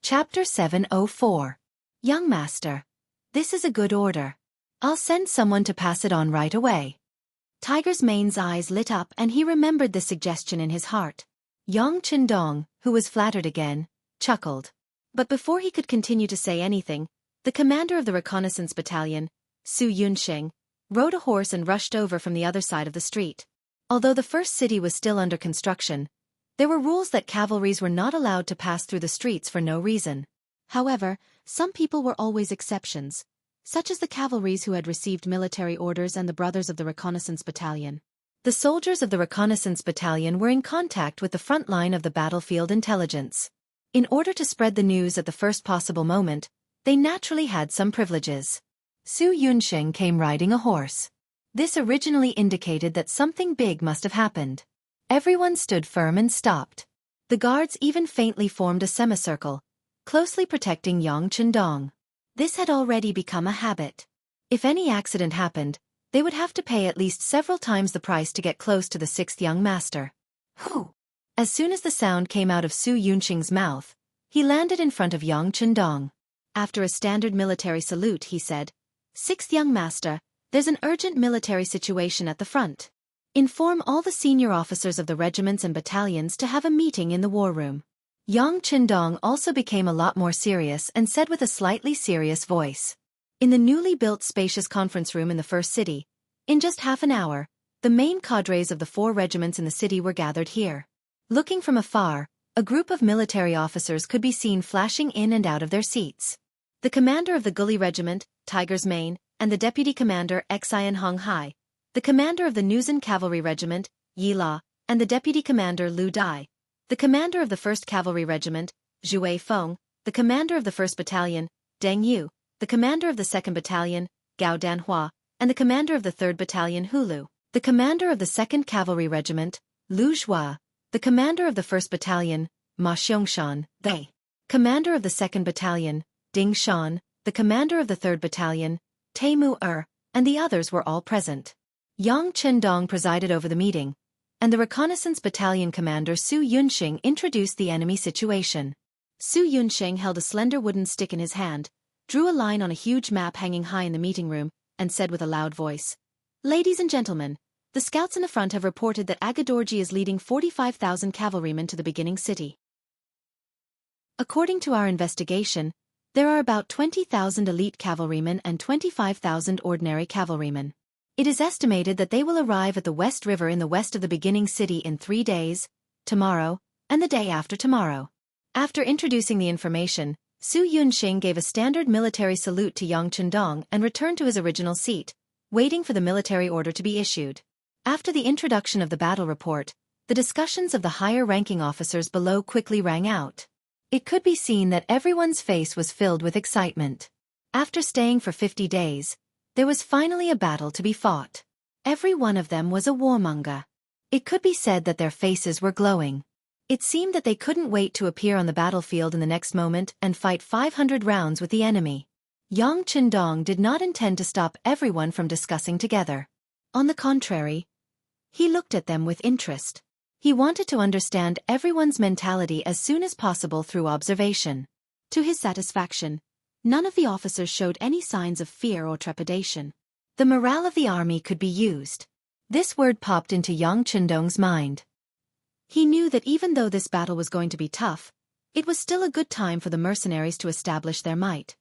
Chapter 704. Young Master. This is a good order. I'll send someone to pass it on right away. Tiger's Mane's eyes lit up and he remembered the suggestion in his heart. Yang Chendong, who was flattered again, chuckled. But before he could continue to say anything, the commander of the reconnaissance battalion, Su Yunxing, rode a horse and rushed over from the other side of the street. Although the first city was still under construction, there were rules that cavalries were not allowed to pass through the streets for no reason. However, some people were always exceptions, such as the cavalries who had received military orders and the brothers of the reconnaissance battalion. The soldiers of the reconnaissance battalion were in contact with the front line of the battlefield intelligence. In order to spread the news at the first possible moment, they naturally had some privileges. Su Yunxing came riding a horse. This originally indicated that something big must have happened. Everyone stood firm and stopped. The guards even faintly formed a semicircle, closely protecting Yang Chendong. This had already become a habit. If any accident happened, they would have to pay at least several times the price to get close to the sixth young master. Whew! As soon as the sound came out of Su Yunxing's mouth, he landed in front of Yang Chendong. After a standard military salute, he said, "Sixth young master, there's an urgent military situation at the front. Inform all the senior officers of the regiments and battalions to have a meeting in the war room." Yang Chendong also became a lot more serious and said with a slightly serious voice. In the newly built spacious conference room in the first city, in just half an hour, the main cadres of the 4 regiments in the city were gathered here. Looking from afar, a group of military officers could be seen flashing in and out of their seats. The commander of the Gully Regiment, Tiger's Mane, and the deputy commander Xian Hong Hai, the commander of the Nuzan Cavalry Regiment, Yi La, and the deputy commander Lu Dai, the commander of the 1st Cavalry Regiment, Zhuai Feng, the commander of the 1st Battalion, Deng Yu, the commander of the 2nd Battalion, Gao Danhua, and the commander of the 3rd Battalion Hulu, the commander of the 2nd Cavalry Regiment, Lu Zhua, the commander of the 1st Battalion, Ma Xiangshan, the commander of the 2nd Battalion, Ding Shan, the commander of the 3rd Battalion, Taimu and the others were all present. Yang Chendong presided over the meeting, and the reconnaissance battalion commander Su Yunxing introduced the enemy situation. Su Yunxing held a slender wooden stick in his hand, drew a line on a huge map hanging high in the meeting room, and said with a loud voice, "Ladies and gentlemen, the scouts in the front have reported that Agadorji is leading 45,000 cavalrymen to the beginning city. According to our investigation, there are about 20,000 elite cavalrymen and 25,000 ordinary cavalrymen. It is estimated that they will arrive at the West River in the west of the beginning city in 3 days, tomorrow, and the day after tomorrow." After introducing the information, Su Yunxing gave a standard military salute to Yang Chendong and returned to his original seat, waiting for the military order to be issued. After the introduction of the battle report, the discussions of the higher-ranking officers below quickly rang out. It could be seen that everyone's face was filled with excitement. After staying for 50 days, there was finally a battle to be fought. Every one of them was a warmonger. It could be said that their faces were glowing. It seemed that they couldn't wait to appear on the battlefield in the next moment and fight 500 rounds with the enemy. Yang Chendong did not intend to stop everyone from discussing together. On the contrary, he looked at them with interest. He wanted to understand everyone's mentality as soon as possible through observation. To his satisfaction, none of the officers showed any signs of fear or trepidation. The morale of the army could be used. This word popped into Yang Chendong's mind. He knew that even though this battle was going to be tough, it was still a good time for the mercenaries to establish their might.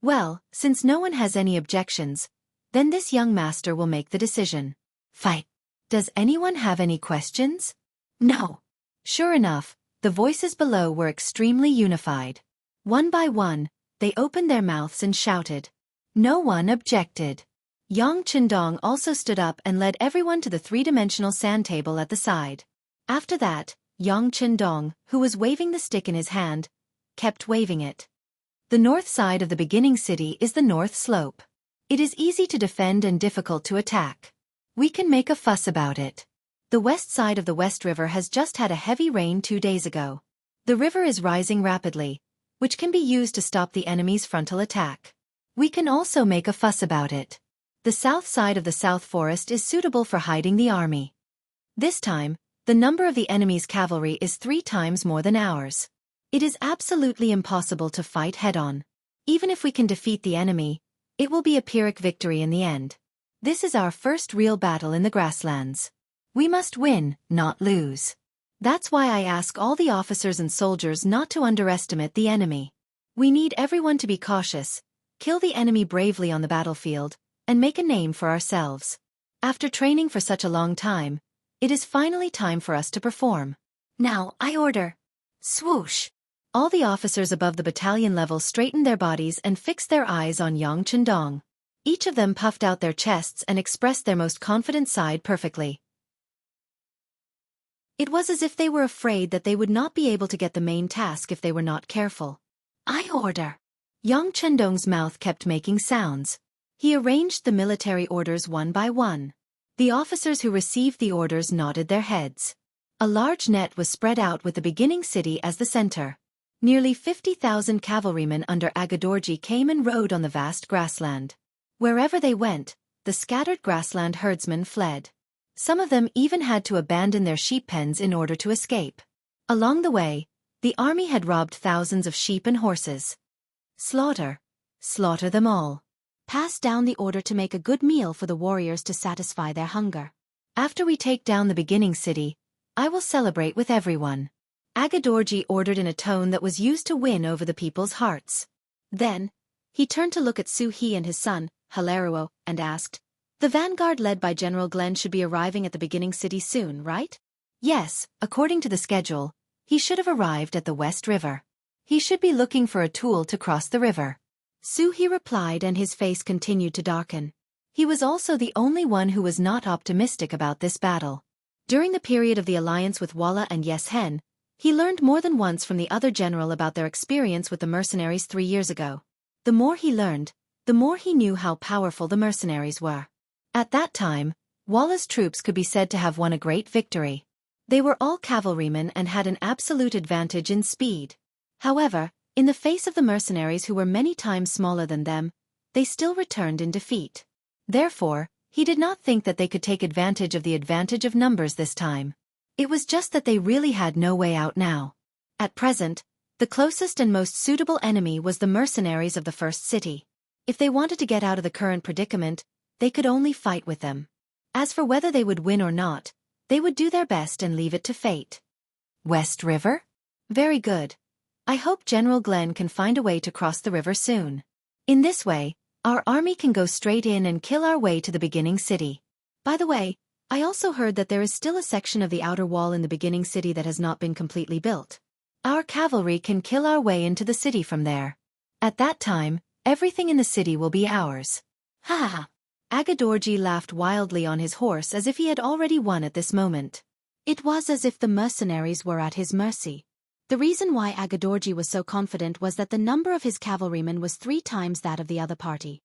Well, since no one has any objections, then this young master will make the decision. Fight. Does anyone have any questions? No. Sure enough, the voices below were extremely unified. One by one, they opened their mouths and shouted. No one objected. Yang Chendong also stood up and led everyone to the 3-dimensional sand table at the side. After that, Yang Chendong, who was waving the stick in his hand, kept waving it. The north side of the beginning city is the north slope. It is easy to defend and difficult to attack. We can make a fuss about it. The west side of the West River has just had a heavy rain 2 days ago. The river is rising rapidly, which can be used to stop the enemy's frontal attack. We can also make a fuss about it. The south side of the South Forest is suitable for hiding the army. This time, the number of the enemy's cavalry is 3 times more than ours. It is absolutely impossible to fight head-on. Even if we can defeat the enemy, it will be a Pyrrhic victory in the end. This is our first real battle in the grasslands. We must win, not lose. That's why I ask all the officers and soldiers not to underestimate the enemy. We need everyone to be cautious, kill the enemy bravely on the battlefield, and make a name for ourselves. After training for such a long time, it is finally time for us to perform. Now, I order. Swoosh! All the officers above the battalion level straightened their bodies and fixed their eyes on Yang Chendong. Each of them puffed out their chests and expressed their most confident side perfectly. It was as if they were afraid that they would not be able to get the main task if they were not careful. I order. Yang Chendong's mouth kept making sounds. He arranged the military orders one by one. The officers who received the orders nodded their heads. A large net was spread out with the beginning city as the center. Nearly 50,000 cavalrymen under Agadorji came and rode on the vast grassland. Wherever they went, the scattered grassland herdsmen fled. Some of them even had to abandon their sheep pens in order to escape. Along the way, the army had robbed thousands of sheep and horses. Slaughter. Slaughter them all. Pass down the order to make a good meal for the warriors to satisfy their hunger. After we take down the beginning city, I will celebrate with everyone. Agadorji ordered in a tone that was used to win over the people's hearts. Then, he turned to look at Su He and his son, Hilaruo, and asked, "The vanguard led by General Glenn should be arriving at the beginning city soon, right?" Yes, according to the schedule, he should have arrived at the West River. He should be looking for a tool to cross the river. Su He replied, and his face continued to darken. He was also the only one who was not optimistic about this battle. During the period of the alliance with Walla and Yes Hen, he learned more than once from the other general about their experience with the mercenaries 3 years ago. The more he learned, the more he knew how powerful the mercenaries were. At that time, Walla's troops could be said to have won a great victory. They were all cavalrymen and had an absolute advantage in speed. However, in the face of the mercenaries who were many times smaller than them, they still returned in defeat. Therefore, he did not think that they could take advantage of numbers this time. It was just that they really had no way out now. At present, the closest and most suitable enemy was the mercenaries of the first city. If they wanted to get out of the current predicament, they could only fight with them. As for whether they would win or not, they would do their best and leave it to fate. West River? Very good. I hope General Glenn can find a way to cross the river soon. In this way, our army can go straight in and kill our way to the beginning city. By the way, I also heard that there is still a section of the outer wall in the beginning city that has not been completely built. Our cavalry can kill our way into the city from there. At that time, everything in the city will be ours. Ha ha ha. Agadorji laughed wildly on his horse as if he had already won at this moment. It was as if the mercenaries were at his mercy. The reason why Agadorji was so confident was that the number of his cavalrymen was 3 times that of the other party.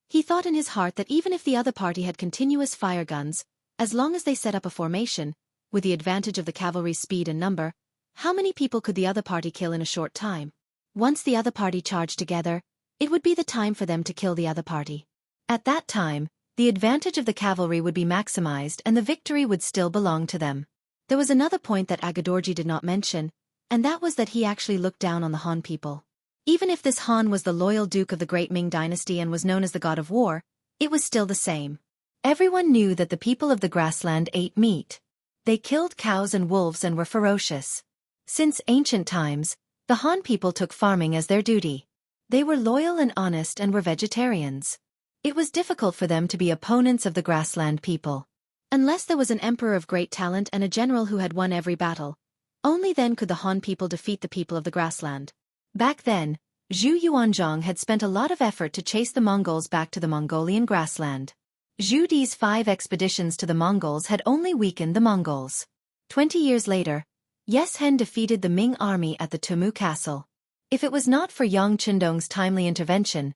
He thought in his heart that even if the other party had continuous fire guns, as long as they set up a formation, with the advantage of the cavalry's speed and number, how many people could the other party kill in a short time? Once the other party charged together, it would be the time for them to kill the other party. At that time, the advantage of the cavalry would be maximized and the victory would still belong to them. There was another point that Agadorji did not mention, and that was that he actually looked down on the Han people. Even if this Han was the loyal duke of the great Ming dynasty and was known as the god of war, it was still the same. Everyone knew that the people of the grassland ate meat. They killed cows and wolves and were ferocious. Since ancient times, the Han people took farming as their duty. They were loyal and honest and were vegetarians. It was difficult for them to be opponents of the grassland people. Unless there was an emperor of great talent and a general who had won every battle, only then could the Han people defeat the people of the grassland. Back then, Zhu Yuanzhang had spent a lot of effort to chase the Mongols back to the Mongolian grassland. Zhu Di's 5 expeditions to the Mongols had only weakened the Mongols. 20 years later, Yes Hen defeated the Ming army at the Tumu castle. If it was not for Yang Chendong's timely intervention,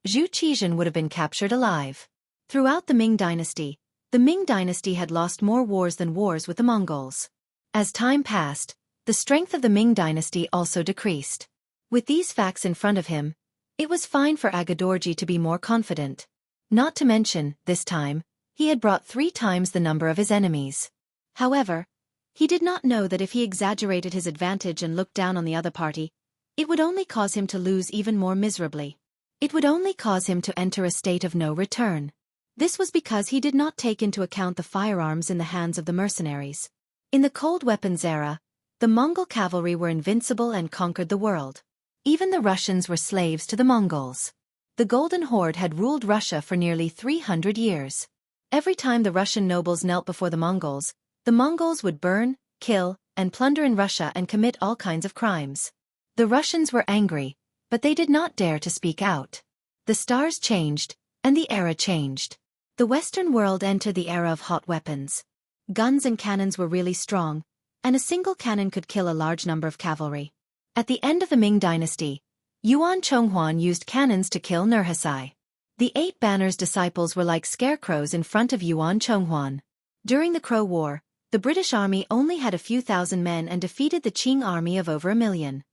Zhu Qizhen would have been captured alive. Throughout the Ming dynasty had lost more wars than wars with the Mongols. As time passed, the strength of the Ming dynasty also decreased. With these facts in front of him, it was fine for Agadorji to be more confident. Not to mention, this time, he had brought 3 times the number of his enemies. However, He did not know that if he exaggerated his advantage and looked down on the other party, it would only cause him to lose even more miserably. It would only cause him to enter a state of no return. This was because he did not take into account the firearms in the hands of the mercenaries. In the cold weapons era, the Mongol cavalry were invincible and conquered the world. Even the Russians were slaves to the Mongols. The Golden Horde had ruled Russia for nearly 300 years. Every time the Russian nobles knelt before the Mongols would burn, kill, and plunder in Russia and commit all kinds of crimes. The Russians were angry, but they did not dare to speak out. The stars changed, and the era changed. The Western world entered the era of hot weapons. Guns and cannons were really strong, and a single cannon could kill a large number of cavalry. At the end of the Ming dynasty, Yuan Chonghuan used cannons to kill Nurhaci. The 8 Banners' disciples were like scarecrows in front of Yuan Chonghuan. During the Crow War, the British army only had a few thousand men and defeated the Qing army of over 1 million.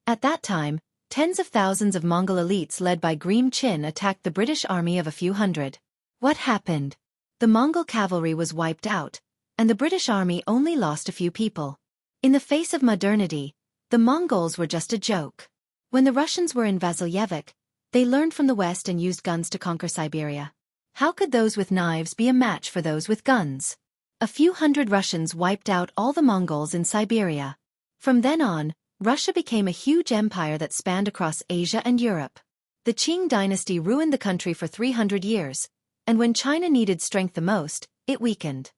At that time, tens of thousands of Mongol elites led by Green Chin attacked the British army of a few hundred. What happened? The Mongol cavalry was wiped out, and the British army only lost a few people. In the face of modernity, the Mongols were just a joke. When the Russians were in Vasilyevsk, they learned from the West and used guns to conquer Siberia. How could those with knives be a match for those with guns? A few hundred Russians wiped out all the Mongols in Siberia. From then on, Russia became a huge empire that spanned across Asia and Europe. The Qing dynasty ruined the country for 300 years, and when China needed strength the most, it weakened.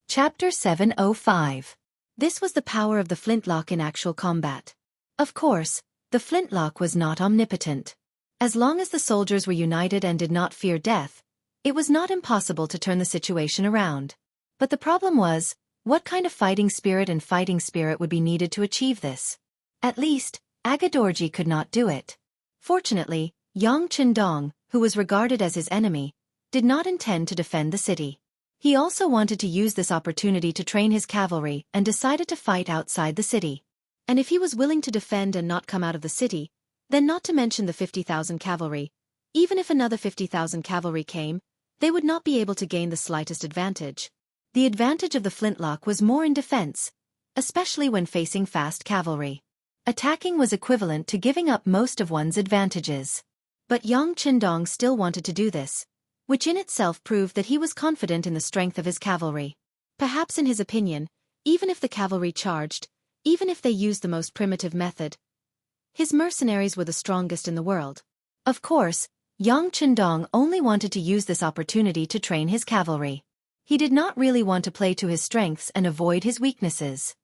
Chapter 705. This was the power of the flintlock in actual combat. Of course, the flintlock was not omnipotent. As long as the soldiers were united and did not fear death, it was not impossible to turn the situation around. But the problem was, what kind of fighting spirit would be needed to achieve this? At least, Aga Dorji could not do it. Fortunately, Yang Qindong, who was regarded as his enemy, did not intend to defend the city. He also wanted to use this opportunity to train his cavalry and decided to fight outside the city. And if he was willing to defend and not come out of the city, then not to mention the 50,000 cavalry, even if another 50,000 cavalry came, they would not be able to gain the slightest advantage. The advantage of the flintlock was more in defense, especially when facing fast cavalry. Attacking was equivalent to giving up most of one's advantages. But Yang Qindong still wanted to do this, which in itself proved that he was confident in the strength of his cavalry. Perhaps in his opinion, even if the cavalry charged, even if they used the most primitive method, his mercenaries were the strongest in the world. Of course, Yang Qindong only wanted to use this opportunity to train his cavalry. He did not really want to play to his strengths and avoid his weaknesses.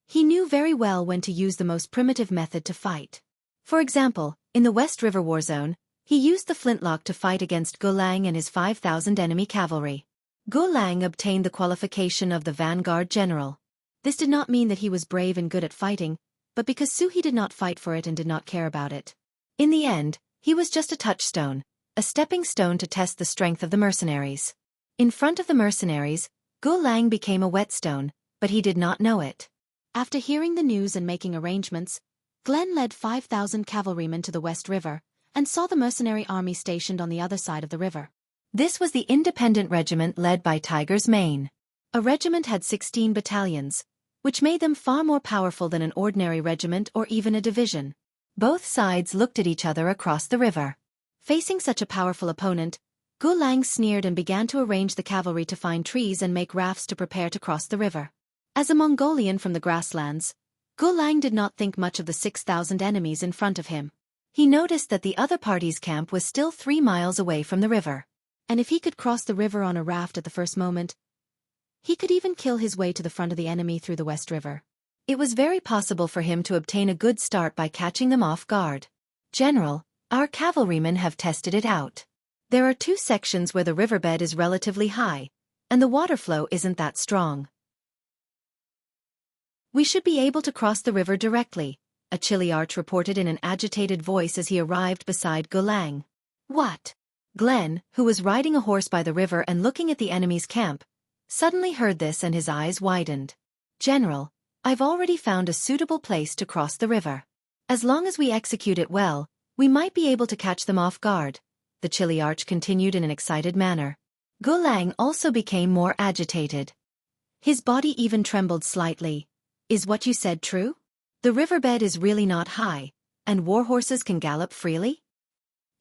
He knew very well when to use the most primitive method to fight. For example, in the West River War Zone, he used the flintlock to fight against Go Lang and his 5,000 enemy cavalry. Go Lang obtained the qualification of the Vanguard General. This did not mean that he was brave and good at fighting, but because Suhi did not fight for it and did not care about it. In the end, he was just a touchstone, a stepping stone to test the strength of the mercenaries. In front of the mercenaries, Go Lang became a whetstone, but he did not know it. After hearing the news and making arrangements, Glenn led 5,000 cavalrymen to the West River, and saw the mercenary army stationed on the other side of the river. This was the independent regiment led by Tiger's Mane. A regiment had 16 battalions, which made them far more powerful than an ordinary regiment or even a division. Both sides looked at each other across the river. Facing such a powerful opponent, Go Lang sneered and began to arrange the cavalry to find trees and make rafts to prepare to cross the river. As a Mongolian from the grasslands, Go Lang did not think much of the 6,000 enemies in front of him. He noticed that the other party's camp was still 3 miles away from the river. And if he could cross the river on a raft at the first moment, he could even kill his way to the front of the enemy through the West River. It was very possible for him to obtain a good start by catching them off guard. General, our cavalrymen have tested it out. There are 2 sections where the riverbed is relatively high, and the water flow isn't that strong. We should be able to cross the river directly, a Chiliarch reported in an agitated voice as he arrived beside Go Lang. What? Glenn, who was riding a horse by the river and looking at the enemy's camp, suddenly heard this and his eyes widened. General, I've already found a suitable place to cross the river. As long as we execute it well, we might be able to catch them off guard, the Chiliarch continued in an excited manner. Gulang also became more agitated. His body even trembled slightly. Is what you said true? The riverbed is really not high, and warhorses can gallop freely?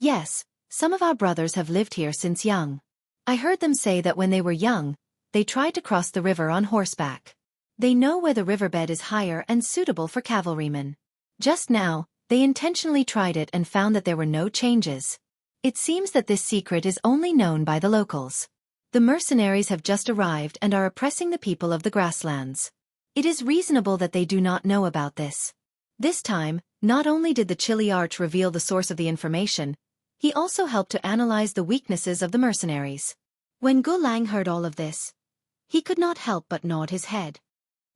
Yes, some of our brothers have lived here since young. I heard them say that when they were young, they tried to cross the river on horseback. They know where the riverbed is higher and suitable for cavalrymen. Just now, they intentionally tried it and found that there were no changes. It seems that this secret is only known by the locals. The mercenaries have just arrived and are oppressing the people of the grasslands. It is reasonable that they do not know about this. This time, not only did the Chiliarch reveal the source of the information, he also helped to analyze the weaknesses of the mercenaries. When Gulang heard all of this, he could not help but nod his head.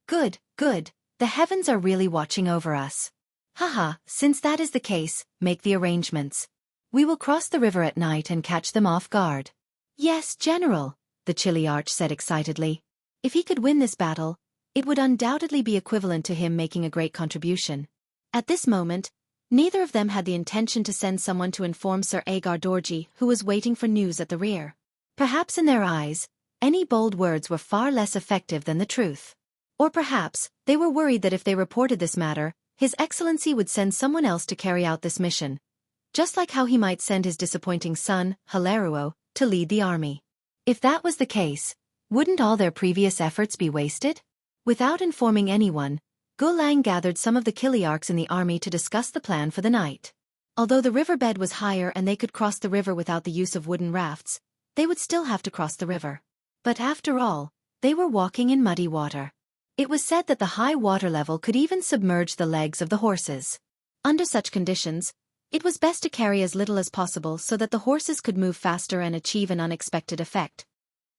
Good, good, the heavens are really watching over us. Haha, since that is the case, make the arrangements. We will cross the river at night and catch them off guard. Yes, General, the Chiliarch said excitedly. If he could win this battle, it would undoubtedly be equivalent to him making a great contribution. At this moment, neither of them had the intention to send someone to inform Sir Agar Dorji, who was waiting for news at the rear. Perhaps in their eyes, any bold words were far less effective than the truth. Or perhaps, they were worried that if they reported this matter, His Excellency would send someone else to carry out this mission. Just like how he might send his disappointing son, Hilaruo, to lead the army. If that was the case, wouldn't all their previous efforts be wasted? Without informing anyone, Gulang gathered some of the Chiliarchs in the army to discuss the plan for the night. Although the riverbed was higher and they could cross the river without the use of wooden rafts, they would still have to cross the river. But after all, they were walking in muddy water. It was said that the high water level could even submerge the legs of the horses. Under such conditions, it was best to carry as little as possible so that the horses could move faster and achieve an unexpected effect.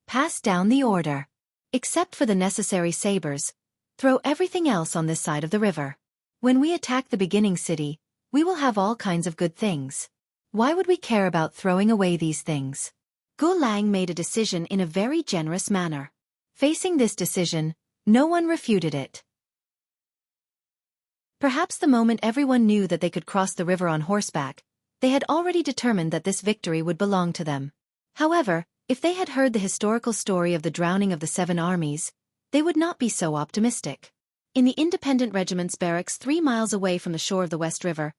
Pass down the order. Except for the necessary sabers, throw everything else on this side of the river. When we attack the beginning city, we will have all kinds of good things. Why would we care about throwing away these things? Gulang made a decision in a very generous manner. Facing this decision, no one refuted it. Perhaps the moment everyone knew that they could cross the river on horseback, they had already determined that this victory would belong to them. However, if they had heard the historical story of the drowning of the 7 armies, they would not be so optimistic. In the independent regiment's barracks 3 miles away from the shore of the West River,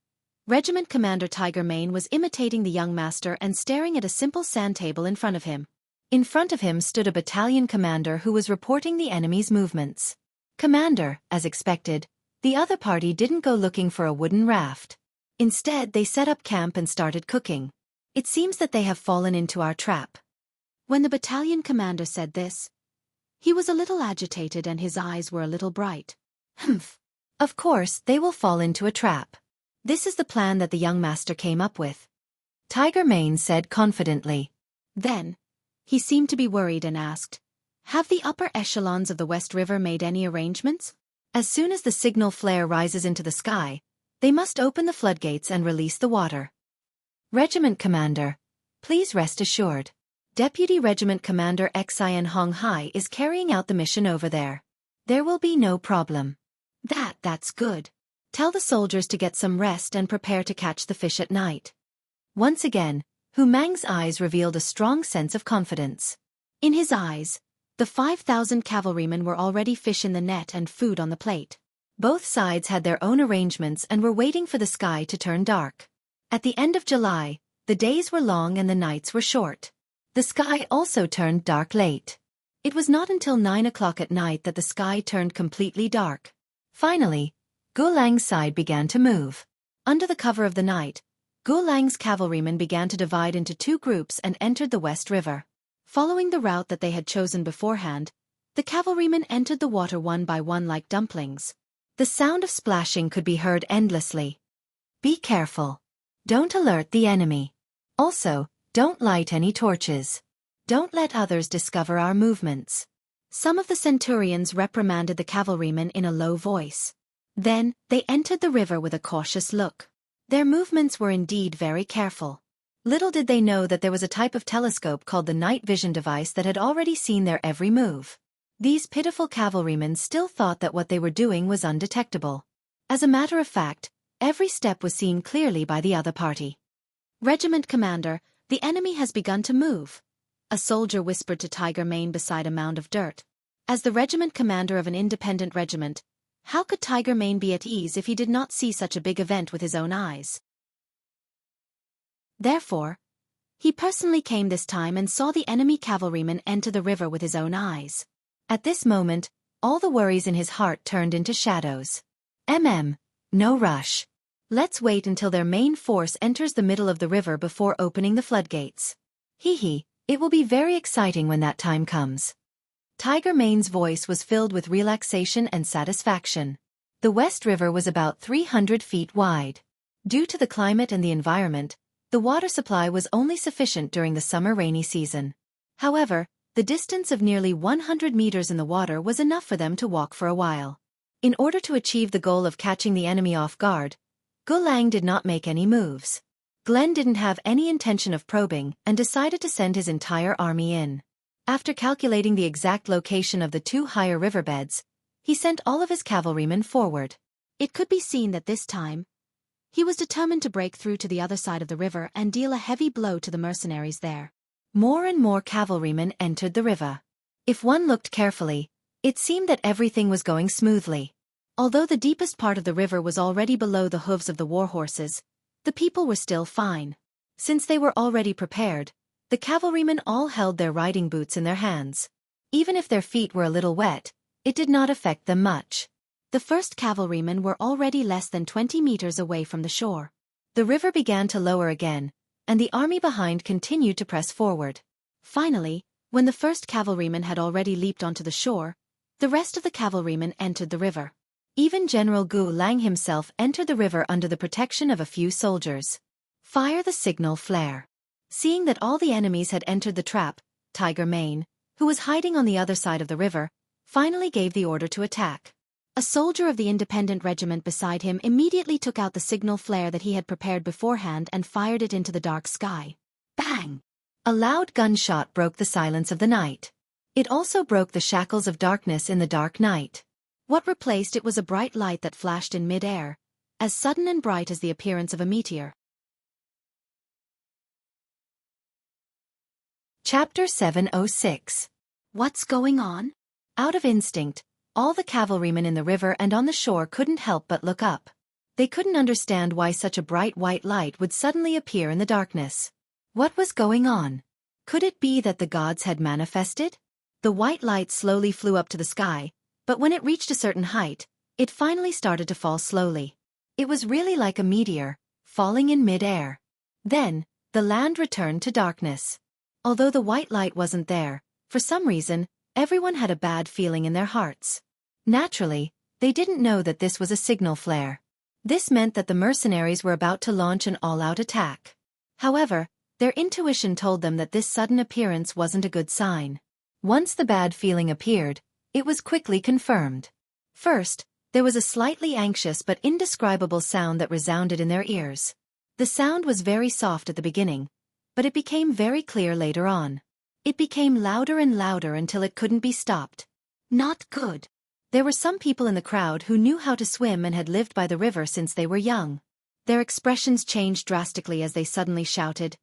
Regiment Commander Tiger Mane was imitating the young master and staring at a simple sand table in front of him. In front of him stood a battalion commander who was reporting the enemy's movements. Commander, as expected, the other party didn't go looking for a wooden raft. Instead, they set up camp and started cooking. It seems that they have fallen into our trap. When the battalion commander said this, he was a little agitated and his eyes were a little bright. Humph. Of course, they will fall into a trap. This is the plan that the young master came up with. Tiger Mane said confidently. Then, he seemed to be worried and asked, have the upper echelons of the West River made any arrangements? As soon as the signal flare rises into the sky, they must open the floodgates and release the water. Regiment Commander, please rest assured. Deputy Regiment Commander Xian Hong Hai is carrying out the mission over there. There will be no problem. That's good. Tell the soldiers to get some rest and prepare to catch the fish at night. Once again, Hu Mang's eyes revealed a strong sense of confidence. In his eyes, the 5,000 cavalrymen were already fish in the net and food on the plate. Both sides had their own arrangements and were waiting for the sky to turn dark. At the end of July, the days were long and the nights were short. The sky also turned dark late. It was not until 9 o'clock at night that the sky turned completely dark. Finally, Gulang's side began to move. Under the cover of the night, Gulang's cavalrymen began to divide into 2 groups and entered the West River. Following the route that they had chosen beforehand, the cavalrymen entered the water one by one like dumplings. The sound of splashing could be heard endlessly. Be careful. Don't alert the enemy. Also, don't light any torches. Don't let others discover our movements. Some of the centurions reprimanded the cavalrymen in a low voice. Then, they entered the river with a cautious look. Their movements were indeed very careful. Little did they know that there was a type of telescope called the night vision device that had already seen their every move. These pitiful cavalrymen still thought that what they were doing was undetectable. As a matter of fact, every step was seen clearly by the other party. Regiment Commander, The enemy has begun to move, a soldier whispered to Tiger Mane beside a mound of dirt. As the regiment commander of an independent regiment, how could Tiger Mane be at ease if he did not see such a big event with his own eyes? Therefore, he personally came this time and saw the enemy cavalryman enter the river with his own eyes. At this moment, all the worries in his heart turned into shadows. No rush. Let's wait until their main force enters the middle of the river before opening the floodgates. It will be very exciting when that time comes. Tiger Mane's voice was filled with relaxation and satisfaction. The West River was about 300 feet wide. Due to the climate and the environment, the water supply was only sufficient during the summer rainy season. However, the distance of nearly 100 meters in the water was enough for them to walk for a while. In order to achieve the goal of catching the enemy off guard, Gulang did not make any moves. Glenn didn't have any intention of probing and decided to send his entire army in. After calculating the exact location of the two higher riverbeds, he sent all of his cavalrymen forward. It could be seen that this time, he was determined to break through to the other side of the river and deal a heavy blow to the mercenaries there. More and more cavalrymen entered the river. If one looked carefully, it seemed that everything was going smoothly. Although the deepest part of the river was already below the hooves of the war horses, the people were still fine. Since they were already prepared, the cavalrymen all held their riding boots in their hands. Even if their feet were a little wet, it did not affect them much. The first cavalrymen were already less than 20 meters away from the shore. The river began to lower again, and the army behind continued to press forward. Finally, when the first cavalryman had already leaped onto the shore, the rest of the cavalrymen entered the river. Even General Gu Lang himself entered the river under the protection of a few soldiers. Fire the signal flare. Seeing that all the enemies had entered the trap, Tiger Mane, who was hiding on the other side of the river, finally gave the order to attack. A soldier of the independent regiment beside him immediately took out the signal flare that he had prepared beforehand and fired it into the dark sky. Bang! A loud gunshot broke the silence of the night. It also broke the shackles of darkness in the dark night. What replaced it was a bright light that flashed in mid-air, as sudden and bright as the appearance of a meteor. Chapter 706. What's going on? Out of instinct, all the cavalrymen in the river and on the shore couldn't help but look up. They couldn't understand why such a bright white light would suddenly appear in the darkness. What was going on? Could it be that the gods had manifested? The white light slowly flew up to the sky, but when it reached a certain height, it finally started to fall slowly. It was really like a meteor, falling in mid-air. Then, the land returned to darkness. Although the white light wasn't there, for some reason, everyone had a bad feeling in their hearts. Naturally, they didn't know that this was a signal flare. This meant that the mercenaries were about to launch an all-out attack. However, their intuition told them that this sudden appearance wasn't a good sign. Once the bad feeling appeared, it was quickly confirmed. First, there was a slightly anxious but indescribable sound that resounded in their ears. The sound was very soft at the beginning, but it became very clear later on. It became louder and louder until it couldn't be stopped. Not good. There were some people in the crowd who knew how to swim and had lived by the river since they were young. Their expressions changed drastically as they suddenly shouted,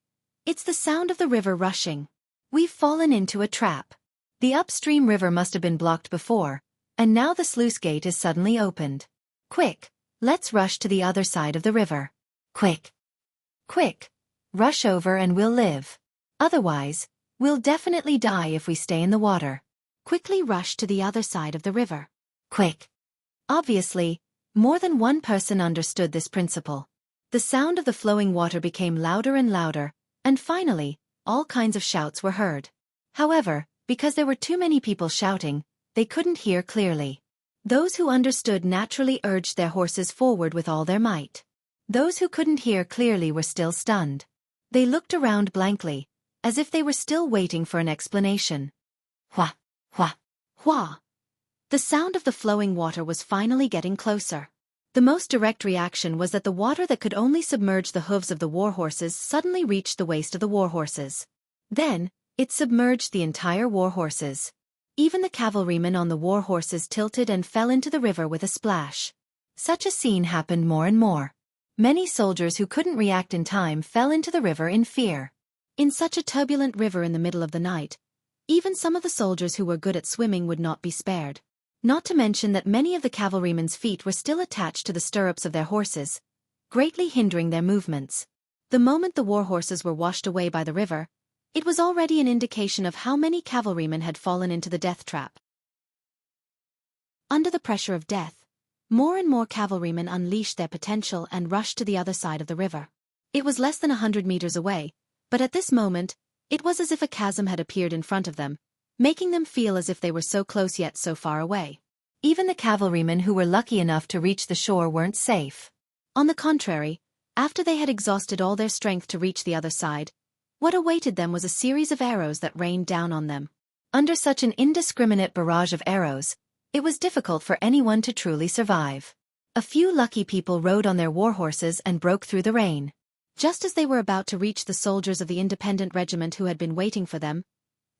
"It's the sound of the river rushing. We've fallen into a trap. The upstream river must have been blocked before, and now the sluice gate is suddenly opened. Quick, let's rush to the other side of the river. Quick. Quick. Rush over and we'll live. Otherwise, we'll definitely die if we stay in the water. Quickly rush to the other side of the river. Quick." Obviously, more than one person understood this principle. The sound of the flowing water became louder and louder, and finally, all kinds of shouts were heard. However, because there were too many people shouting, they couldn't hear clearly. Those who understood naturally urged their horses forward with all their might. Those who couldn't hear clearly were still stunned. They looked around blankly, as if they were still waiting for an explanation. Hua, hua, hua. The sound of the flowing water was finally getting closer. The most direct reaction was that the water that could only submerge the hooves of the war horses suddenly reached the waist of the war horses. Then, it submerged the entire war horses. Even the cavalrymen on the war horses tilted and fell into the river with a splash. Such a scene happened more and more. Many soldiers who couldn't react in time fell into the river in fear. In such a turbulent river in the middle of the night, even some of the soldiers who were good at swimming would not be spared. Not to mention that many of the cavalrymen's feet were still attached to the stirrups of their horses, greatly hindering their movements. The moment the war horses were washed away by the river, it was already an indication of how many cavalrymen had fallen into the death trap. Under the pressure of death, more and more cavalrymen unleashed their potential and rushed to the other side of the river. It was less than 100 meters away, but at this moment, it was as if a chasm had appeared in front of them, making them feel as if they were so close yet so far away. Even the cavalrymen who were lucky enough to reach the shore weren't safe. On the contrary, after they had exhausted all their strength to reach the other side, what awaited them was a series of arrows that rained down on them. Under such an indiscriminate barrage of arrows, it was difficult for anyone to truly survive. A few lucky people rode on their war horses and broke through the rain. Just as they were about to reach the soldiers of the independent regiment who had been waiting for them,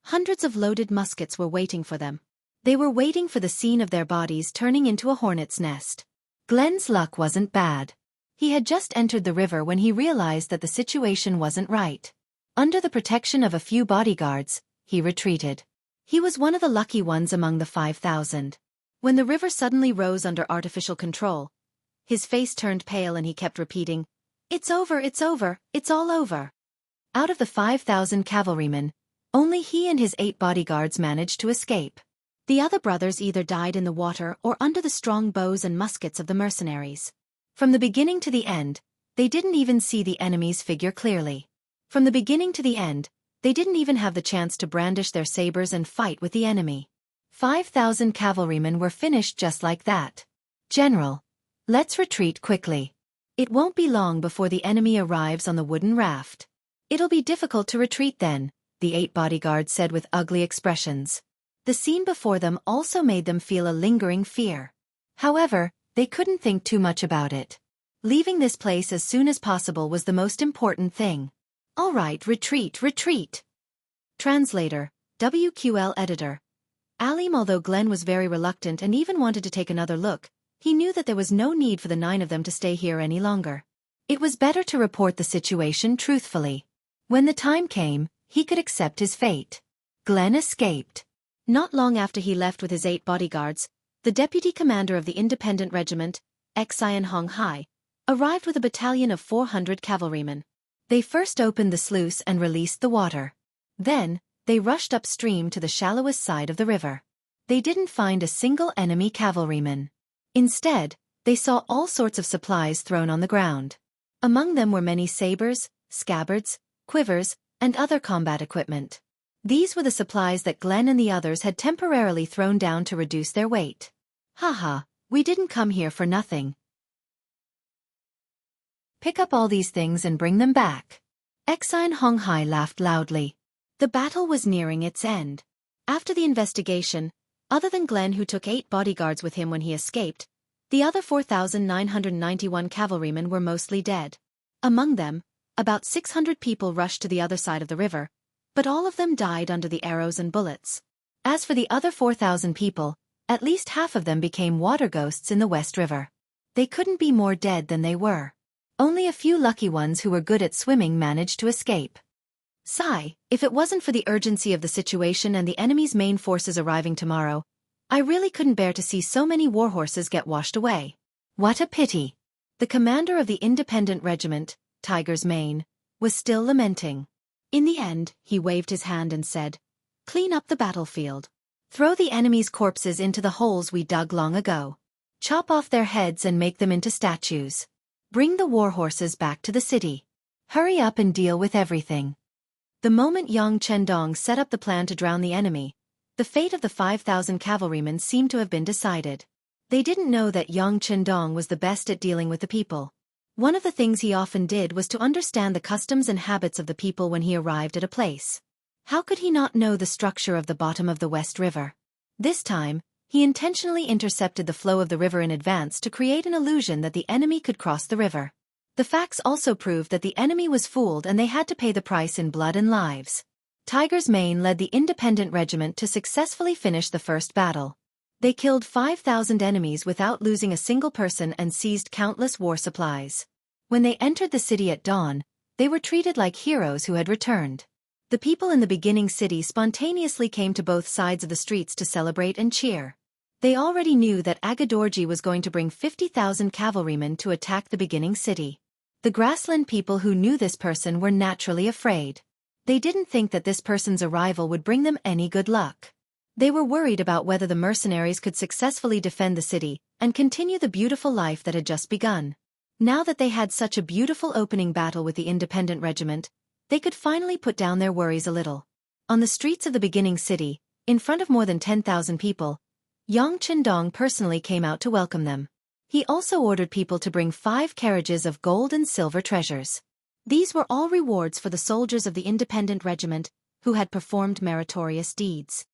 hundreds of loaded muskets were waiting for them. They were waiting for the scene of their bodies turning into a hornet's nest. Glenn's luck wasn't bad. He had just entered the river when he realized that the situation wasn't right. Under the protection of a few bodyguards, he retreated. He was one of the lucky ones among the 5,000. When the river suddenly rose under artificial control, his face turned pale and he kept repeating, "It's over, it's over, it's all over." Out of the 5,000 cavalrymen, only he and his 8 bodyguards managed to escape. The other brothers either died in the water or under the strong bows and muskets of the mercenaries. From the beginning to the end, they didn't even see the enemy's figure clearly. From the beginning to the end, they didn't even have the chance to brandish their sabers and fight with the enemy. 5,000 cavalrymen were finished just like that. "General, let's retreat quickly. It won't be long before the enemy arrives on the wooden raft." "It'll be difficult to retreat then," the 8 bodyguards said with ugly expressions. The scene before them also made them feel a lingering fear. However, they couldn't think too much about it. Leaving this place as soon as possible was the most important thing. "All right, retreat, retreat." Translator, WQL Editor. Alim. Although Glenn was very reluctant and even wanted to take another look, he knew that there was no need for the 9 of them to stay here any longer. It was better to report the situation truthfully. When the time came, he could accept his fate. Glenn escaped. Not long after he left with his 8 bodyguards, the deputy commander of the independent regiment, Xianxia, arrived with a battalion of 400 cavalrymen. They first opened the sluice and released the water. Then, they rushed upstream to the shallowest side of the river. They didn't find a single enemy cavalryman. Instead, they saw all sorts of supplies thrown on the ground. Among them were many sabers, scabbards, quivers, and other combat equipment. These were the supplies that Glenn and the others had temporarily thrown down to reduce their weight. "Haha, we didn't come here for nothing. Pick up all these things and bring them back." Xianxia laughed loudly. The battle was nearing its end. After the investigation, other than Glenn, who took 8 bodyguards with him when he escaped, the other 4,991 cavalrymen were mostly dead. Among them, about 600 people rushed to the other side of the river, but all of them died under the arrows and bullets. As for the other 4,000 people, at least half of them became water ghosts in the West River. They couldn't be more dead than they were. Only a few lucky ones who were good at swimming managed to escape. Sigh, if it wasn't for the urgency of the situation and the enemy's main forces arriving tomorrow, I really couldn't bear to see so many war horses get washed away. What a pity. The commander of the independent regiment, Tiger's Mane, was still lamenting. In the end, he waved his hand and said, "Clean up the battlefield. Throw the enemy's corpses into the holes we dug long ago. Chop off their heads and make them into statues. Bring the war horses back to the city. Hurry up and deal with everything." The moment Yang Chendong set up the plan to drown the enemy, the fate of the 5,000 cavalrymen seemed to have been decided. They didn't know that Yang Chendong was the best at dealing with the people. One of the things he often did was to understand the customs and habits of the people when he arrived at a place. How could he not know the structure of the bottom of the West River? This time, he intentionally intercepted the flow of the river in advance to create an illusion that the enemy could cross the river. The facts also proved that the enemy was fooled and they had to pay the price in blood and lives. Tiger's Mane led the independent regiment to successfully finish the first battle. They killed 5,000 enemies without losing a single person and seized countless war supplies. When they entered the city at dawn, they were treated like heroes who had returned. The people in the beginning city spontaneously came to both sides of the streets to celebrate and cheer. They already knew that Agadorji was going to bring 50,000 cavalrymen to attack the beginning city. The grassland people who knew this person were naturally afraid. They didn't think that this person's arrival would bring them any good luck. They were worried about whether the mercenaries could successfully defend the city and continue the beautiful life that had just begun. Now that they had such a beautiful opening battle with the independent regiment, they could finally put down their worries a little. On the streets of the beginning city, in front of more than 10,000 people, Yang Qindong personally came out to welcome them. He also ordered people to bring 5 carriages of gold and silver treasures. These were all rewards for the soldiers of the independent regiment who had performed meritorious deeds.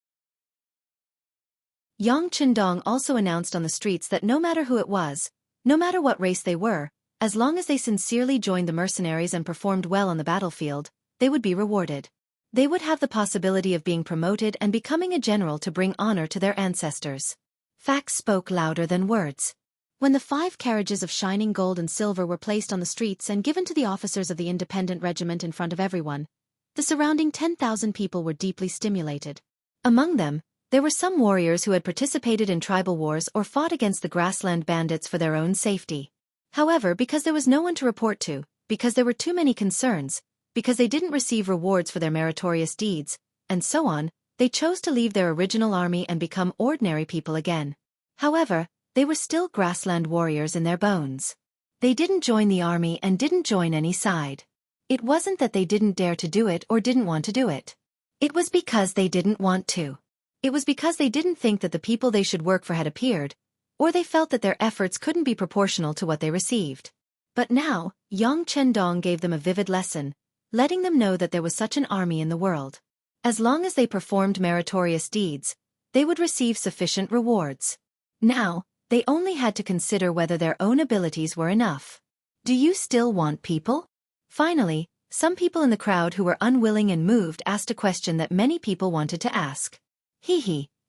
Yang Qindong also announced on the streets that no matter who it was, no matter what race they were, as long as they sincerely joined the mercenaries and performed well on the battlefield, they would be rewarded. They would have the possibility of being promoted and becoming a general to bring honor to their ancestors. Facts spoke louder than words. When the 5 carriages of shining gold and silver were placed on the streets and given to the officers of the independent regiment in front of everyone, the surrounding 10,000 people were deeply stimulated. Among them, there were some warriors who had participated in tribal wars or fought against the grassland bandits for their own safety. However, because there was no one to report to, because there were too many concerns, because they didn't receive rewards for their meritorious deeds, and so on, they chose to leave their original army and become ordinary people again. However, they were still grassland warriors in their bones. They didn't join the army and didn't join any side. It wasn't that they didn't dare to do it or didn't want to do it. It was because they didn't want to. It was because they didn't think that the people they should work for had appeared, or they felt that their efforts couldn't be proportional to what they received. But now, Yang Qindong gave them a vivid lesson, letting them know that there was such an army in the world. As long as they performed meritorious deeds, they would receive sufficient rewards. Now, they only had to consider whether their own abilities were enough. Do you still want people? Finally, some people in the crowd who were unwilling and moved asked a question that many people wanted to ask.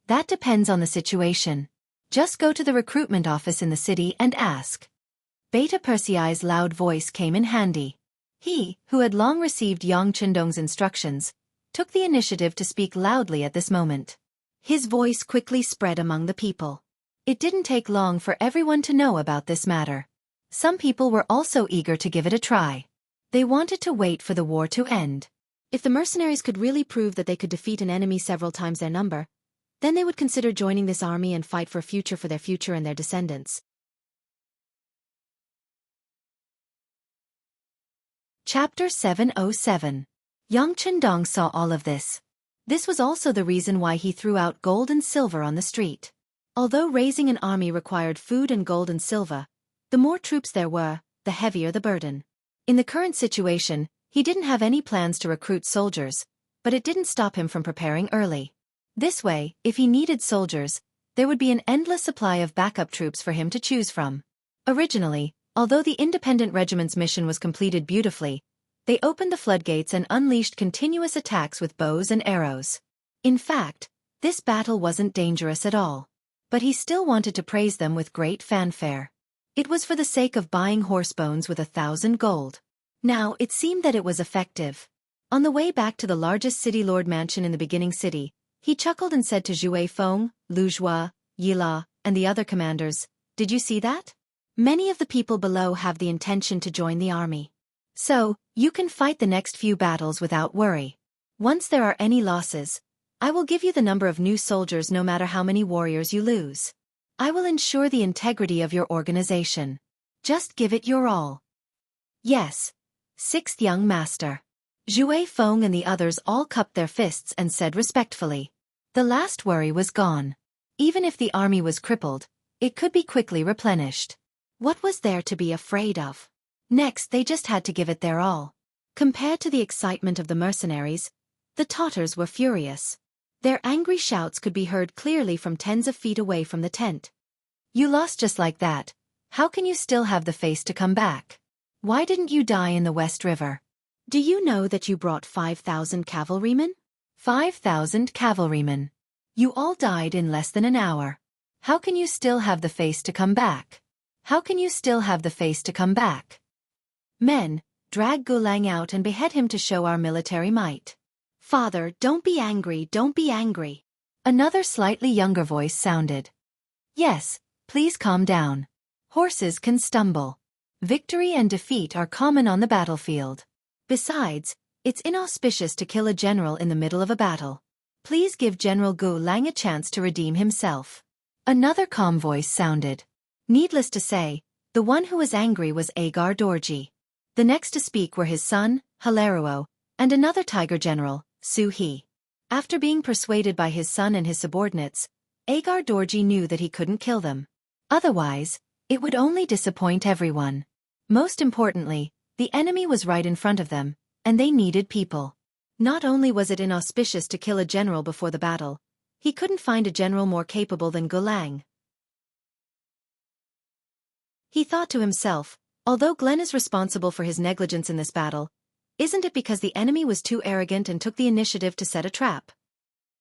That depends on the situation. Just go to the recruitment office in the city and ask. Beta Persei's loud voice came in handy. He, who had long received Yang Qindong's instructions, took the initiative to speak loudly at this moment. His voice quickly spread among the people. It didn't take long for everyone to know about this matter. Some people were also eager to give it a try. They wanted to wait for the war to end. If the mercenaries could really prove that they could defeat an enemy several times their number, then they would consider joining this army and fight for a future for their future and their descendants. Chapter 707. Yang Qindong saw all of this. This was also the reason why he threw out gold and silver on the street. Although raising an army required food and gold and silver, the more troops there were, the heavier the burden. In the current situation, he didn't have any plans to recruit soldiers, but it didn't stop him from preparing early. This way, if he needed soldiers, there would be an endless supply of backup troops for him to choose from. Originally, although the independent regiment's mission was completed beautifully, they opened the floodgates and unleashed continuous attacks with bows and arrows. In fact, this battle wasn't dangerous at all. But he still wanted to praise them with great fanfare. It was for the sake of buying horse bones with 1,000 gold. Now, it seemed that it was effective. On the way back to the largest city lord mansion in the beginning city, he chuckled and said to Zhuai Feng, Lu Zhua, Yila, and the other commanders, "Did you see that? Many of the people below have the intention to join the army. So, you can fight the next few battles without worry. Once there are any losses, I will give you the number of new soldiers no matter how many warriors you lose. I will ensure the integrity of your organization. Just give it your all." Yes. Sixth young master. Zhuai Feng and the others all cupped their fists and said respectfully. The last worry was gone. Even if the army was crippled, it could be quickly replenished. What was there to be afraid of? Next, they just had to give it their all. Compared to the excitement of the mercenaries, the Tatars were furious. Their angry shouts could be heard clearly from tens of feet away from the tent. You lost just like that. How can you still have the face to come back? Why didn't you die in the West River? Do you know that you brought 5,000 cavalrymen? 5,000 cavalrymen. You all died in less than an hour. How can you still have the face to come back? How can you still have the face to come back? Men, drag Gulang out and behead him to show our military might. Father, don't be angry, don't be angry. Another slightly younger voice sounded. Yes, please calm down. Horses can stumble. Victory and defeat are common on the battlefield. Besides, it's inauspicious to kill a general in the middle of a battle. Please give General Gu Lang a chance to redeem himself. Another calm voice sounded. Needless to say, the one who was angry was Agar Dorji. The next to speak were his son, Hilaruo, and another tiger general, Su He. After being persuaded by his son and his subordinates, Agar Dorji knew that he couldn't kill them. Otherwise, it would only disappoint everyone. Most importantly, the enemy was right in front of them, and they needed people. Not only was it inauspicious to kill a general before the battle, he couldn't find a general more capable than Gu Lang. He thought to himself, although Glenn is responsible for his negligence in this battle, isn't it because the enemy was too arrogant and took the initiative to set a trap?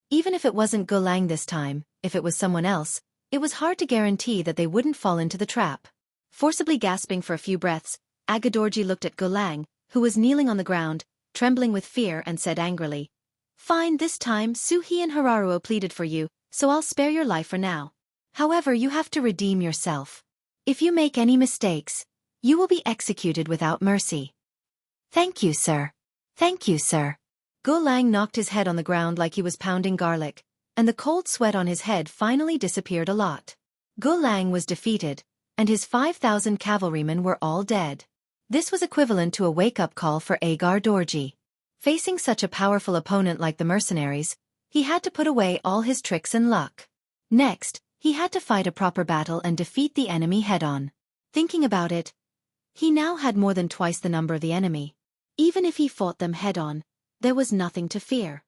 Even if it wasn't Gu Lang this time, if it was someone else, it was hard to guarantee that they wouldn't fall into the trap. Forcibly gasping for a few breaths, Agadorji looked at Gu Lang, who was kneeling on the ground, trembling with fear, and said angrily, "Fine, this time Su He and Hiraruo pleaded for you, so I'll spare your life for now. However, you have to redeem yourself. If you make any mistakes, you will be executed without mercy." "Thank you, sir. Thank you, sir." Gu Lang knocked his head on the ground like he was pounding garlic, and the cold sweat on his head finally disappeared a lot. Gu Lang was defeated, and his 5,000 cavalrymen were all dead. This was equivalent to a wake-up call for Agar Dorji. Facing such a powerful opponent like the mercenaries, he had to put away all his tricks and luck. Next, he had to fight a proper battle and defeat the enemy head-on. Thinking about it, he now had more than twice the number of the enemy. Even if he fought them head-on, there was nothing to fear.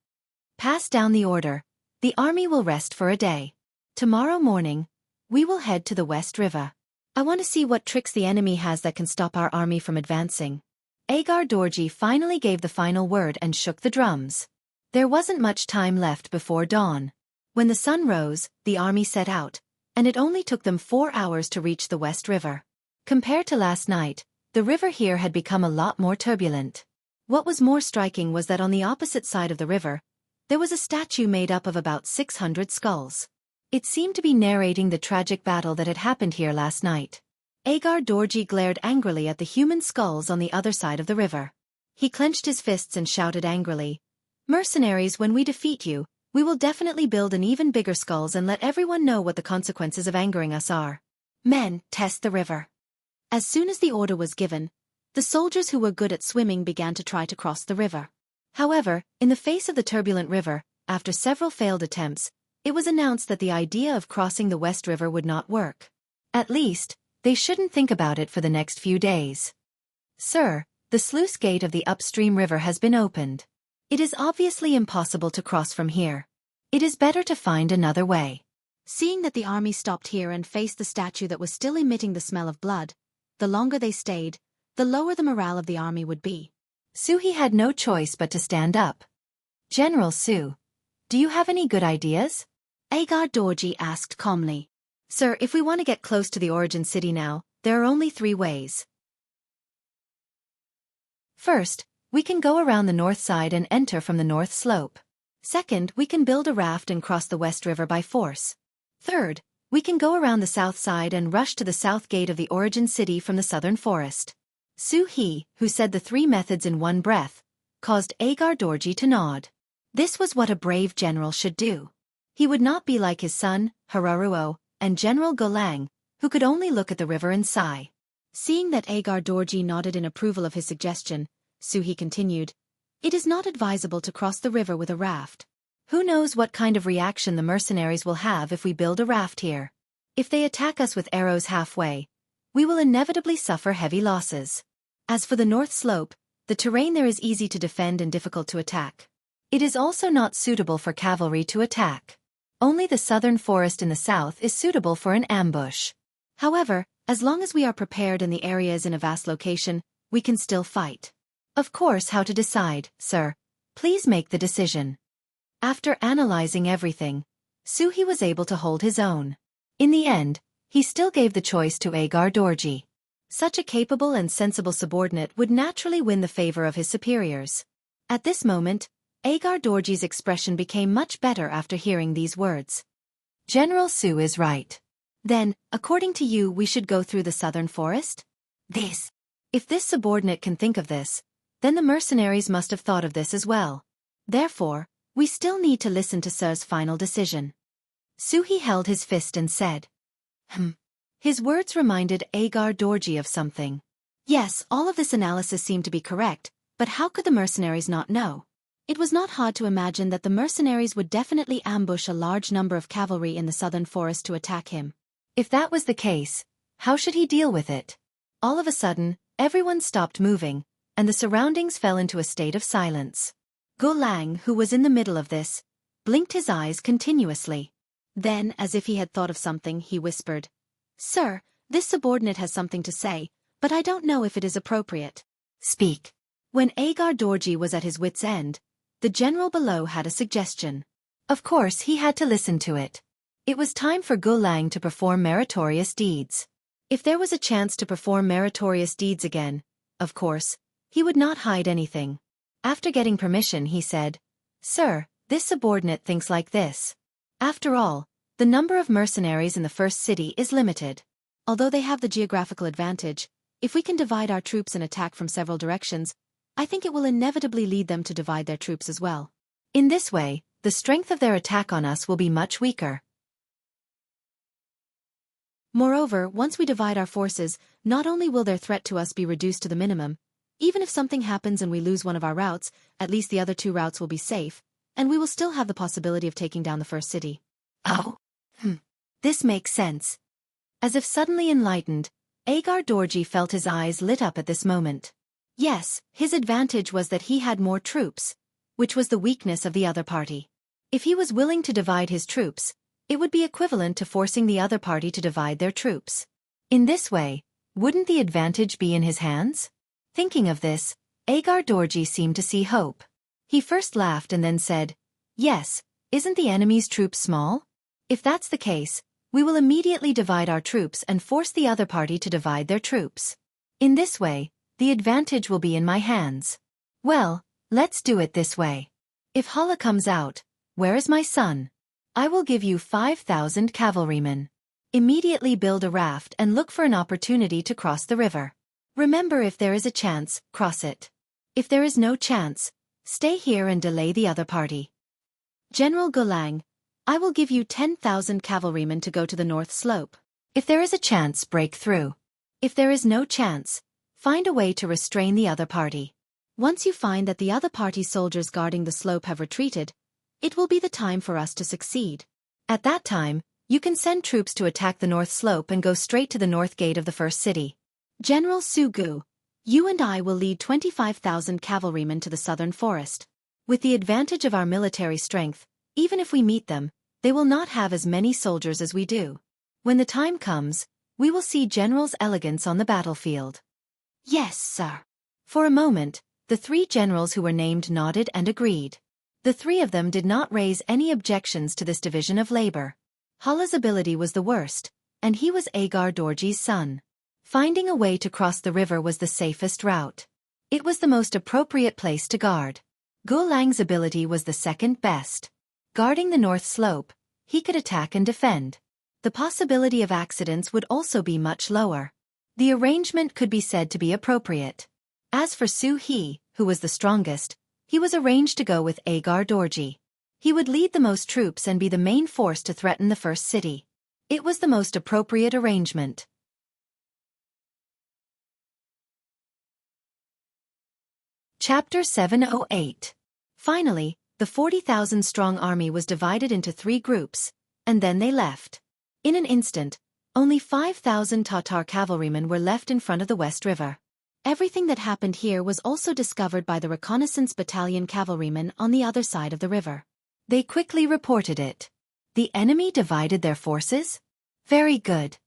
Pass down the order. The army will rest for a day. Tomorrow morning, we will head to the West River. I want to see what tricks the enemy has that can stop our army from advancing. Agar Dorji finally gave the final word and shook the drums. There wasn't much time left before dawn. When the sun rose, the army set out, and it only took them 4 hours to reach the West River. Compared to last night, the river here had become a lot more turbulent. What was more striking was that on the opposite side of the river, there was a statue made up of about 600 skulls. It seemed to be narrating the tragic battle that had happened here last night. Agar Dorji glared angrily at the human skulls on the other side of the river. He clenched his fists and shouted angrily, "Mercenaries, when we defeat you, we will definitely build an even bigger skulls and let everyone know what the consequences of angering us are. Men, test the river." As soon as the order was given, the soldiers who were good at swimming began to try to cross the river. However, in the face of the turbulent river, after several failed attempts, it was announced that the idea of crossing the West River would not work. At least, they shouldn't think about it for the next few days. "Sir, the sluice gate of the upstream river has been opened. It is obviously impossible to cross from here. It is better to find another way." Seeing that the army stopped here and faced the statue that was still emitting the smell of blood, the longer they stayed, the lower the morale of the army would be. Su He had no choice but to stand up. "General Su, do you have any good ideas?" Agar Dorji asked calmly. "Sir, if we want to get close to the origin city now, there are only 3 ways. First, we can go around the north side and enter from the north slope. Second, we can build a raft and cross the West River by force. Third, we can go around the south side and rush to the south gate of the origin city from the southern forest." Su He, who said the 3 methods in one breath, caused Agar Dorji to nod. This was what a brave general should do. He would not be like his son, Hiraruo, and General Gu Lang, who could only look at the river and sigh. Seeing that Agar Dorji nodded in approval of his suggestion, Su He continued, "It is not advisable to cross the river with a raft. Who knows what kind of reaction the mercenaries will have if we build a raft here? If they attack us with arrows halfway, we will inevitably suffer heavy losses. As for the north slope, the terrain there is easy to defend and difficult to attack. It is also not suitable for cavalry to attack. Only the southern forest in the south is suitable for an ambush. However, as long as we are prepared and the area is in a vast location, we can still fight. Of course, how to decide, sir? Please make the decision." After analyzing everything, Su He was able to hold his own. In the end, he still gave the choice to Agar Dorji. Such a capable and sensible subordinate would naturally win the favor of his superiors. At this moment, Agar Dorji's expression became much better after hearing these words. General Su is right. Then, according to you, we should go through the southern forest? If this subordinate can think of this, then the mercenaries must have thought of this as well. Therefore, we still need to listen to Sir's final decision. Suhi held his fist and said, His words reminded Agar Dorji of something. Yes, all of this analysis seemed to be correct, but how could the mercenaries not know? It was not hard to imagine that the mercenaries would definitely ambush a large number of cavalry in the southern forest to attack him. If that was the case, how should he deal with it? All of a sudden, everyone stopped moving, and the surroundings fell into a state of silence. Gu Lang, who was in the middle of this, blinked his eyes continuously. Then, as if he had thought of something, he whispered, Sir, this subordinate has something to say, but I don't know if it is appropriate. Speak. When Agar Dorji was at his wit's end, the general below had a suggestion. Of course, he had to listen to it. It was time for Gu Lang to perform meritorious deeds. If there was a chance to perform meritorious deeds again, of course, he would not hide anything. After getting permission, he said, Sir, this subordinate thinks like this. After all, the number of mercenaries in the first city is limited. Although they have the geographical advantage, if we can divide our troops and attack from several directions, I think it will inevitably lead them to divide their troops as well. In this way, the strength of their attack on us will be much weaker. Moreover, once we divide our forces, not only will their threat to us be reduced to the minimum, even if something happens and we lose one of our routes, at least the other two routes will be safe, and we will still have the possibility of taking down the first city. Oh. This makes sense. As if suddenly enlightened, Agar Dorji felt his eyes lit up at this moment. Yes, his advantage was that he had more troops, which was the weakness of the other party. If he was willing to divide his troops, it would be equivalent to forcing the other party to divide their troops. In this way, wouldn't the advantage be in his hands? Thinking of this, Agar Dorji seemed to see hope. He first laughed and then said, Yes, isn't the enemy's troops small? If that's the case, we will immediately divide our troops and force the other party to divide their troops. In this way, the advantage will be in my hands. Well, let's do it this way. If Hala comes out, where is my son? I will give you 5,000 cavalrymen. Immediately build a raft and look for an opportunity to cross the river. Remember, if there is a chance, cross it. If there is no chance, stay here and delay the other party. General Gu Lang, I will give you 10,000 cavalrymen to go to the north slope. If there is a chance, break through. If there is no chance, find a way to restrain the other party. Once you find that the other party's soldiers guarding the slope have retreated, it will be the time for us to succeed. At that time, you can send troops to attack the north slope and go straight to the north gate of the first city. General Su Gu, you and I will lead 25,000 cavalrymen to the southern forest. With the advantage of our military strength, even if we meet them, they will not have as many soldiers as we do. When the time comes, we will see General's elegance on the battlefield. Yes, sir. For a moment, the three generals who were named nodded and agreed. The three of them did not raise any objections to this division of labor. Hala's ability was the worst, and he was Agar Dorji's son. Finding a way to cross the river was the safest route. It was the most appropriate place to guard. Gu Lang's ability was the second best. Guarding the north slope, he could attack and defend. The possibility of accidents would also be much lower. The arrangement could be said to be appropriate. As for Su He, who was the strongest, he was arranged to go with Agar Dorji. He would lead the most troops and be the main force to threaten the first city. It was the most appropriate arrangement. Chapter 708. Finally, the 40,000-strong army was divided into 3 groups, and then they left. In an instant, only 5,000 Tatar cavalrymen were left in front of the West River. Everything that happened here was also discovered by the reconnaissance battalion cavalrymen on the other side of the river. They quickly reported it. The enemy divided their forces? Very good.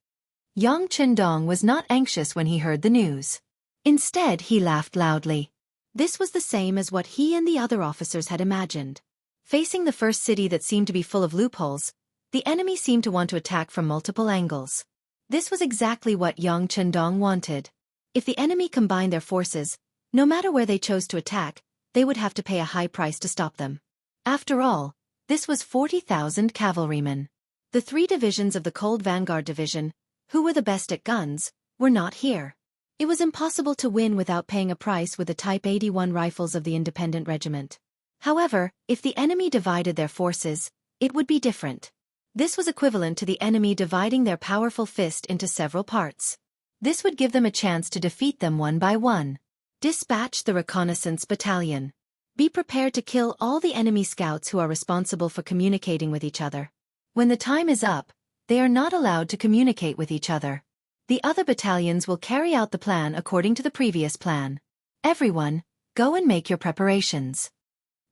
Yang Chendong was not anxious when he heard the news. Instead, he laughed loudly. This was the same as what he and the other officers had imagined. Facing the first city that seemed to be full of loopholes, the enemy seemed to want to attack from multiple angles. This was exactly what Yang Chendong wanted. If the enemy combined their forces, no matter where they chose to attack, they would have to pay a high price to stop them. After all, this was 40,000 cavalrymen. The 3 divisions of the Cold Vanguard Division, who were the best at guns, were not here. It was impossible to win without paying a price with the Type 81 rifles of the Independent Regiment. However, if the enemy divided their forces, it would be different. This was equivalent to the enemy dividing their powerful fist into several parts. This would give them a chance to defeat them one by one. Dispatch the reconnaissance battalion. Be prepared to kill all the enemy scouts who are responsible for communicating with each other. When the time is up, they are not allowed to communicate with each other. The other battalions will carry out the plan according to the previous plan. Everyone, go and make your preparations.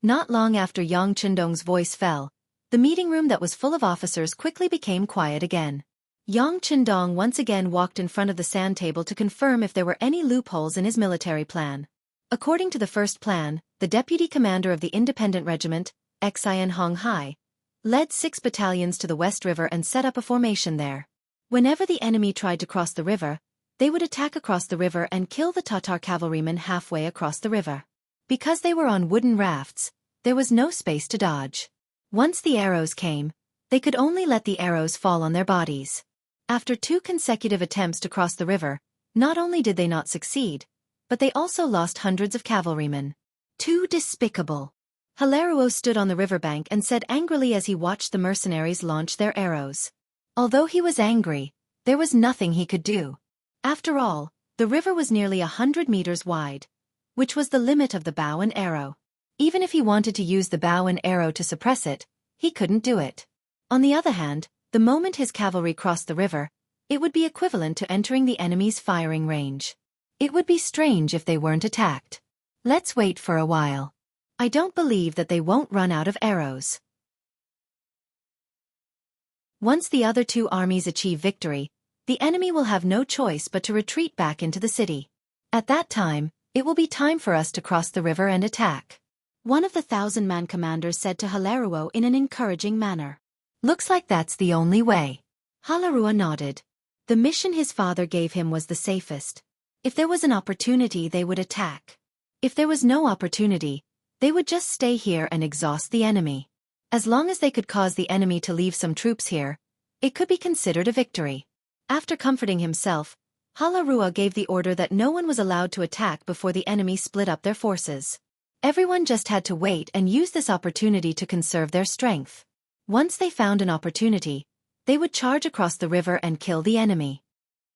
Not long after Yang Chendong's voice fell, the meeting room that was full of officers quickly became quiet again. Yang Chendong once again walked in front of the sand table to confirm if there were any loopholes in his military plan. According to the first plan, the deputy commander of the Independent Regiment, Xianxia, led 6 battalions to the West River and set up a formation there. Whenever the enemy tried to cross the river, they would attack across the river and kill the Tatar cavalrymen halfway across the river. Because they were on wooden rafts, there was no space to dodge. Once the arrows came, they could only let the arrows fall on their bodies. After 2 consecutive attempts to cross the river, not only did they not succeed, but they also lost hundreds of cavalrymen. Too despicable. Hilaruo stood on the riverbank and said angrily as he watched the mercenaries launch their arrows. Although he was angry, there was nothing he could do. After all, the river was nearly 100 meters wide, which was the limit of the bow and arrow. Even if he wanted to use the bow and arrow to suppress it, he couldn't do it. On the other hand, the moment his cavalry crossed the river, it would be equivalent to entering the enemy's firing range. It would be strange if they weren't attacked. Let's wait for a while. I don't believe that they won't run out of arrows. Once the other 2 armies achieve victory, the enemy will have no choice but to retreat back into the city. At that time, it will be time for us to cross the river and attack. One of the 1,000-man commanders said to Hilaruo in an encouraging manner. Looks like that's the only way. Hilaruo nodded. The mission his father gave him was the safest. If there was an opportunity, they would attack. If there was no opportunity, they would just stay here and exhaust the enemy. As long as they could cause the enemy to leave some troops here, it could be considered a victory. After comforting himself, Hilaruo gave the order that no one was allowed to attack before the enemy split up their forces. Everyone just had to wait and use this opportunity to conserve their strength. Once they found an opportunity, they would charge across the river and kill the enemy.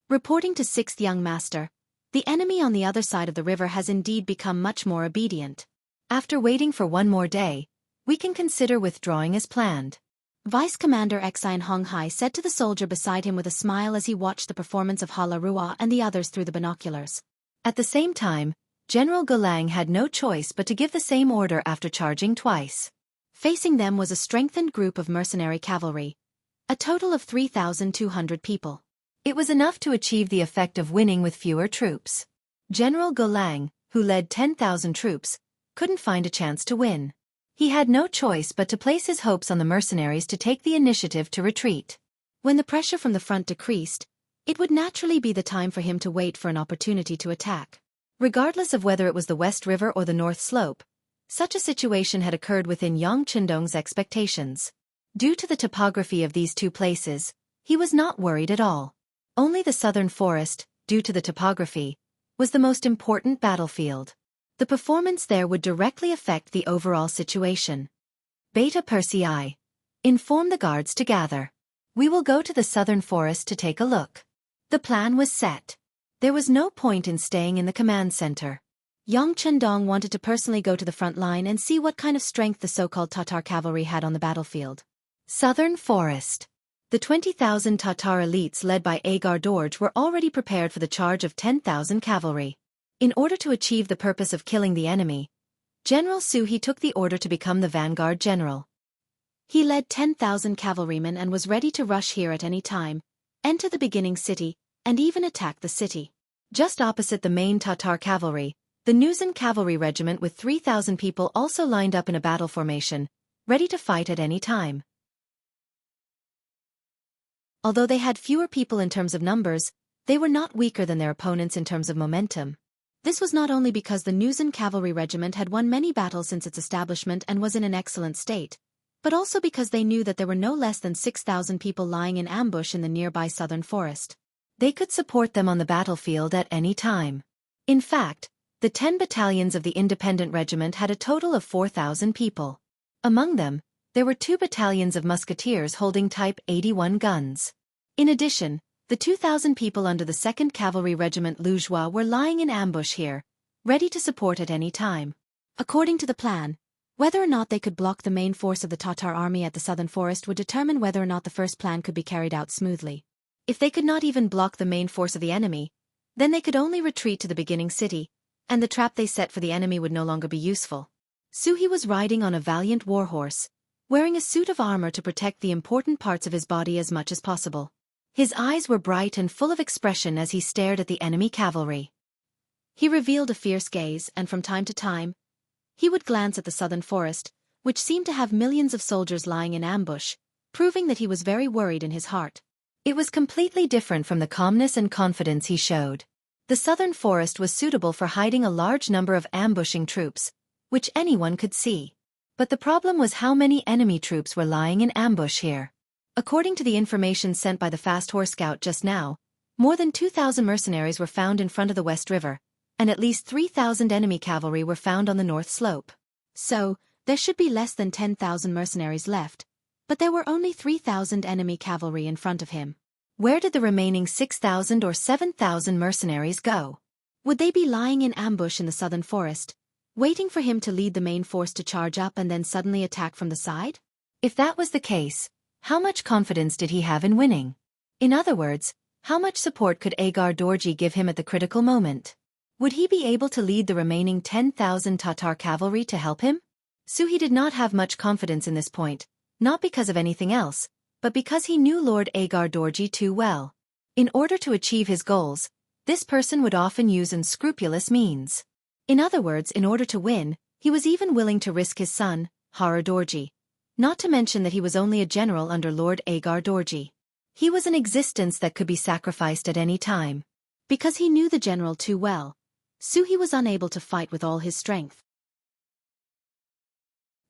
Reporting to 6th Young Master, the enemy on the other side of the river has indeed become much more obedient. After waiting for one more day, we can consider withdrawing as planned. Vice Commander Xianxia said to the soldier beside him with a smile as he watched the performance of Hilaruo and the others through the binoculars. At the same time, General Gulang had no choice but to give the same order after charging twice. Facing them was a strengthened group of mercenary cavalry, a total of 3,200 people. It was enough to achieve the effect of winning with fewer troops. General Gulang, who led 10,000 troops, couldn't find a chance to win. He had no choice but to place his hopes on the mercenaries to take the initiative to retreat. When the pressure from the front decreased, it would naturally be the time for him to wait for an opportunity to attack. Regardless of whether it was the West River or the North Slope, such a situation had occurred within Yang Chendong's expectations. Due to the topography of these 2 places, he was not worried at all. Only the southern forest, due to the topography, was the most important battlefield. The performance there would directly affect the overall situation. Beta Persei. Inform the guards to gather. We will go to the southern forest to take a look. The plan was set. There was no point in staying in the command center. Yang Chendong wanted to personally go to the front line and see what kind of strength the so-called Tatar cavalry had on the battlefield. Southern Forest. The 20,000 Tatar elites led by Agar Dorje were already prepared for the charge of 10,000 cavalry. In order to achieve the purpose of killing the enemy, General Suhi took the order to become the vanguard general. He led 10,000 cavalrymen and was ready to rush here at any time, enter the beginning city, and even attack the city. Just opposite the main Tatar cavalry, the Nuzan cavalry regiment with 3,000 people also lined up in a battle formation, ready to fight at any time. Although they had fewer people in terms of numbers, they were not weaker than their opponents in terms of momentum. This was not only because the Nuzan cavalry regiment had won many battles since its establishment and was in an excellent state, but also because they knew that there were no less than 6,000 people lying in ambush in the nearby southern forest. They could support them on the battlefield at any time. In fact, the 10 battalions of the independent regiment had a total of 4,000 people. Among them, there were 2 battalions of musketeers holding Type 81 guns. In addition, the 2,000 people under the 2nd Cavalry Regiment Luzhua were lying in ambush here, ready to support at any time. According to the plan, whether or not they could block the main force of the Tatar army at the southern forest would determine whether or not the first plan could be carried out smoothly. If they could not even block the main force of the enemy, then they could only retreat to the beginning city, and the trap they set for the enemy would no longer be useful. Suhi was riding on a valiant warhorse, wearing a suit of armor to protect the important parts of his body as much as possible. His eyes were bright and full of expression as he stared at the enemy cavalry. He revealed a fierce gaze, and from time to time, he would glance at the southern forest, which seemed to have millions of soldiers lying in ambush, proving that he was very worried in his heart. It was completely different from the calmness and confidence he showed. The southern forest was suitable for hiding a large number of ambushing troops, which anyone could see. But the problem was how many enemy troops were lying in ambush here. According to the information sent by the fast horse scout just now, more than 2,000 mercenaries were found in front of the West River, and at least 3,000 enemy cavalry were found on the north slope. So, there should be less than 10,000 mercenaries left, but there were only 3,000 enemy cavalry in front of him. Where did the remaining 6,000 or 7,000 mercenaries go? Would they be lying in ambush in the southern forest, waiting for him to lead the main force to charge up and then suddenly attack from the side? If that was the case, how much confidence did he have in winning? In other words, how much support could Agar Dorji give him at the critical moment? Would he be able to lead the remaining 10,000 Tatar cavalry to help him? Suhi did not have much confidence in this point, not because of anything else, but because he knew Lord Agar Dorji too well. In order to achieve his goals, this person would often use unscrupulous means. In other words, in order to win, he was even willing to risk his son, Hara Dorji. Not to mention that he was only a general under Lord Agar Dorji. He was an existence that could be sacrificed at any time. Because he knew the general too well, Suhi was unable to fight with all his strength.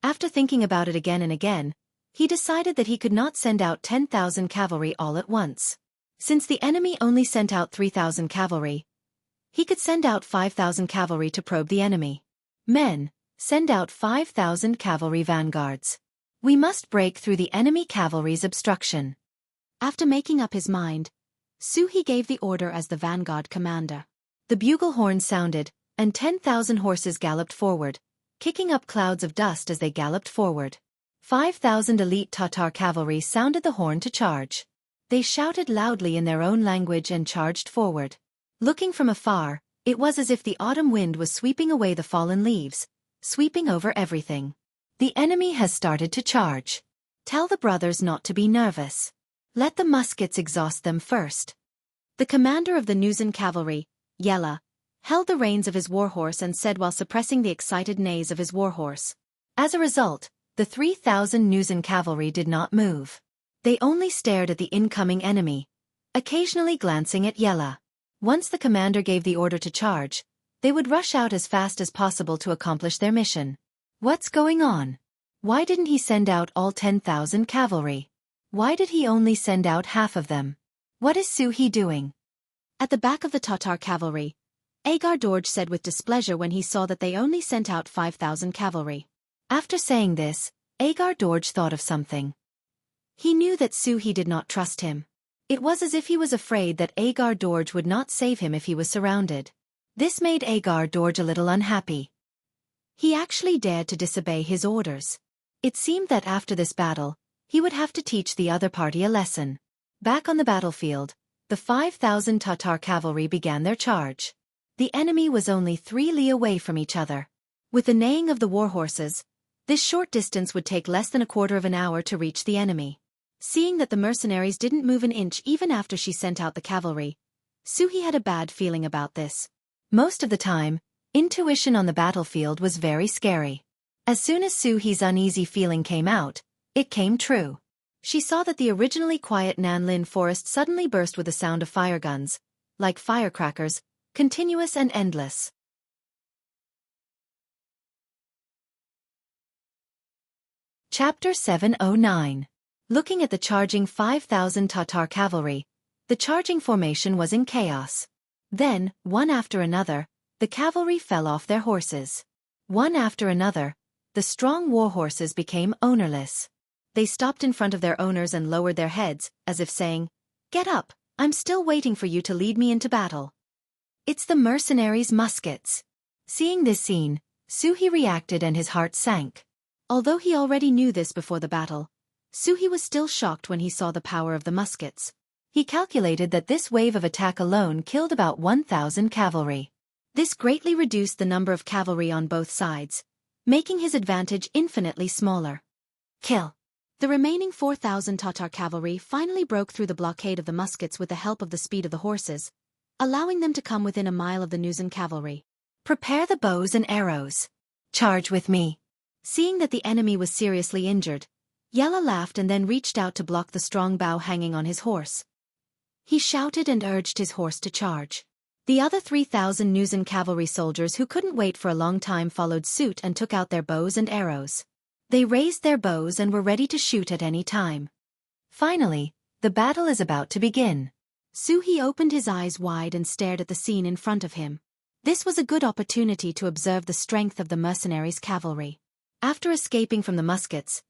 After thinking about it again and again, he decided that he could not send out 10,000 cavalry all at once. Since the enemy only sent out 3,000 cavalry, he could send out 5,000 cavalry to probe the enemy. Men, send out 5,000 cavalry vanguards. We must break through the enemy cavalry's obstruction. After making up his mind, Suhi gave the order as the vanguard commander. The bugle horn sounded, and 10,000 horses galloped forward, kicking up clouds of dust as they galloped forward. 5,000 elite Tatar cavalry sounded the horn to charge. They shouted loudly in their own language and charged forward. Looking from afar, it was as if the autumn wind was sweeping away the fallen leaves, sweeping over everything. The enemy has started to charge. Tell the brothers not to be nervous. Let the muskets exhaust them first. The commander of the Nuzan cavalry, Yella, held the reins of his warhorse and said while suppressing the excited neighs of his warhorse. As a result, the 3,000 Nuzan cavalry did not move. They only stared at the incoming enemy, occasionally glancing at Yella. Once the commander gave the order to charge, they would rush out as fast as possible to accomplish their mission. What's going on? Why didn't he send out all 10,000 cavalry? Why did he only send out half of them? What is Suhi doing? At the back of the Tatar cavalry, Agar Dorj said with displeasure when he saw that they only sent out 5,000 cavalry. After saying this, Agar Dorj thought of something. He knew that Suhi did not trust him. It was as if he was afraid that Agar Dorj would not save him if he was surrounded. This made Agar Dorj a little unhappy. He actually dared to disobey his orders. It seemed that after this battle, he would have to teach the other party a lesson. Back on the battlefield, the 5,000 Tatar cavalry began their charge. The enemy was only 3 li away from each other. With the neighing of the warhorses, this short distance would take less than a quarter of an hour to reach the enemy. Seeing that the mercenaries didn't move an inch even after she sent out the cavalry, Suhi had a bad feeling about this. Most of the time, intuition on the battlefield was very scary. As soon as Suhi's uneasy feeling came out, it came true. She saw that the originally quiet Nanlin forest suddenly burst with the sound of fire guns, like firecrackers, continuous and endless. Chapter 709. Looking at the charging 5,000 Tatar cavalry, the charging formation was in chaos. Then, one after another, the cavalry fell off their horses. One after another, the strong war horses became ownerless. They stopped in front of their owners and lowered their heads, as if saying, "Get up, I'm still waiting for you to lead me into battle." It's the mercenaries' muskets. Seeing this scene, Suhi reacted and his heart sank. Although he already knew this before the battle, Suhi was still shocked when he saw the power of the muskets. He calculated that this wave of attack alone killed about 1,000 cavalry. This greatly reduced the number of cavalry on both sides, making his advantage infinitely smaller. Kill. The remaining 4,000 Tatar cavalry finally broke through the blockade of the muskets with the help of the speed of the horses, allowing them to come within a mile of the Nuzan cavalry. Prepare the bows and arrows. Charge with me. Seeing that the enemy was seriously injured, Yella laughed and then reached out to block the strong bow hanging on his horse. He shouted and urged his horse to charge. The other 3,000 Nuzan cavalry soldiers who couldn't wait for a long time followed suit and took out their bows and arrows. They raised their bows and were ready to shoot at any time. Finally, the battle is about to begin. Suhi opened his eyes wide and stared at the scene in front of him. This was a good opportunity to observe the strength of the mercenaries' cavalry. After escaping from the muskets,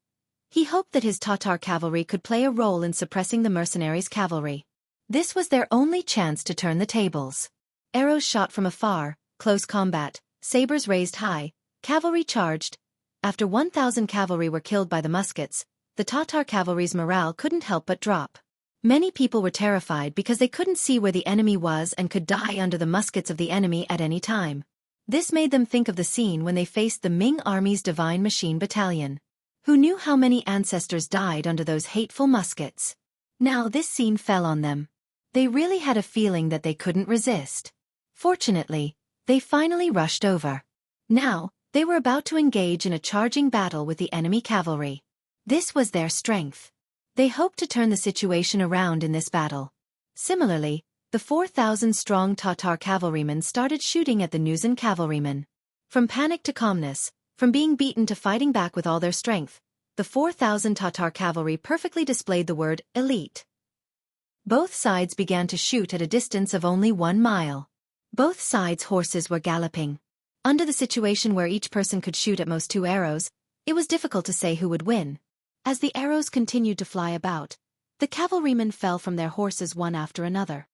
he hoped that his Tatar cavalry could play a role in suppressing the mercenaries' cavalry. This was their only chance to turn the tables. Arrows shot from afar, close combat, sabers raised high, cavalry charged. After 1,000 cavalry were killed by the muskets, the Tatar cavalry's morale couldn't help but drop. Many people were terrified because they couldn't see where the enemy was and could die under the muskets of the enemy at any time. This made them think of the scene when they faced the Ming Army's Divine Machine Battalion. Who knew how many ancestors died under those hateful muskets? Now this scene fell on them. They really had a feeling that they couldn't resist. Fortunately, they finally rushed over. Now, they were about to engage in a charging battle with the enemy cavalry. This was their strength. They hoped to turn the situation around in this battle. Similarly, the 4,000-strong Tatar cavalrymen started shooting at the Nuzan cavalrymen. From panic to calmness, from being beaten to fighting back with all their strength, the 4,000 Tatar cavalry perfectly displayed the word elite. Both sides began to shoot at a distance of only 1 mile. Both sides' horses were galloping. Under the situation where each person could shoot at most 2 arrows, it was difficult to say who would win. As the arrows continued to fly about, the cavalrymen fell from their horses one after another.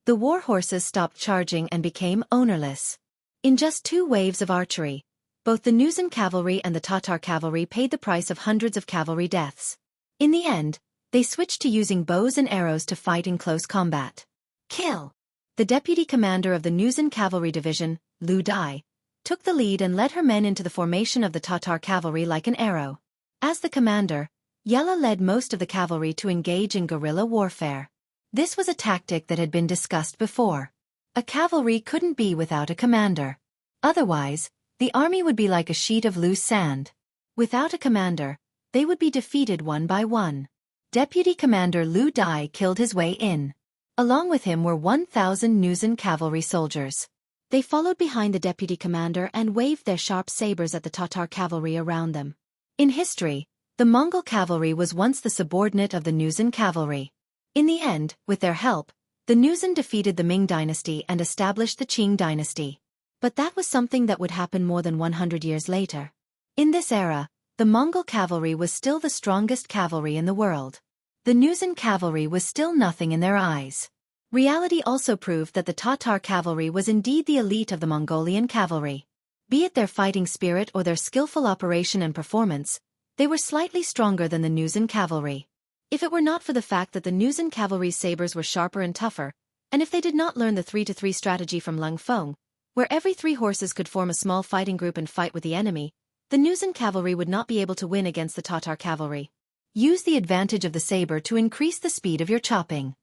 The war horses stopped charging and became ownerless. In just 2 waves of archery, both the Nuzan cavalry and the Tatar cavalry paid the price of hundreds of cavalry deaths. In the end, they switched to using bows and arrows to fight in close combat. Kill! The deputy commander of the Nuzan cavalry division, Lu Dai, took the lead and led her men into the formation of the Tatar cavalry like an arrow. As the commander, Yella led most of the cavalry to engage in guerrilla warfare. This was a tactic that had been discussed before. A cavalry couldn't be without a commander. Otherwise, the army would be like a sheet of loose sand. Without a commander, they would be defeated one by one. Deputy Commander Lu Dai killed his way in. Along with him were 1,000 Nuzan cavalry soldiers. They followed behind the deputy commander and waved their sharp sabers at the Tatar cavalry around them. In history, the Mongol cavalry was once the subordinate of the Nuzan cavalry. In the end, with their help, the Nuzan defeated the Ming dynasty and established the Qing dynasty. But that was something that would happen more than 100 years later. In this era, the Mongol cavalry was still the strongest cavalry in the world. The Nuzan cavalry was still nothing in their eyes. Reality also proved that the Tatar cavalry was indeed the elite of the Mongolian cavalry. Be it their fighting spirit or their skillful operation and performance, they were slightly stronger than the Nuzan cavalry. If it were not for the fact that the Nuzan cavalry's sabers were sharper and tougher, and if they did not learn the 3-to-3 strategy from Lung Feng, where every 3 horses could form a small fighting group and fight with the enemy, the Nuzan cavalry would not be able to win against the Tatar cavalry. Use the advantage of the saber to increase the speed of your chopping.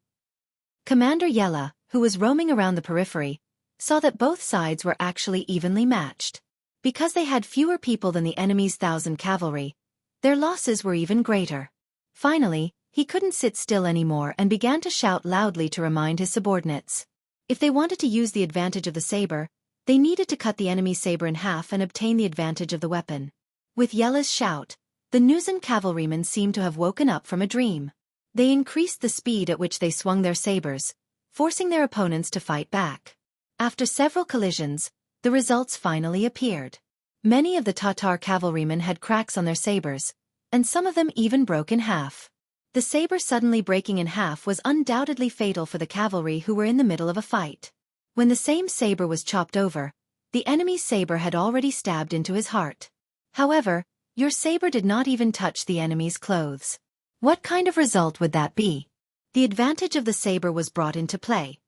Commander Yella, who was roaming around the periphery, saw that both sides were actually evenly matched. Because they had fewer people than the enemy's 1,000 cavalry, their losses were even greater. Finally, he couldn't sit still anymore and began to shout loudly to remind his subordinates. If they wanted to use the advantage of the saber, they needed to cut the enemy's saber in half and obtain the advantage of the weapon. With Yella's shout, the Nuzan cavalrymen seemed to have woken up from a dream. They increased the speed at which they swung their sabers, forcing their opponents to fight back. After several collisions, the results finally appeared. Many of the Tatar cavalrymen had cracks on their sabers, and some of them even broke in half. The saber suddenly breaking in half was undoubtedly fatal for the cavalry who were in the middle of a fight. When the same saber was chopped over, the enemy's saber had already stabbed into his heart. However, your saber did not even touch the enemy's clothes. What kind of result would that be? The advantage of the saber was brought into play.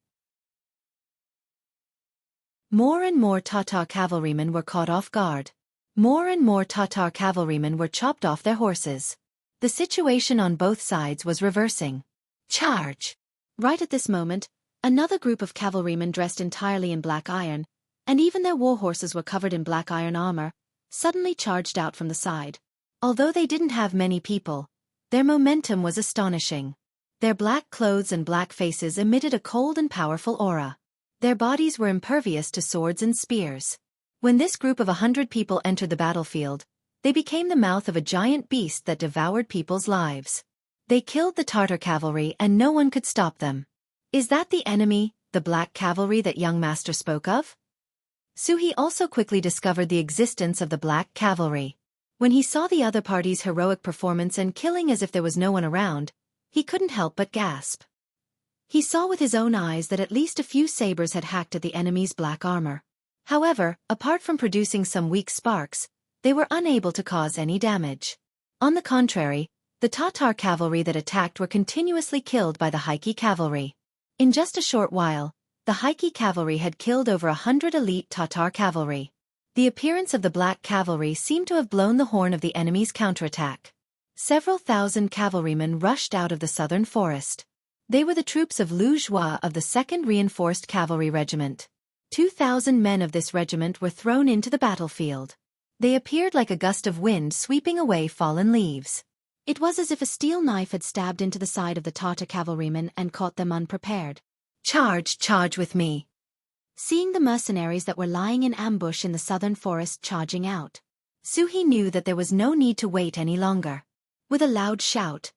More and more Tatar cavalrymen were caught off guard. More and more Tatar cavalrymen were chopped off their horses. The situation on both sides was reversing. Charge! Right at this moment, another group of cavalrymen dressed entirely in black iron, and even their war horses were covered in black iron armor, suddenly charged out from the side. Although they didn't have many people, their momentum was astonishing. Their black clothes and black faces emitted a cold and powerful aura. Their bodies were impervious to swords and spears. When this group of 100 people entered the battlefield, they became the mouth of a giant beast that devoured people's lives. They killed the Tartar cavalry and no one could stop them. Is that the enemy, the black cavalry that young master spoke of? Suhi also quickly discovered the existence of the black cavalry. When he saw the other party's heroic performance and killing as if there was no one around, he couldn't help but gasp. He saw with his own eyes that at least a few sabers had hacked at the enemy's black armor. However, apart from producing some weak sparks, they were unable to cause any damage. On the contrary, the Tatar cavalry that attacked were continuously killed by the Haiki cavalry. In just a short while, the Haiki cavalry had killed over 100 elite Tatar cavalry. The appearance of the black cavalry seemed to have blown the horn of the enemy's counterattack. Several thousand cavalrymen rushed out of the southern forest. They were the troops of Lu Zhua of the 2nd Reinforced Cavalry Regiment. 2,000 men of this regiment were thrown into the battlefield. They appeared like a gust of wind sweeping away fallen leaves. It was as if a steel knife had stabbed into the side of the Tatar cavalrymen and caught them unprepared. Charge, charge with me! Seeing the mercenaries that were lying in ambush in the southern forest charging out, Suhi knew that there was no need to wait any longer. With a loud shout,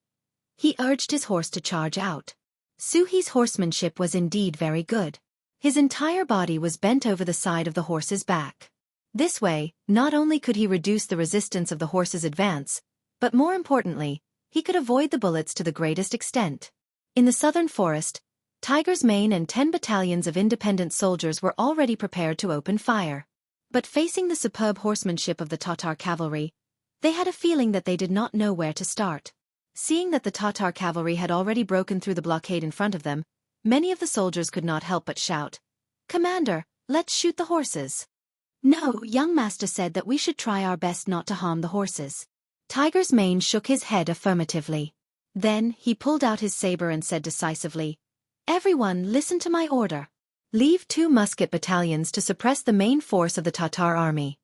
he urged his horse to charge out. Suhi's horsemanship was indeed very good. His entire body was bent over the side of the horse's back. This way, not only could he reduce the resistance of the horse's advance, but more importantly, he could avoid the bullets to the greatest extent. In the southern forest, Tiger's Mane and 10 battalions of independent soldiers were already prepared to open fire. But facing the superb horsemanship of the Tatar cavalry, they had a feeling that they did not know where to start. Seeing that the Tatar cavalry had already broken through the blockade in front of them, many of the soldiers could not help but shout, "Commander, let's shoot the horses." No, young master said that we should try our best not to harm the horses. Tiger's Mane shook his head affirmatively. Then, he pulled out his saber and said decisively, "Everyone, listen to my order. Leave 2 musket battalions to suppress the main force of the Tatar army.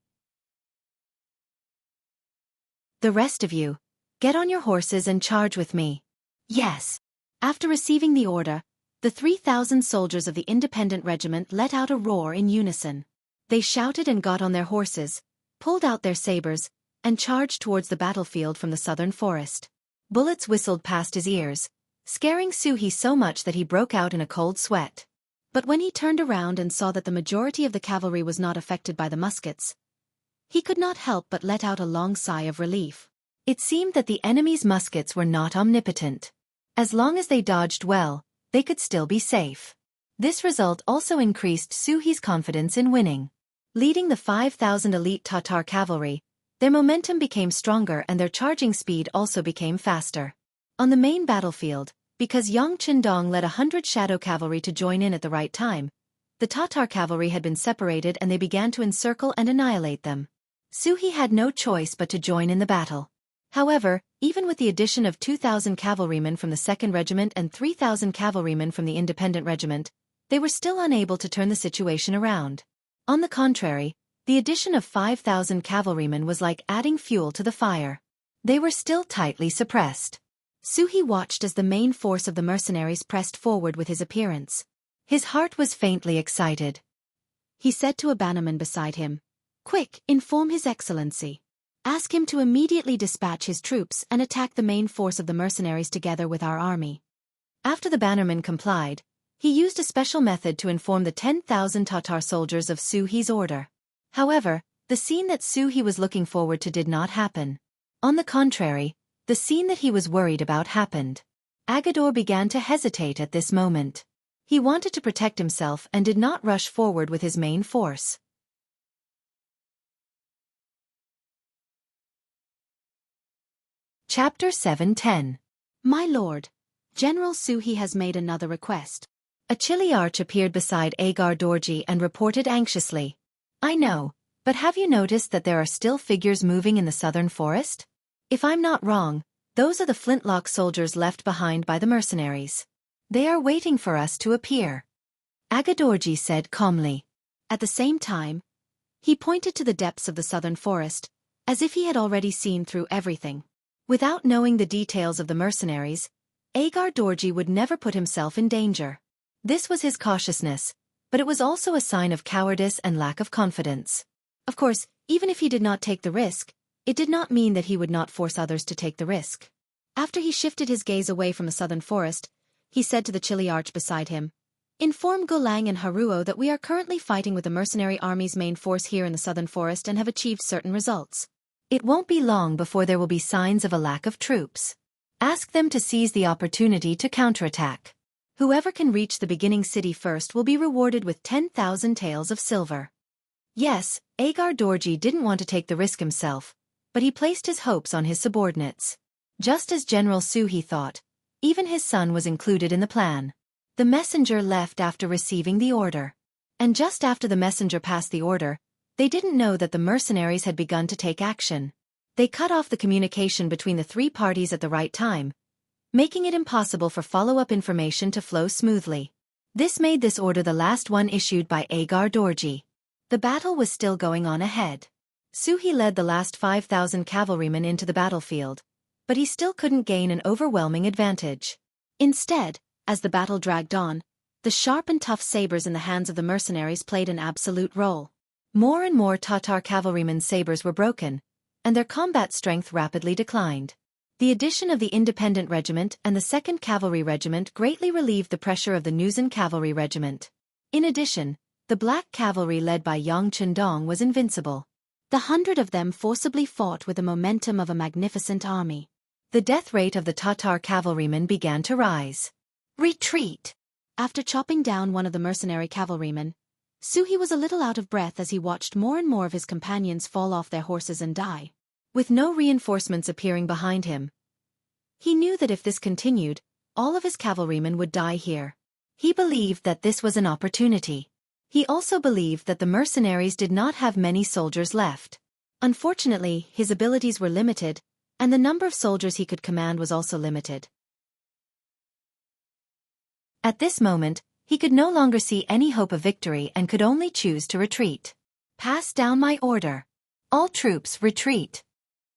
The rest of you, get on your horses and charge with me." Yes. After receiving the order, the 3,000 soldiers of the independent regiment let out a roar in unison. They shouted and got on their horses, pulled out their sabers, and charged towards the battlefield from the southern forest. Bullets whistled past his ears, scaring Suhi so much that he broke out in a cold sweat. But when he turned around and saw that the majority of the cavalry was not affected by the muskets, he could not help but let out a long sigh of relief. It seemed that the enemy's muskets were not omnipotent. As long as they dodged well, they could still be safe. This result also increased Suhi's confidence in winning. Leading the 5,000 elite Tatar cavalry, their momentum became stronger and their charging speed also became faster. On the main battlefield, because Yang Qindong led 100 shadow cavalry to join in at the right time, the Tatar cavalry had been separated and they began to encircle and annihilate them. Suhi had no choice but to join in the battle. However, even with the addition of 2,000 cavalrymen from the 2nd Regiment and 3,000 cavalrymen from the Independent Regiment, they were still unable to turn the situation around. On the contrary, the addition of 5,000 cavalrymen was like adding fuel to the fire. They were still tightly suppressed. Suhi watched as the main force of the mercenaries pressed forward with his appearance. His heart was faintly excited. He said to a bannerman beside him, "Quick, inform His Excellency." Ask him to immediately dispatch his troops and attack the main force of the mercenaries together with our army." After the bannerman complied, he used a special method to inform the 10,000 Tatar soldiers of Su He's order. However, the scene that Su He was looking forward to did not happen. On the contrary, the scene that he was worried about happened. Agador began to hesitate at this moment. He wanted to protect himself and did not rush forward with his main force. Chapter 7:10. My lord, General Su He has made another request. A chilly arch appeared beside Agar Dorji and reported anxiously. "I know, but have you noticed that there are still figures moving in the southern forest? If I'm not wrong, those are the flintlock soldiers left behind by the mercenaries. They are waiting for us to appear," Agadorji said calmly. At the same time, he pointed to the depths of the southern forest, as if he had already seen through everything. Without knowing the details of the mercenaries, Agar Dorji would never put himself in danger. This was his cautiousness, but it was also a sign of cowardice and lack of confidence. Of course, even if he did not take the risk, it did not mean that he would not force others to take the risk. After he shifted his gaze away from the southern forest, he said to the chilly arch beside him, "Inform Golang and Haruo that we are currently fighting with the mercenary army's main force here in the southern forest and have achieved certain results. It won't be long before there will be signs of a lack of troops. Ask them to seize the opportunity to counterattack. Whoever can reach the beginning city first will be rewarded with 10,000 taels of silver." Yes, Agar Dorji didn't want to take the risk himself, but he placed his hopes on his subordinates. Just as General Su He thought, even his son was included in the plan. The messenger left after receiving the order. And just after the messenger passed the order, they didn't know that the mercenaries had begun to take action. They cut off the communication between the three parties at the right time, making it impossible for follow-up information to flow smoothly. This made this order the last one issued by Agar Dorji. The battle was still going on ahead. Su He led the last 5,000 cavalrymen into the battlefield, but he still couldn't gain an overwhelming advantage. Instead, as the battle dragged on, the sharp and tough sabers in the hands of the mercenaries played an absolute role. More and more Tatar cavalrymen's sabers were broken, and their combat strength rapidly declined. The addition of the Independent Regiment and the 2nd Cavalry Regiment greatly relieved the pressure of the Nuzan Cavalry Regiment. In addition, the Black Cavalry led by Yang Chundong was invincible. The 100 of them forcibly fought with the momentum of a magnificent army. The death rate of the Tatar cavalrymen began to rise. Retreat! After chopping down one of the mercenary cavalrymen, Su He was a little out of breath as he watched more and more of his companions fall off their horses and die. With no reinforcements appearing behind him, he knew that if this continued, all of his cavalrymen would die here. He believed that this was an opportunity. He also believed that the mercenaries did not have many soldiers left. Unfortunately, his abilities were limited, and the number of soldiers he could command was also limited. At this moment, he could no longer see any hope of victory and could only choose to retreat. "Pass down my order. All troops retreat."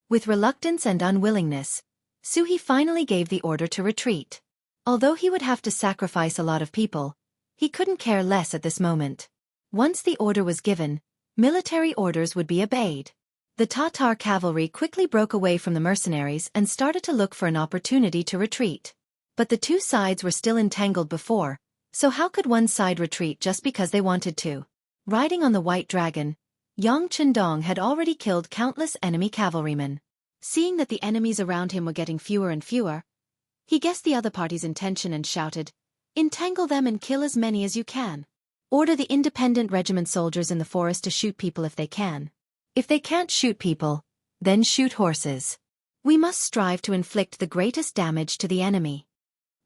With reluctance and unwillingness, Su He finally gave the order to retreat. Although he would have to sacrifice a lot of people, he couldn't care less at this moment. Once the order was given, military orders would be obeyed. The Tatar cavalry quickly broke away from the mercenaries and started to look for an opportunity to retreat. But the two sides were still entangled before, so how could one side retreat just because they wanted to? Riding on the white dragon, Yang Chundong had already killed countless enemy cavalrymen. Seeing that the enemies around him were getting fewer and fewer, he guessed the other party's intention and shouted, "Entangle them and kill as many as you can. Order the Independent Regiment soldiers in the forest to shoot people if they can. If they can't shoot people, then shoot horses. We must strive to inflict the greatest damage to the enemy."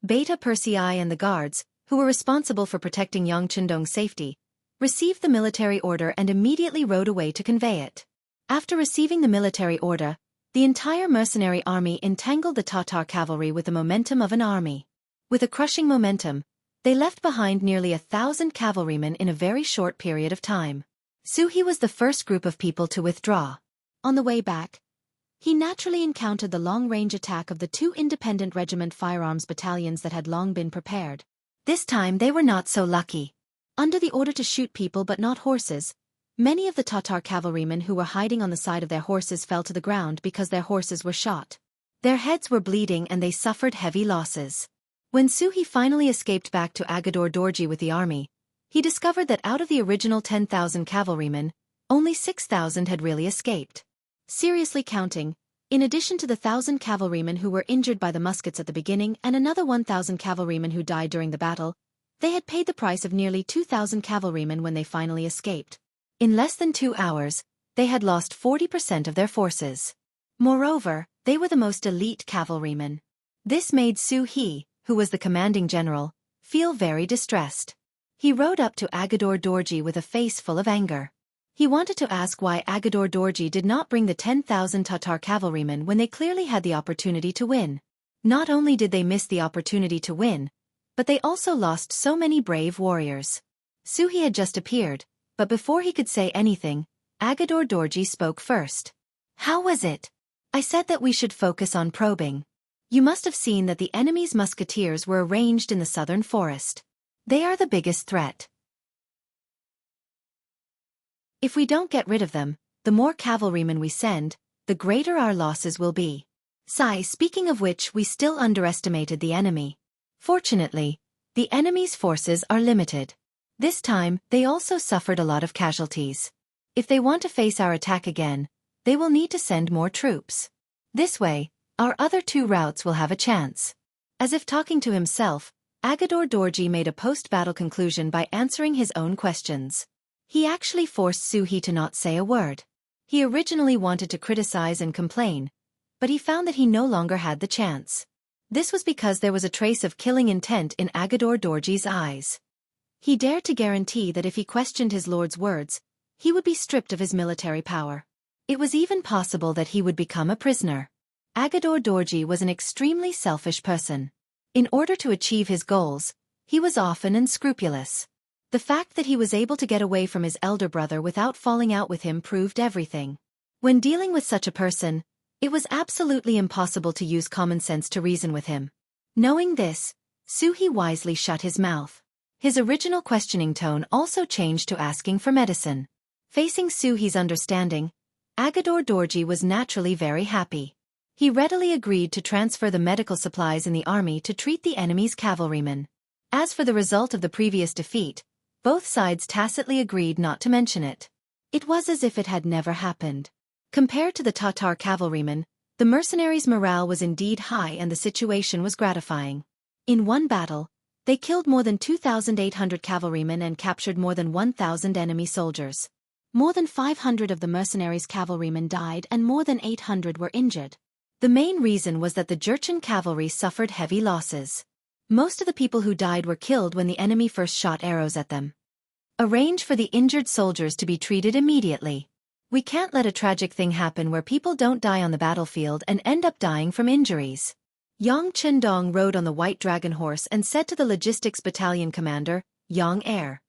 Beta Persei and the guards, who were responsible for protecting Yang Chundong's safety, received the military order and immediately rode away to convey it. After receiving the military order, the entire mercenary army entangled the Tatar cavalry with the momentum of an army. With a crushing momentum, they left behind nearly 1,000 cavalrymen in a very short period of time. Su He was the first group of people to withdraw. On the way back, he naturally encountered the long-range attack of the two Independent Regiment firearms battalions that had long been prepared. This time they were not so lucky. Under the order to shoot people but not horses, Many of the Tatar cavalrymen who were hiding on the side of their horses fell to the ground because their horses were shot. Their heads were bleeding and they suffered heavy losses. When Suhi finally escaped back to Agador Dorji with the army, he discovered that out of the original 10,000 cavalrymen, only 6,000 had really escaped. Seriously counting, in addition to the 1,000 cavalrymen who were injured by the muskets at the beginning and another 1,000 cavalrymen who died during the battle, they had paid the price of nearly 2,000 cavalrymen when they finally escaped. In less than 2 hours, they had lost 40% of their forces. Moreover, they were the most elite cavalrymen. This made Su He, who was the commanding general, feel very distressed. He rode up to Agador Dorji with a face full of anger. He wanted to ask why Agador Dorji did not bring the 10,000 Tatar cavalrymen when they clearly had the opportunity to win. Not only did they miss the opportunity to win, but they also lost so many brave warriors. Suhi had just appeared, but before he could say anything, Agador Dorji spoke first. How was it? I said that we should focus on probing. You must have seen that the enemy's musketeers were arranged in the southern forest. They are the biggest threat. If we don't get rid of them, the more cavalrymen we send, the greater our losses will be. Speaking of which, we still underestimated the enemy. Fortunately, the enemy's forces are limited. This time, they also suffered a lot of casualties. If they want to face our attack again, they will need to send more troops. This way, our other 2 routes will have a chance. As if talking to himself, Agador Dorji made a post-battle conclusion by answering his own questions. He actually forced Suhi to not say a word. He originally wanted to criticize and complain, but he found that he no longer had the chance. This was because there was a trace of killing intent in Agador Dorji's eyes. He dared to guarantee that if he questioned his lord's words, he would be stripped of his military power. It was even possible that he would become a prisoner. Agador Dorji was an extremely selfish person. In order to achieve his goals, he was often unscrupulous. The fact that he was able to get away from his elder brother without falling out with him proved everything. When dealing with such a person, it was absolutely impossible to use common sense to reason with him. Knowing this, Suhi wisely shut his mouth. His original questioning tone also changed to asking for medicine. Facing Suhi's understanding, Agador Dorji was naturally very happy. He readily agreed to transfer the medical supplies in the army to treat the enemy's cavalrymen. As for the result of the previous defeat, both sides tacitly agreed not to mention it. It was as if it had never happened. Compared to the Tatar cavalrymen, the mercenaries' morale was indeed high and the situation was gratifying. In one battle, they killed more than 2,800 cavalrymen and captured more than 1,000 enemy soldiers. More than 500 of the mercenaries' cavalrymen died and more than 800 were injured. The main reason was that the Jurchen cavalry suffered heavy losses. Most of the people who died were killed when the enemy first shot arrows at them. Arrange for the injured soldiers to be treated immediately. We can't let a tragic thing happen where people don't die on the battlefield and end up dying from injuries. Yang Chendong rode on the white dragon horse and said to the logistics battalion commander, Yang Er,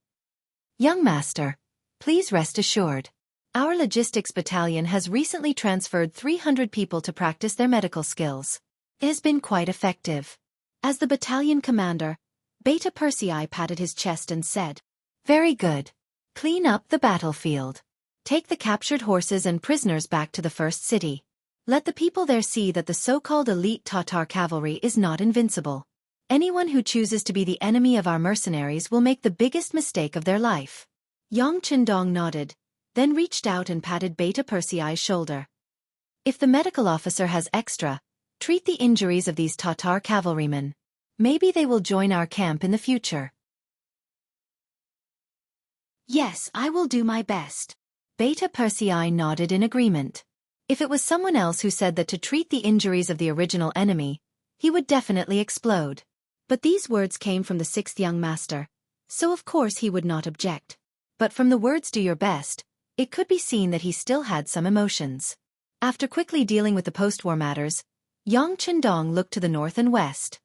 "Young master, please rest assured. Our logistics battalion has recently transferred 300 people to practice their medical skills. It has been quite effective." As the battalion commander, Beta Persei patted his chest and said, "Very good. Clean up the battlefield. Take the captured horses and prisoners back to the first city. Let the people there see that the so-called elite Tatar cavalry is not invincible. Anyone who chooses to be the enemy of our mercenaries will make the biggest mistake of their life." Yang Chendong nodded, then reached out and patted Beta Persei's shoulder. "If the medical officer has extra, treat the injuries of these Tatar cavalrymen. Maybe they will join our camp in the future." "Yes, I will do my best." Beta Persei nodded in agreement. If it was someone else who said that to treat the injuries of the original enemy, he would definitely explode. But these words came from the 6th young master, so of course he would not object. But from the words "do your best," it could be seen that he still had some emotions. After quickly dealing with the post-war matters, Yang Chendong looked to the north and west.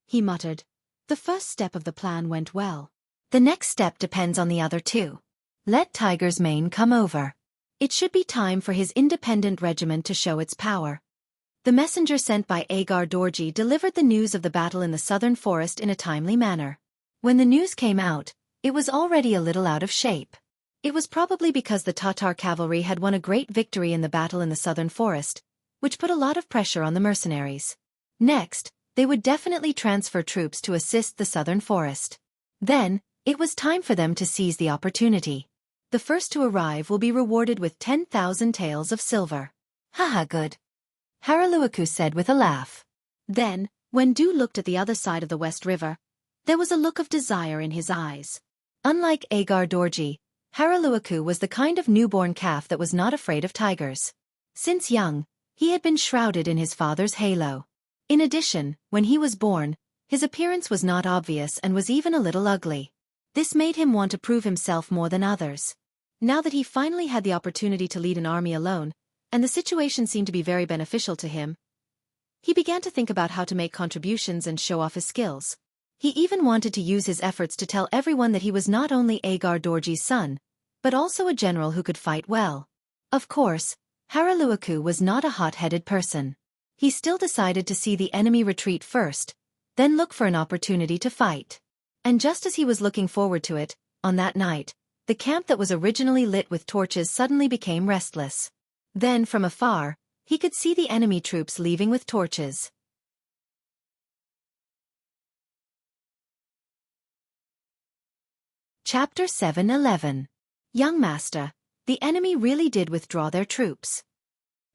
He muttered, "The first step of the plan went well. The next step depends on the other 2. Let Tiger's Mane come over. It should be time for his independent regiment to show its power." The messenger sent by Agar Dorji delivered the news of the battle in the southern forest in a timely manner. When the news came out, it was already a little out of shape. It was probably because the Tatar cavalry had won a great victory in the battle in the southern forest, which put a lot of pressure on the mercenaries. Next, they would definitely transfer troops to assist the southern forest. Then, it was time for them to seize the opportunity. The first to arrive will be rewarded with 10,000 taels of silver. Haha, good. Haraluaku said with a laugh. Then, when Du looked at the other side of the West River, there was a look of desire in his eyes. Unlike Agar Dorji, Haraluaku was the kind of newborn calf that was not afraid of tigers. Since young, he had been shrouded in his father's halo. In addition, when he was born, his appearance was not obvious and was even a little ugly. This made him want to prove himself more than others. Now that he finally had the opportunity to lead an army alone, and the situation seemed to be very beneficial to him, he began to think about how to make contributions and show off his skills. He even wanted to use his efforts to tell everyone that he was not only Agar Dorji's son, but also a general who could fight well. Of course, Haraluaku was not a hot-headed person. He still decided to see the enemy retreat first, then look for an opportunity to fight. And just as he was looking forward to it, on that night, the camp that was originally lit with torches suddenly became restless. Then, from afar, he could see the enemy troops leaving with torches. Chapter 7:11. Young Master, the enemy really did withdraw their troops.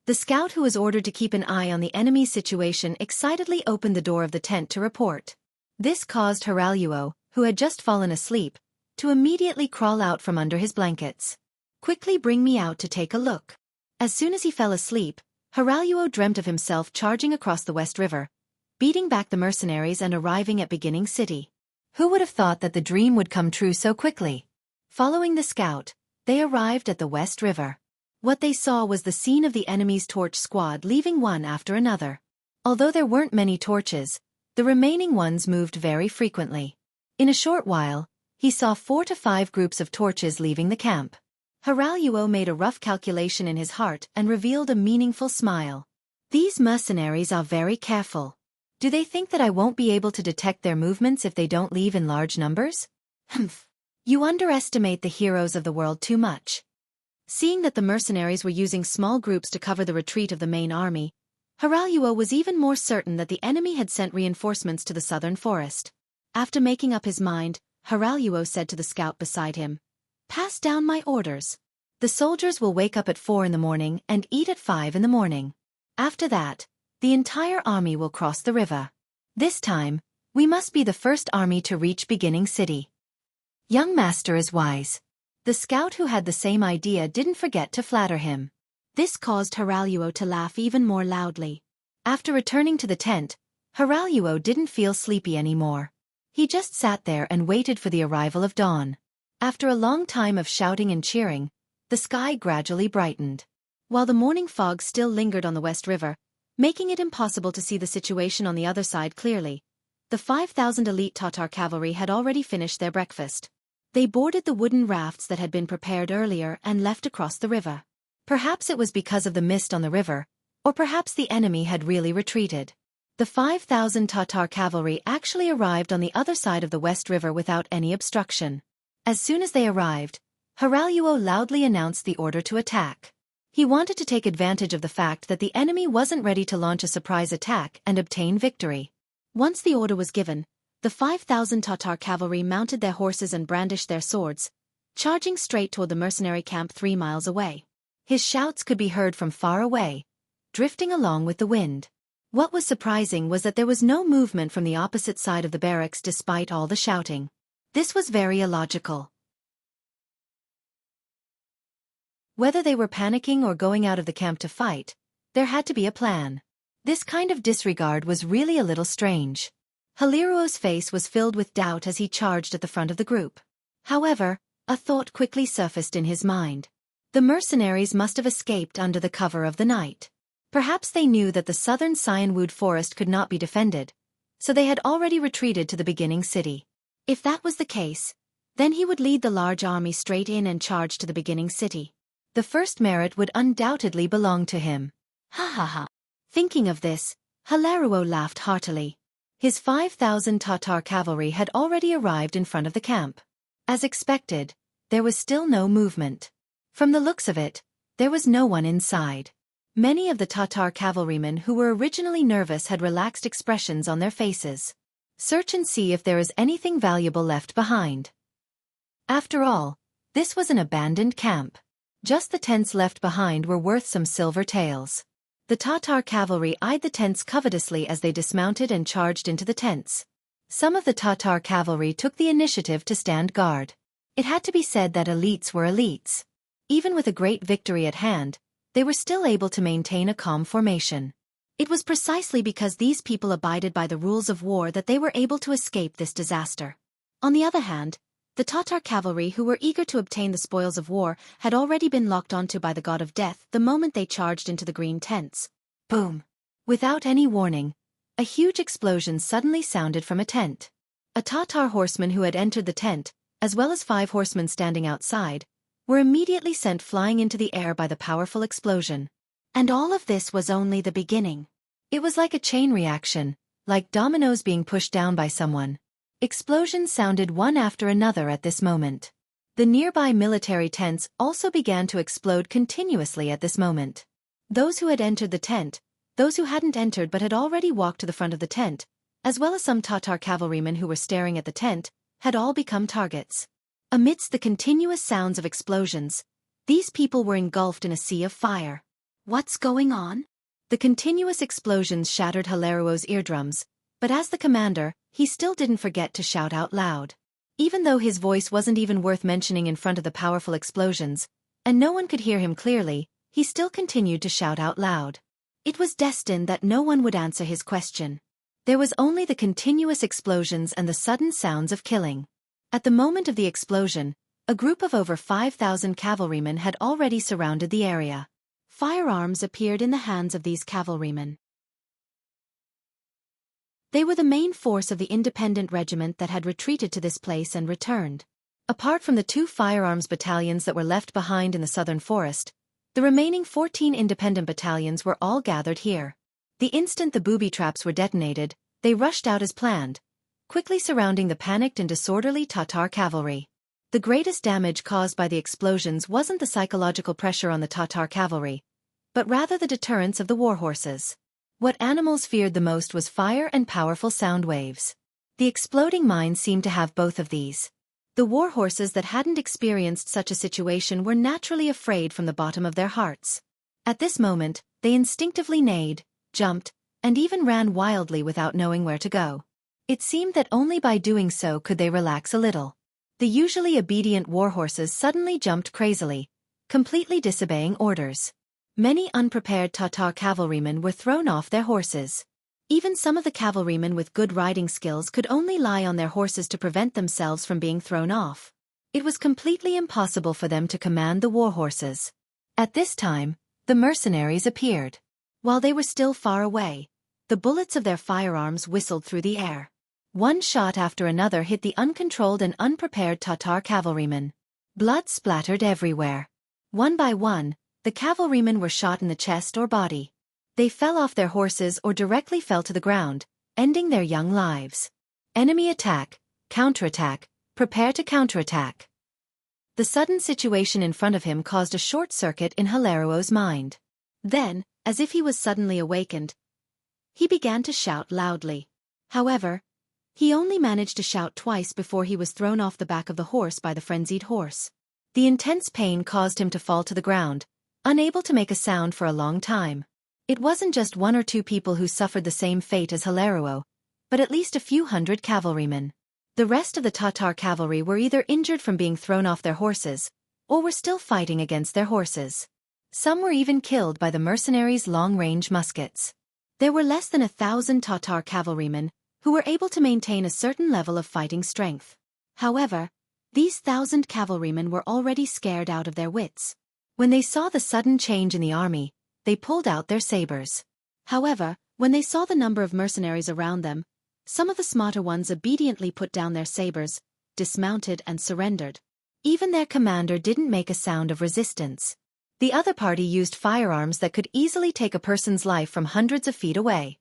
The scout who was ordered to keep an eye on the enemy's situation excitedly opened the door of the tent to report. This caused Haraluo, who had just fallen asleep, to immediately crawl out from under his blankets. Quickly bring me out to take a look. As soon as he fell asleep, Haraluo dreamt of himself charging across the West River, beating back the mercenaries and arriving at Beginning City. Who would have thought that the dream would come true so quickly? Following the scout, they arrived at the West River. What they saw was the scene of the enemy's torch squad leaving one after another. Although there weren't many torches, the remaining ones moved very frequently. In a short while, he saw 4 to 5 groups of torches leaving the camp. Haraluo made a rough calculation in his heart and revealed a meaningful smile. These mercenaries are very careful. Do they think that I won't be able to detect their movements if they don't leave in large numbers? Humph. You underestimate the heroes of the world too much. Seeing that the mercenaries were using small groups to cover the retreat of the main army, Haraluo was even more certain that the enemy had sent reinforcements to the southern forest. After making up his mind, Haraluo said to the scout beside him, "Pass down my orders. The soldiers will wake up at 4 in the morning and eat at 5 in the morning. After that, the entire army will cross the river. This time, we must be the first army to reach Beginning City." Young Master is wise. The scout who had the same idea didn't forget to flatter him. This caused Haraluo to laugh even more loudly. After returning to the tent, Haraluo didn't feel sleepy anymore. He just sat there and waited for the arrival of dawn. After a long time of shouting and cheering, the sky gradually brightened. While the morning fog still lingered on the West River, making it impossible to see the situation on the other side clearly, the 5,000 elite Tatar cavalry had already finished their breakfast. They boarded the wooden rafts that had been prepared earlier and left across the river. Perhaps it was because of the mist on the river, or perhaps the enemy had really retreated. The 5,000 Tatar cavalry actually arrived on the other side of the West River without any obstruction. As soon as they arrived, Haraluo loudly announced the order to attack. He wanted to take advantage of the fact that the enemy wasn't ready to launch a surprise attack and obtain victory. Once the order was given, the 5,000 Tatar cavalry mounted their horses and brandished their swords, charging straight toward the mercenary camp 3 miles away. His shouts could be heard from far away, drifting along with the wind. What was surprising was that there was no movement from the opposite side of the barracks despite all the shouting. This was very illogical. Whether they were panicking or going out of the camp to fight, there had to be a plan. This kind of disregard was really a little strange. Haliruo's face was filled with doubt as he charged at the front of the group. However, a thought quickly surfaced in his mind. The mercenaries must have escaped under the cover of the night. Perhaps they knew that the southern Xianwood forest could not be defended, so they had already retreated to the Beginning City. If that was the case, then he would lead the large army straight in and charge to the Beginning City. The first merit would undoubtedly belong to him. Ha ha ha. Thinking of this, Halaruo laughed heartily. His 5,000 Tatar cavalry had already arrived in front of the camp. As expected, there was still no movement. From the looks of it, there was no one inside. Many of the Tatar cavalrymen who were originally nervous had relaxed expressions on their faces. Search and see if there is anything valuable left behind. After all, this was an abandoned camp. Just the tents left behind were worth some silver taels. The Tatar cavalry eyed the tents covetously as they dismounted and charged into the tents. Some of the Tatar cavalry took the initiative to stand guard. It had to be said that elites were elites. Even with a great victory at hand, they were still able to maintain a calm formation. It was precisely because these people abided by the rules of war that they were able to escape this disaster. On the other hand, the Tatar cavalry who were eager to obtain the spoils of war had already been locked onto by the god of death the moment they charged into the green tents. Boom! Without any warning, a huge explosion suddenly sounded from a tent. A Tatar horseman who had entered the tent, as well as 5 horsemen standing outside, were immediately sent flying into the air by the powerful explosion. And all of this was only the beginning. It was like a chain reaction, like dominoes being pushed down by someone. Explosions sounded one after another at this moment. The nearby military tents also began to explode continuously at this moment. Those who had entered the tent, those who hadn't entered but had already walked to the front of the tent, as well as some Tatar cavalrymen who were staring at the tent, had all become targets. Amidst the continuous sounds of explosions, these people were engulfed in a sea of fire. What's going on? The continuous explosions shattered Hilaruo's eardrums, but as the commander, he still didn't forget to shout out loud. Even though his voice wasn't even worth mentioning in front of the powerful explosions, and no one could hear him clearly, he still continued to shout out loud. It was destined that no one would answer his question. There was only the continuous explosions and the sudden sounds of killing. At the moment of the explosion, a group of over 5,000 cavalrymen had already surrounded the area. Firearms appeared in the hands of these cavalrymen. They were the main force of the independent regiment that had retreated to this place and returned. Apart from the 2 firearms battalions that were left behind in the southern forest, the remaining 14 independent battalions were all gathered here. The instant the booby traps were detonated, they rushed out as planned, quickly surrounding the panicked and disorderly Tatar cavalry. The greatest damage caused by the explosions wasn't the psychological pressure on the Tatar cavalry, but rather the deterrence of the war horses. What animals feared the most was fire and powerful sound waves. The exploding mines seemed to have both of these. The war horses that hadn't experienced such a situation were naturally afraid from the bottom of their hearts. At this moment, they instinctively neighed, jumped, and even ran wildly without knowing where to go. It seemed that only by doing so could they relax a little. The usually obedient war horses suddenly jumped crazily, completely disobeying orders. Many unprepared Tatar cavalrymen were thrown off their horses. Even some of the cavalrymen with good riding skills could only lie on their horses to prevent themselves from being thrown off. It was completely impossible for them to command the war horses. At this time, the mercenaries appeared. While they were still far away, the bullets of their firearms whistled through the air. One shot after another hit the uncontrolled and unprepared Tatar cavalrymen. Blood splattered everywhere. One by one, the cavalrymen were shot in the chest or body. They fell off their horses or directly fell to the ground, ending their young lives. Enemy attack, counterattack, prepare to counterattack. The sudden situation in front of him caused a short circuit in Hilaruo's mind. Then, as if he was suddenly awakened, he began to shout loudly. However, he only managed to shout twice before he was thrown off the back of the horse by the frenzied horse. The intense pain caused him to fall to the ground, unable to make a sound for a long time. It wasn't just 1 or 2 people who suffered the same fate as Hilaruo, but at least a few hundred cavalrymen. The rest of the Tatar cavalry were either injured from being thrown off their horses, or were still fighting against their horses. Some were even killed by the mercenaries' long-range muskets. There were less than 1,000 Tatar cavalrymen who were able to maintain a certain level of fighting strength. However, these 1,000 cavalrymen were already scared out of their wits. When they saw the sudden change in the army, they pulled out their sabers. However, when they saw the number of mercenaries around them, some of the smarter ones obediently put down their sabers, dismounted and surrendered. Even their commander didn't make a sound of resistance. The other party used firearms that could easily take a person's life from hundreds of feet away.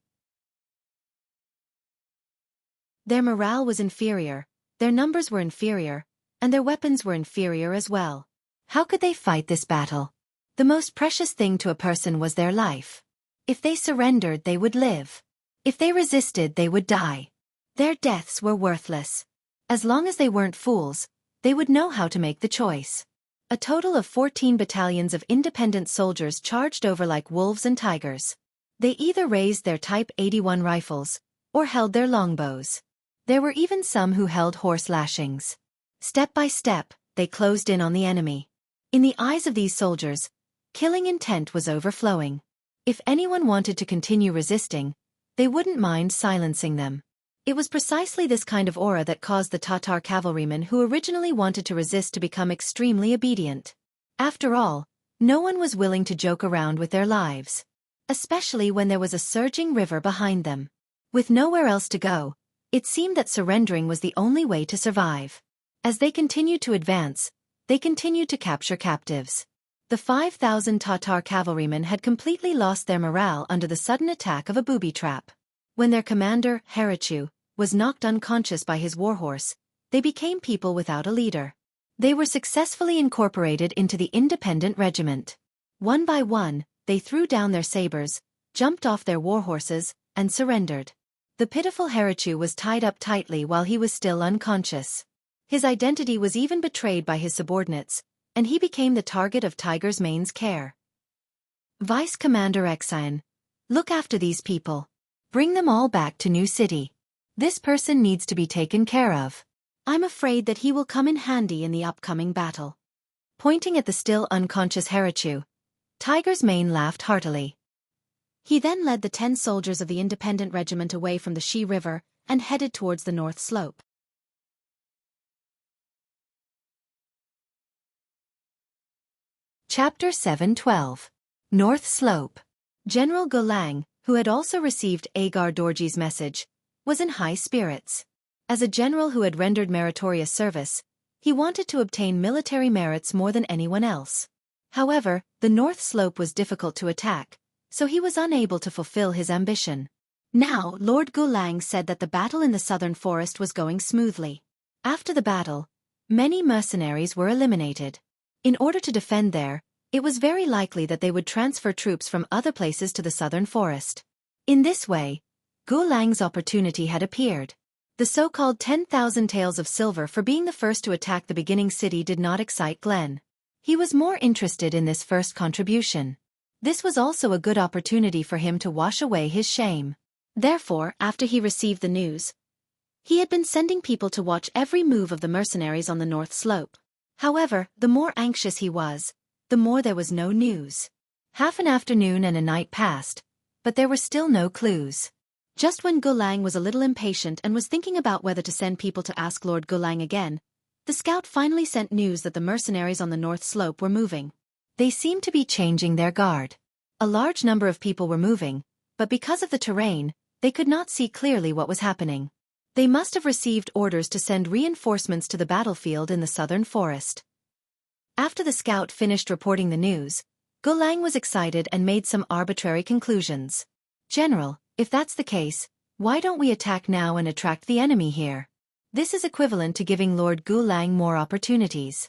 Their morale was inferior, their numbers were inferior, and their weapons were inferior as well. How could they fight this battle? The most precious thing to a person was their life. If they surrendered, they would live. If they resisted, they would die. Their deaths were worthless. As long as they weren't fools, they would know how to make the choice. A total of 14 battalions of independent soldiers charged over like wolves and tigers. They either raised their Type 81 rifles, or held their longbows. There were even some who held horse lashings. Step by step, they closed in on the enemy. In the eyes of these soldiers, killing intent was overflowing. If anyone wanted to continue resisting, they wouldn't mind silencing them. It was precisely this kind of aura that caused the Tatar cavalrymen who originally wanted to resist to become extremely obedient. After all, no one was willing to joke around with their lives, especially when there was a surging river behind them. With nowhere else to go, it seemed that surrendering was the only way to survive. As they continued to advance, they continued to capture captives. The 5,000 Tatar cavalrymen had completely lost their morale under the sudden attack of a booby trap. When their commander, Harachu, was knocked unconscious by his warhorse, they became people without a leader. They were successfully incorporated into the independent regiment. One by one, they threw down their sabers, jumped off their warhorses, and surrendered. The pitiful Harachu was tied up tightly while he was still unconscious. His identity was even betrayed by his subordinates, and he became the target of Tiger's Mane's care. Vice Commander Xian, look after these people. Bring them all back to New City. This person needs to be taken care of. I'm afraid that he will come in handy in the upcoming battle. Pointing at the still unconscious Harachu, Tiger's Mane laughed heartily. He then led the 10 soldiers of the independent regiment away from the Shi River and headed towards the north slope. Chapter 7:12. North Slope. General Gulang, who had also received Agar Dorji's message, was in high spirits. As a general who had rendered meritorious service, he wanted to obtain military merits more than anyone else. However, the North Slope was difficult to attack, so he was unable to fulfill his ambition. Now, Lord Gulang said that the battle in the southern forest was going smoothly. After the battle, many mercenaries were eliminated. In order to defend there, it was very likely that they would transfer troops from other places to the southern forest. In this way, Gulang's opportunity had appeared. The so-called 10,000 taels of silver for being the first to attack the beginning city did not excite Glenn. He was more interested in this first contribution. This was also a good opportunity for him to wash away his shame. Therefore, after he received the news, he had been sending people to watch every move of the mercenaries on the North Slope. However, the more anxious he was, the more there was no news. Half an afternoon and a night passed, but there were still no clues. Just when Gulang was a little impatient and was thinking about whether to send people to ask Lord Gulang again, the scout finally sent news that the mercenaries on the North Slope were moving. They seemed to be changing their guard. A large number of people were moving, but because of the terrain, they could not see clearly what was happening. They must have received orders to send reinforcements to the battlefield in the southern forest. After the scout finished reporting the news, Gulang was excited and made some arbitrary conclusions. General, if that's the case, why don't we attack now and attract the enemy here? This is equivalent to giving Lord Gulang more opportunities.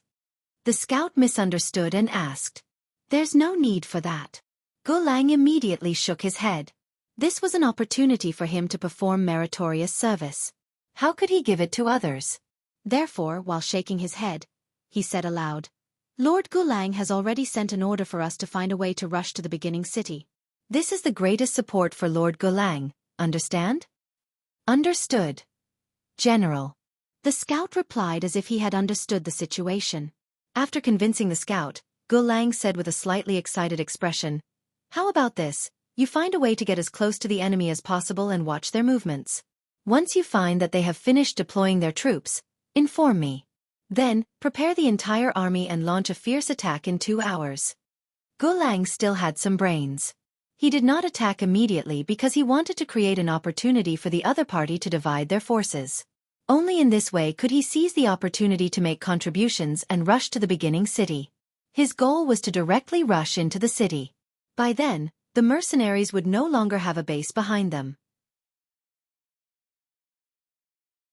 The scout misunderstood and asked. There's no need for that. Gulang immediately shook his head. This was an opportunity for him to perform meritorious service. How could he give it to others? Therefore, while shaking his head, he said aloud, Lord Gulang has already sent an order for us to find a way to rush to the beginning city. This is the greatest support for Lord Gulang, understand? Understood. General. The scout replied as if he had understood the situation. After convincing the scout, Gulang said with a slightly excited expression, How about this? You find a way to get as close to the enemy as possible and watch their movements. Once you find that they have finished deploying their troops, inform me. Then, prepare the entire army and launch a fierce attack in 2 hours. Gulang still had some brains. He did not attack immediately because he wanted to create an opportunity for the other party to divide their forces. Only in this way could he seize the opportunity to make contributions and rush to the beginning city. His goal was to directly rush into the city. By then, the mercenaries would no longer have a base behind them.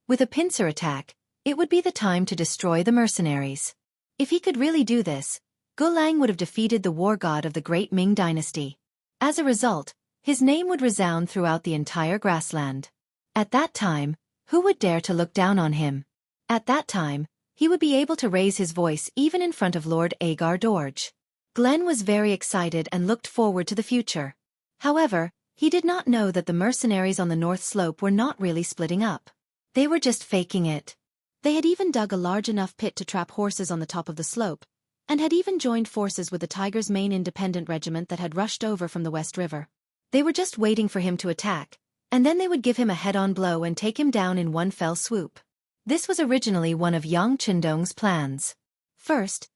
With a pincer attack, It would be the time to destroy the mercenaries. If he could really do this, Gulang would have defeated the war god of the great Ming dynasty. As a result, his name would resound throughout the entire grassland. At that time, who would dare to look down on him? At that time, he would be able to raise his voice even in front of Lord Agar Dorje. Glenn was very excited and looked forward to the future. However, he did not know that the mercenaries on the north slope were not really splitting up. They were just faking it. They had even dug a large enough pit to trap horses on the top of the slope, and had even joined forces with the Tiger's main independent regiment that had rushed over from the West River. They were just waiting for him to attack, and then they would give him a head-on blow and take him down in one fell swoop. This was originally one of Yang Chindong's plans. First,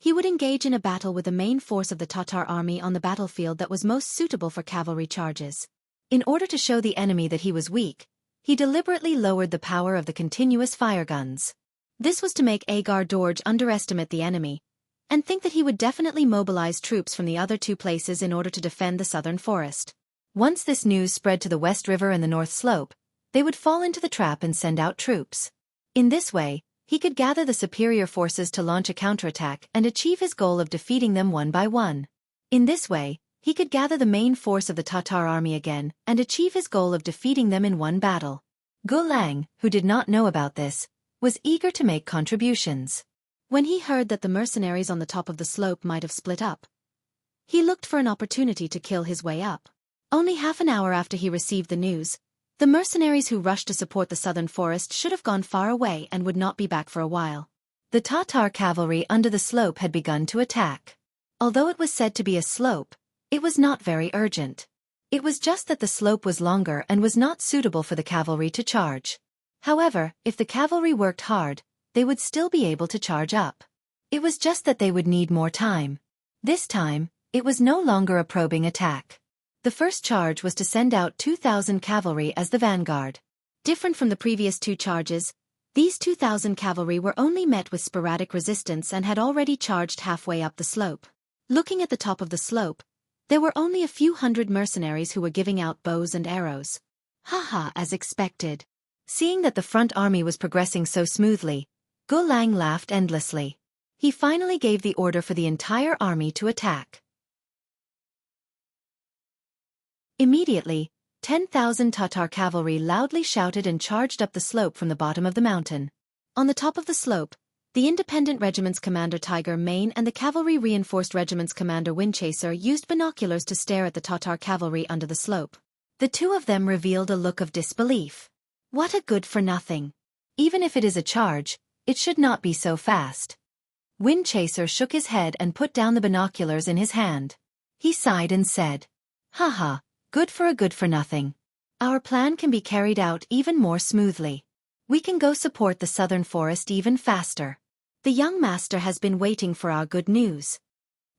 he would engage in a battle with the main force of the Tatar army on the battlefield that was most suitable for cavalry charges. In order to show the enemy that he was weak, he deliberately lowered the power of the continuous fire guns. This was to make Agar Dorje underestimate the enemy, and think that he would definitely mobilize troops from the other two places in order to defend the southern forest. Once this news spread to the West River and the North Slope, they would fall into the trap and send out troops. In this way, he could gather the superior forces to launch a counterattack and achieve his goal of defeating them one by one. In this way, he could gather the main force of the Tatar army again and achieve his goal of defeating them in one battle. Gulang, who did not know about this, was eager to make contributions. When he heard that the mercenaries on the top of the slope might have split up, he looked for an opportunity to kill his way up. Only half an hour after he received the news, the mercenaries who rushed to support the southern forest should have gone far away and would not be back for a while. The Tatar cavalry under the slope had begun to attack. Although it was said to be a slope, it was not very urgent. It was just that the slope was longer and was not suitable for the cavalry to charge. However, if the cavalry worked hard, they would still be able to charge up. It was just that they would need more time. This time, it was no longer a probing attack. The first charge was to send out 2,000 cavalry as the vanguard. Different from the previous two charges, these 2,000 cavalry were only met with sporadic resistance and had already charged halfway up the slope. Looking at the top of the slope, there were only a few hundred mercenaries who were giving out bows and arrows. Haha, as expected. Seeing that the front army was progressing so smoothly, Gulang laughed endlessly. He finally gave the order for the entire army to attack. Immediately, 10,000 Tatar cavalry loudly shouted and charged up the slope from the bottom of the mountain. On the top of the slope, the independent regiment's commander Tiger Mane and the cavalry reinforced regiment's commander Windchaser used binoculars to stare at the Tatar cavalry under the slope. The two of them revealed a look of disbelief. What a good-for-nothing. Even if it is a charge, it should not be so fast. Windchaser shook his head and put down the binoculars in his hand. He sighed and said, "Haha. Good for a good-for-nothing. Our plan can be carried out even more smoothly. We can go support the southern forest even faster. The young master has been waiting for our good news."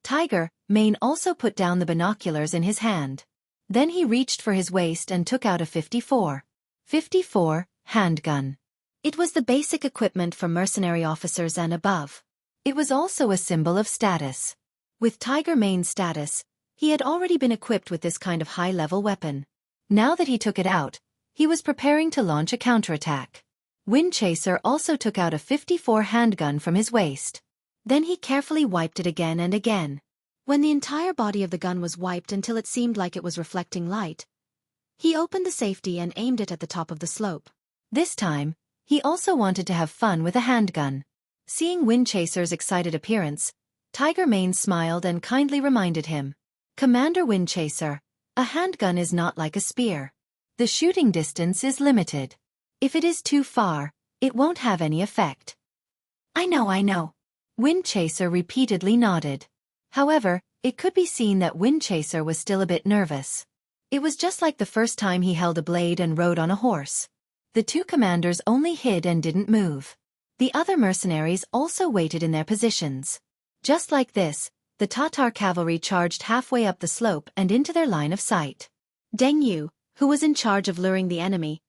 Tiger Mane also put down the binoculars in his hand. Then he reached for his waist and took out a 54 handgun. It was the basic equipment for mercenary officers and above. It was also a symbol of status. With Tiger Mane's status, he had already been equipped with this kind of high-level weapon. Now that he took it out, he was preparing to launch a counterattack. Windchaser also took out a 54 handgun from his waist. Then he carefully wiped it again and again. When the entire body of the gun was wiped until it seemed like it was reflecting light, he opened the safety and aimed it at the top of the slope. This time, he also wanted to have fun with a handgun. Seeing Windchaser's excited appearance, Tiger Mane smiled and kindly reminded him, "Commander Windchaser, a handgun is not like a spear. The shooting distance is limited. If it is too far, it won't have any effect." I know. Windchaser repeatedly nodded. However, it could be seen that Windchaser was still a bit nervous. It was just like the first time he held a blade and rode on a horse. The two commanders only hid and didn't move. The other mercenaries also waited in their positions. Just like this, the Tatar cavalry charged halfway up the slope and into their line of sight. Deng Yu, who was in charge of luring the enemy,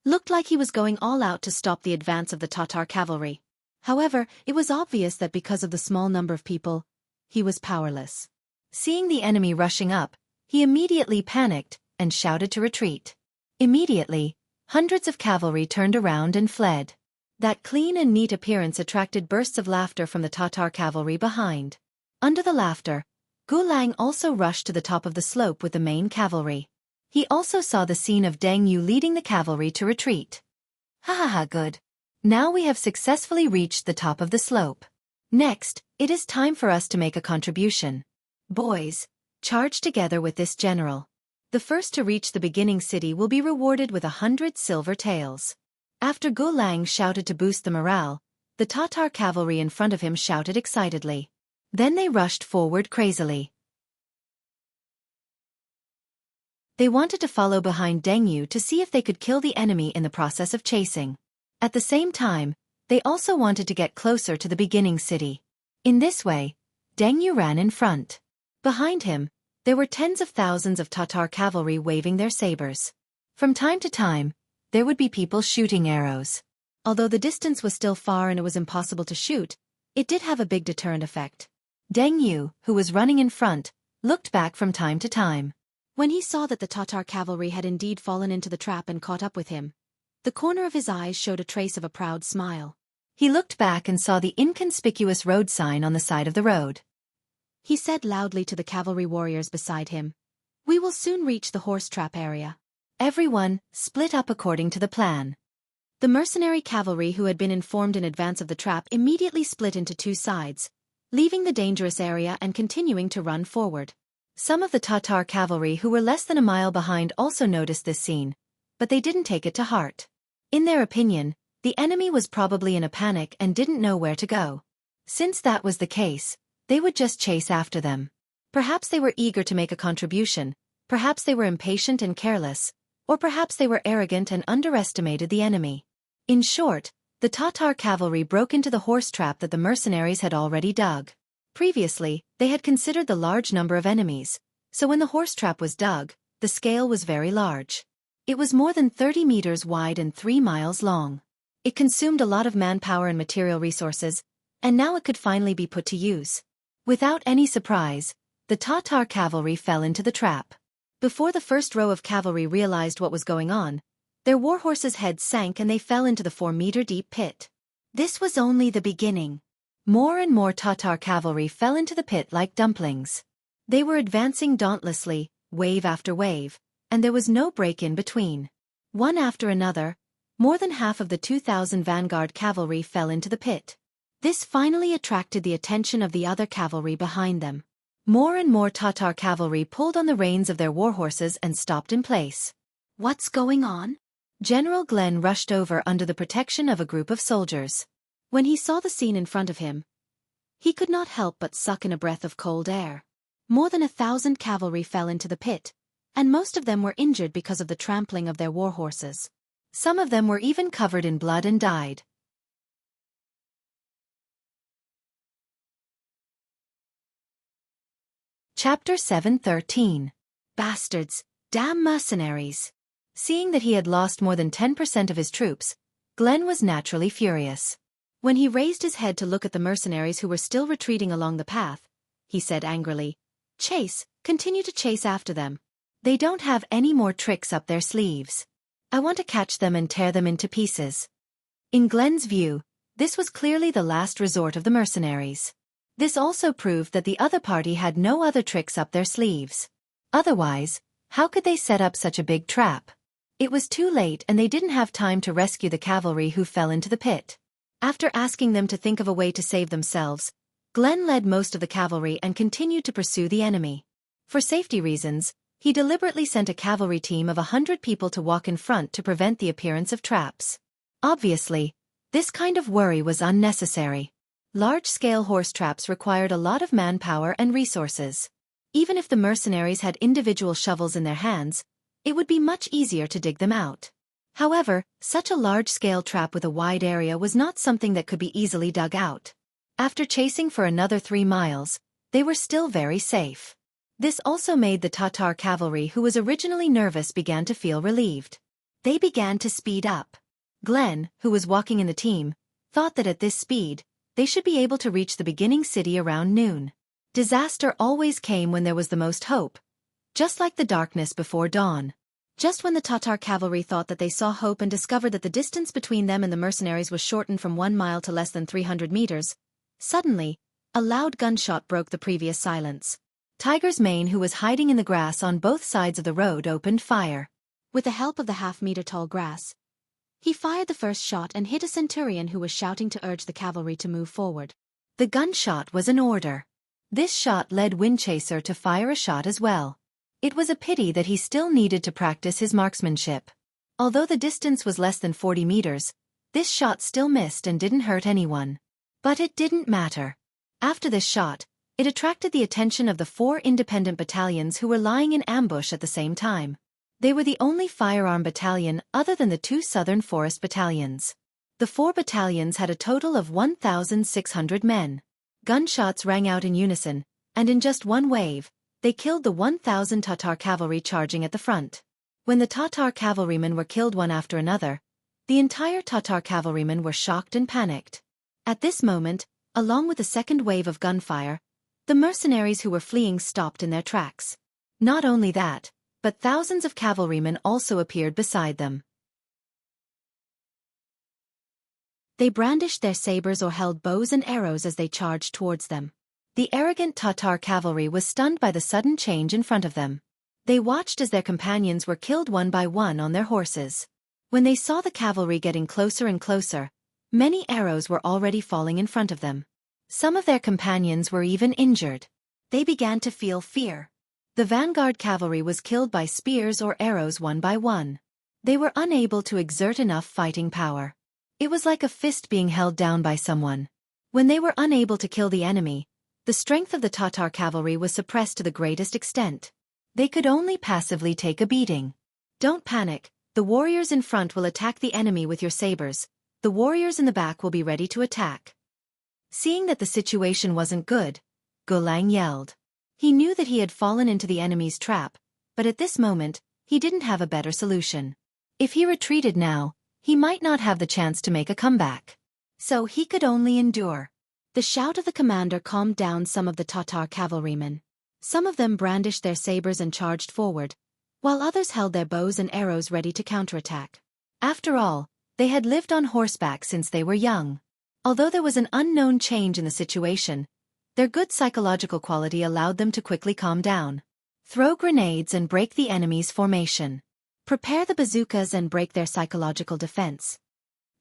looked like he was going all out to stop the advance of the Tatar cavalry. However, it was obvious that because of the small number of people, he was powerless. Seeing the enemy rushing up, he immediately panicked and shouted to retreat. Immediately, hundreds of cavalry turned around and fled. That clean and neat appearance attracted bursts of laughter from the Tatar cavalry behind. Under the laughter, Gulang also rushed to the top of the slope with the main cavalry. He also saw the scene of Deng Yu leading the cavalry to retreat. Ha ha ha, good. Now we have successfully reached the top of the slope. Next, it is time for us to make a contribution. Boys, charge together with this general. The first to reach the beginning city will be rewarded with 100 silver taels. After Gulang shouted to boost the morale, the Tatar cavalry in front of him shouted excitedly. Then they rushed forward crazily. They wanted to follow behind Deng Yu to see if they could kill the enemy in the process of chasing. At the same time, they also wanted to get closer to the beginning city. In this way, Deng Yu ran in front. Behind him, there were tens of thousands of Tatar cavalry waving their sabers. From time to time, there would be people shooting arrows. Although the distance was still far and it was impossible to shoot, it did have a big deterrent effect. Deng Yu, who was running in front, looked back from time to time. When he saw that the Tatar cavalry had indeed fallen into the trap and caught up with him, the corner of his eyes showed a trace of a proud smile. He looked back and saw the inconspicuous road sign on the side of the road. He said loudly to the cavalry warriors beside him, "We will soon reach the horse trap area." Everyone split up according to the plan. The mercenary cavalry who had been informed in advance of the trap immediately split into two sides, leaving the dangerous area and continuing to run forward. Some of the Tatar cavalry who were less than a mile behind also noticed this scene, but they didn't take it to heart. In their opinion, the enemy was probably in a panic and didn't know where to go. Since that was the case, they would just chase after them. Perhaps they were eager to make a contribution, perhaps they were impatient and careless, or perhaps they were arrogant and underestimated the enemy. In short, the Tatar cavalry broke into the horse trap that the mercenaries had already dug. Previously, they had considered the large number of enemies, so when the horse trap was dug, the scale was very large. It was more than 30 meters wide and 3 miles long. It consumed a lot of manpower and material resources, and now it could finally be put to use. Without any surprise, the Tatar cavalry fell into the trap. Before the first row of cavalry realized what was going on, their warhorses' heads sank and they fell into the 4-meter-deep pit. This was only the beginning. More and more Tatar cavalry fell into the pit like dumplings. They were advancing dauntlessly, wave after wave, and there was no break in between. One after another, more than half of the 2,000 vanguard cavalry fell into the pit. This finally attracted the attention of the other cavalry behind them. More and more Tatar cavalry pulled on the reins of their warhorses and stopped in place. What's going on? General Glenn rushed over under the protection of a group of soldiers. When he saw the scene in front of him, he could not help but suck in a breath of cold air. More than 1,000 cavalry fell into the pit, and most of them were injured because of the trampling of their warhorses. Some of them were even covered in blood and died. Chapter 7:13. Bastards, damn mercenaries. Seeing that he had lost more than 10% of his troops, Glenn was naturally furious. When he raised his head to look at the mercenaries who were still retreating along the path, he said angrily, "Chase, continue to chase after them. They don't have any more tricks up their sleeves. I want to catch them and tear them into pieces." In Glenn's view, this was clearly the last resort of the mercenaries. This also proved that the other party had no other tricks up their sleeves. Otherwise, how could they set up such a big trap? It was too late and they didn't have time to rescue the cavalry who fell into the pit. After asking them to think of a way to save themselves, Glenn led most of the cavalry and continued to pursue the enemy. For safety reasons, he deliberately sent a cavalry team of 100 people to walk in front to prevent the appearance of traps. Obviously, this kind of worry was unnecessary. Large-scale horse traps required a lot of manpower and resources. Even if the mercenaries had individual shovels in their hands, it would be much easier to dig them out. However, such a large-scale trap with a wide area was not something that could be easily dug out. After chasing for another 3 miles, they were still very safe. This also made the Tatar cavalry who was originally nervous began to feel relieved. They began to speed up. Glenn, who was walking in the team, thought that at this speed, they should be able to reach the beginning city around noon. Disaster always came when there was the most hope, just like the darkness before dawn. Just when the Tatar cavalry thought that they saw hope and discovered that the distance between them and the mercenaries was shortened from 1 mile to less than 300 meters, suddenly, a loud gunshot broke the previous silence. Tiger's Mane, who was hiding in the grass on both sides of the road, opened fire. With the help of the half-meter-tall grass, he fired the first shot and hit a centurion who was shouting to urge the cavalry to move forward. The gunshot was an order. This shot led Windchaser to fire a shot as well. It was a pity that he still needed to practice his marksmanship. Although the distance was less than 40 meters, this shot still missed and didn't hurt anyone. But it didn't matter. After this shot, it attracted the attention of the 4 independent battalions who were lying in ambush at the same time. They were the only firearm battalion other than the 2 Southern Forest battalions. The 4 battalions had a total of 1,600 men. Gunshots rang out in unison, and in just one wave, they killed the 1,000 Tatar cavalry charging at the front. When the Tatar cavalrymen were killed one after another, the entire Tatar cavalrymen were shocked and panicked. At this moment, along with the second wave of gunfire, the mercenaries who were fleeing stopped in their tracks. Not only that, but thousands of cavalrymen also appeared beside them. They brandished their sabers or held bows and arrows as they charged towards them. The arrogant Tatar cavalry was stunned by the sudden change in front of them. They watched as their companions were killed one by one on their horses. When they saw the cavalry getting closer and closer, many arrows were already falling in front of them. Some of their companions were even injured. They began to feel fear. The vanguard cavalry was killed by spears or arrows one by one. They were unable to exert enough fighting power. It was like a fist being held down by someone. When they were unable to kill the enemy, the strength of the Tatar cavalry was suppressed to the greatest extent. They could only passively take a beating. Don't panic, the warriors in front will attack the enemy with your sabers, the warriors in the back will be ready to attack. Seeing that the situation wasn't good, Gulang yelled. He knew that he had fallen into the enemy's trap, but at this moment, he didn't have a better solution. If he retreated now, he might not have the chance to make a comeback. So he could only endure. The shout of the commander calmed down some of the Tatar cavalrymen. Some of them brandished their sabers and charged forward, while others held their bows and arrows ready to counterattack. After all, they had lived on horseback since they were young. Although there was an unknown change in the situation, their good psychological quality allowed them to quickly calm down. Throw grenades and break the enemy's formation. Prepare the bazookas and break their psychological defense.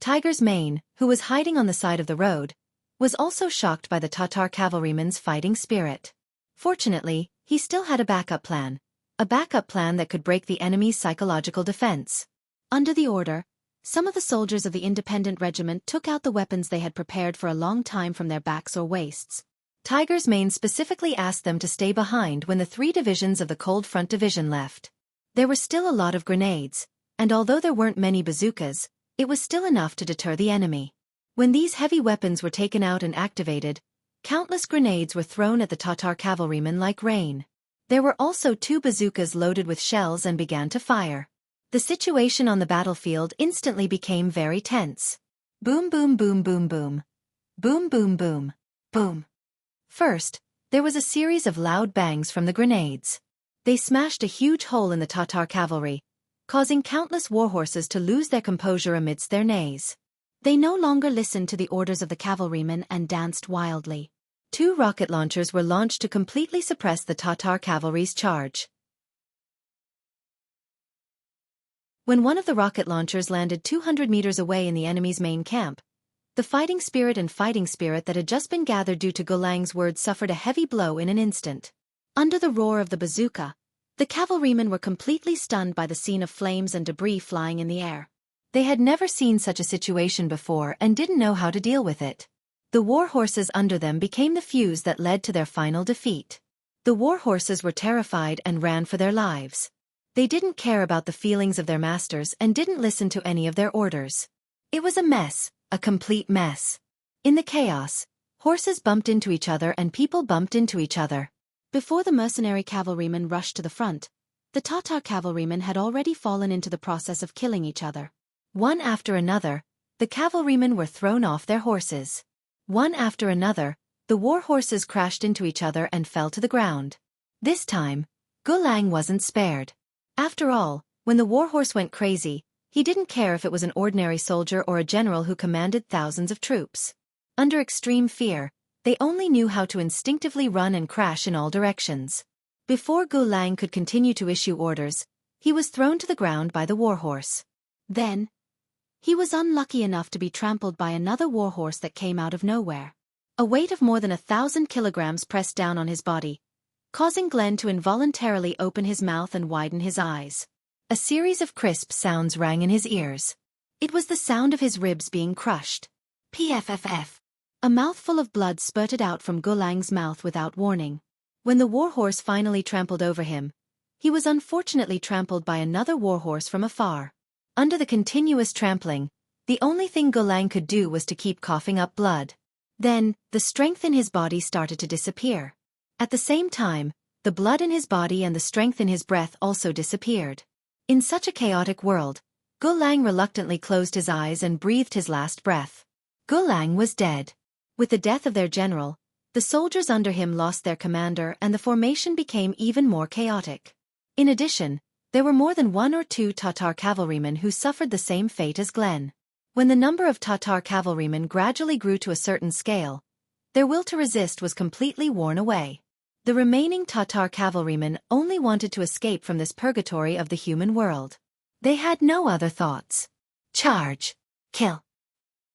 Tiger's Mane, who was hiding on the side of the road, was also shocked by the Tatar cavalrymen's fighting spirit. Fortunately, he still had a backup plan that could break the enemy's psychological defense. Under the order, some of the soldiers of the independent regiment took out the weapons they had prepared for a long time from their backs or waists. Tiger's Mane specifically asked them to stay behind when the 3 divisions of the Cold Front Division left. There were still a lot of grenades, and although there weren't many bazookas, it was still enough to deter the enemy. When these heavy weapons were taken out and activated, countless grenades were thrown at the Tatar cavalrymen like rain. There were also 2 bazookas loaded with shells and began to fire. The situation on the battlefield instantly became very tense. Boom boom boom boom boom. Boom boom boom. Boom. First, there was a series of loud bangs from the grenades. They smashed a huge hole in the Tatar cavalry, causing countless warhorses to lose their composure amidst their neighs. They no longer listened to the orders of the cavalrymen and danced wildly. 2 rocket launchers were launched to completely suppress the Tatar cavalry's charge. When one of the rocket launchers landed 200 meters away in the enemy's main camp, the fighting spirit that had just been gathered due to Gulang's words suffered a heavy blow in an instant. Under the roar of the bazooka, the cavalrymen were completely stunned by the scene of flames and debris flying in the air. They had never seen such a situation before and didn't know how to deal with it. The war horses under them became the fuse that led to their final defeat. The war horses were terrified and ran for their lives. They didn't care about the feelings of their masters and didn't listen to any of their orders. It was a mess, a complete mess. In the chaos, horses bumped into each other and people bumped into each other. Before the mercenary cavalrymen rushed to the front, the Tatar cavalrymen had already fallen into the process of killing each other. One after another, the cavalrymen were thrown off their horses. One after another, the war horses crashed into each other and fell to the ground. This time, Gulang wasn't spared. After all, When the warhorse went crazy, he didn't care if it was an ordinary soldier or a general who commanded thousands of troops. Under extreme fear, they only knew how to instinctively run and crash in all directions. Before Gu Lang could continue to issue orders, he was thrown to the ground by the warhorse. Then, he was unlucky enough to be trampled by another warhorse that came out of nowhere. A weight of more than 1,000 kilograms pressed down on his body, causing Glenn to involuntarily open his mouth and widen his eyes. A series of crisp sounds rang in his ears. It was the sound of his ribs being crushed. Pfff. A mouthful of blood spurted out from Gu Lang's mouth without warning. When the warhorse finally trampled over him, he was unfortunately trampled by another warhorse from afar. Under the continuous trampling, the only thing Gu Lang could do was to keep coughing up blood. Then, the strength in his body started to disappear. At the same time, the blood in his body and the strength in his breath also disappeared. In such a chaotic world, Gu Lang reluctantly closed his eyes and breathed his last breath. Gu Lang was dead. With the death of their general, the soldiers under him lost their commander and the formation became even more chaotic. In addition, there were more than 1 or 2 Tatar cavalrymen who suffered the same fate as Glenn. When the number of Tatar cavalrymen gradually grew to a certain scale, their will to resist was completely worn away. The remaining Tatar cavalrymen only wanted to escape from this purgatory of the human world. They had no other thoughts. Charge! Kill!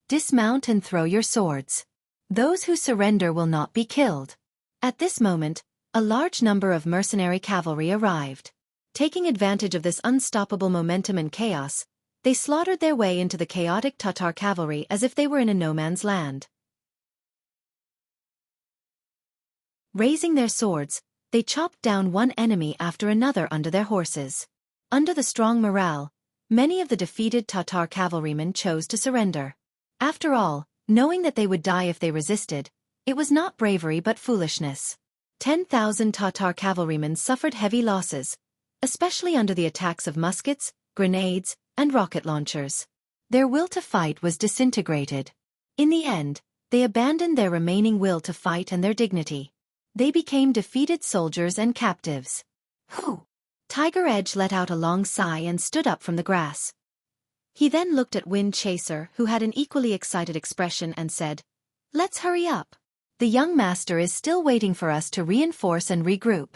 Dismount and throw your swords. Those who surrender will not be killed. At this moment, a large number of mercenary cavalry arrived. Taking advantage of this unstoppable momentum and chaos, they slaughtered their way into the chaotic Tatar cavalry as if they were in a no-man's land. Raising their swords, they chopped down one enemy after another under their horses. Under the strong morale, many of the defeated Tatar cavalrymen chose to surrender. After all, knowing that they would die if they resisted, it was not bravery but foolishness. 10,000 Tatar cavalrymen suffered heavy losses, especially under the attacks of muskets, grenades, and rocket launchers. Their will to fight was disintegrated. In the end, they abandoned their remaining will to fight and their dignity. They became defeated soldiers and captives. Whew! Tiger Edge let out a long sigh and stood up from the grass. He then looked at Wind Chaser, who had an equally excited expression, and said, "Let's hurry up. The young master is still waiting for us to reinforce and regroup."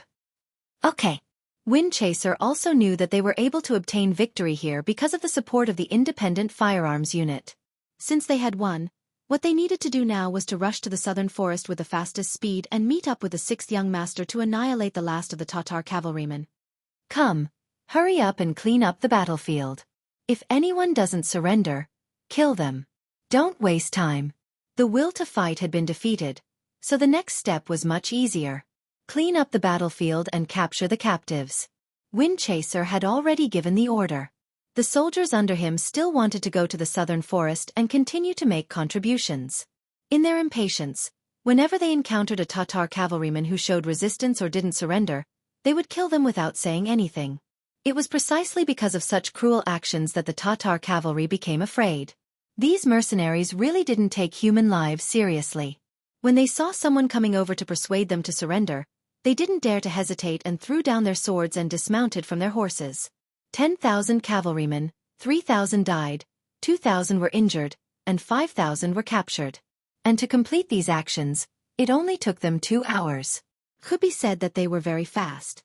Okay. Wind Chaser also knew that they were able to obtain victory here because of the support of the independent firearms unit. Since they had won, what they needed to do now was to rush to the southern forest with the fastest speed and meet up with the 6th young master to annihilate the last of the Tatar cavalrymen. Come, hurry up and clean up the battlefield. If anyone doesn't surrender, kill them. Don't waste time. The will to fight had been defeated, so the next step was much easier. Clean up the battlefield and capture the captives. Wind Chaser had already given the order. The soldiers under him still wanted to go to the southern forest and continue to make contributions. In their impatience, whenever they encountered a Tatar cavalryman who showed resistance or didn't surrender, they would kill them without saying anything. It was precisely because of such cruel actions that the Tatar cavalry became afraid. These mercenaries really didn't take human lives seriously. When they saw someone coming over to persuade them to surrender, they didn't dare to hesitate and threw down their swords and dismounted from their horses. 10,000 cavalrymen, 3,000 died, 2,000 were injured, and 5,000 were captured. And to complete these actions, it only took them 2 hours. Could be said that they were very fast.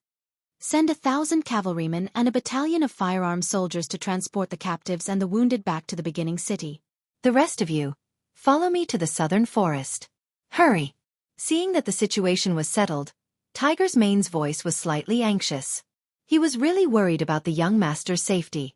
Send 1,000 cavalrymen and a battalion of firearm soldiers to transport the captives and the wounded back to the beginning city. The rest of you, follow me to the southern forest. Hurry! Seeing that the situation was settled, Tiger's Mane's voice was slightly anxious. He was really worried about the young master's safety.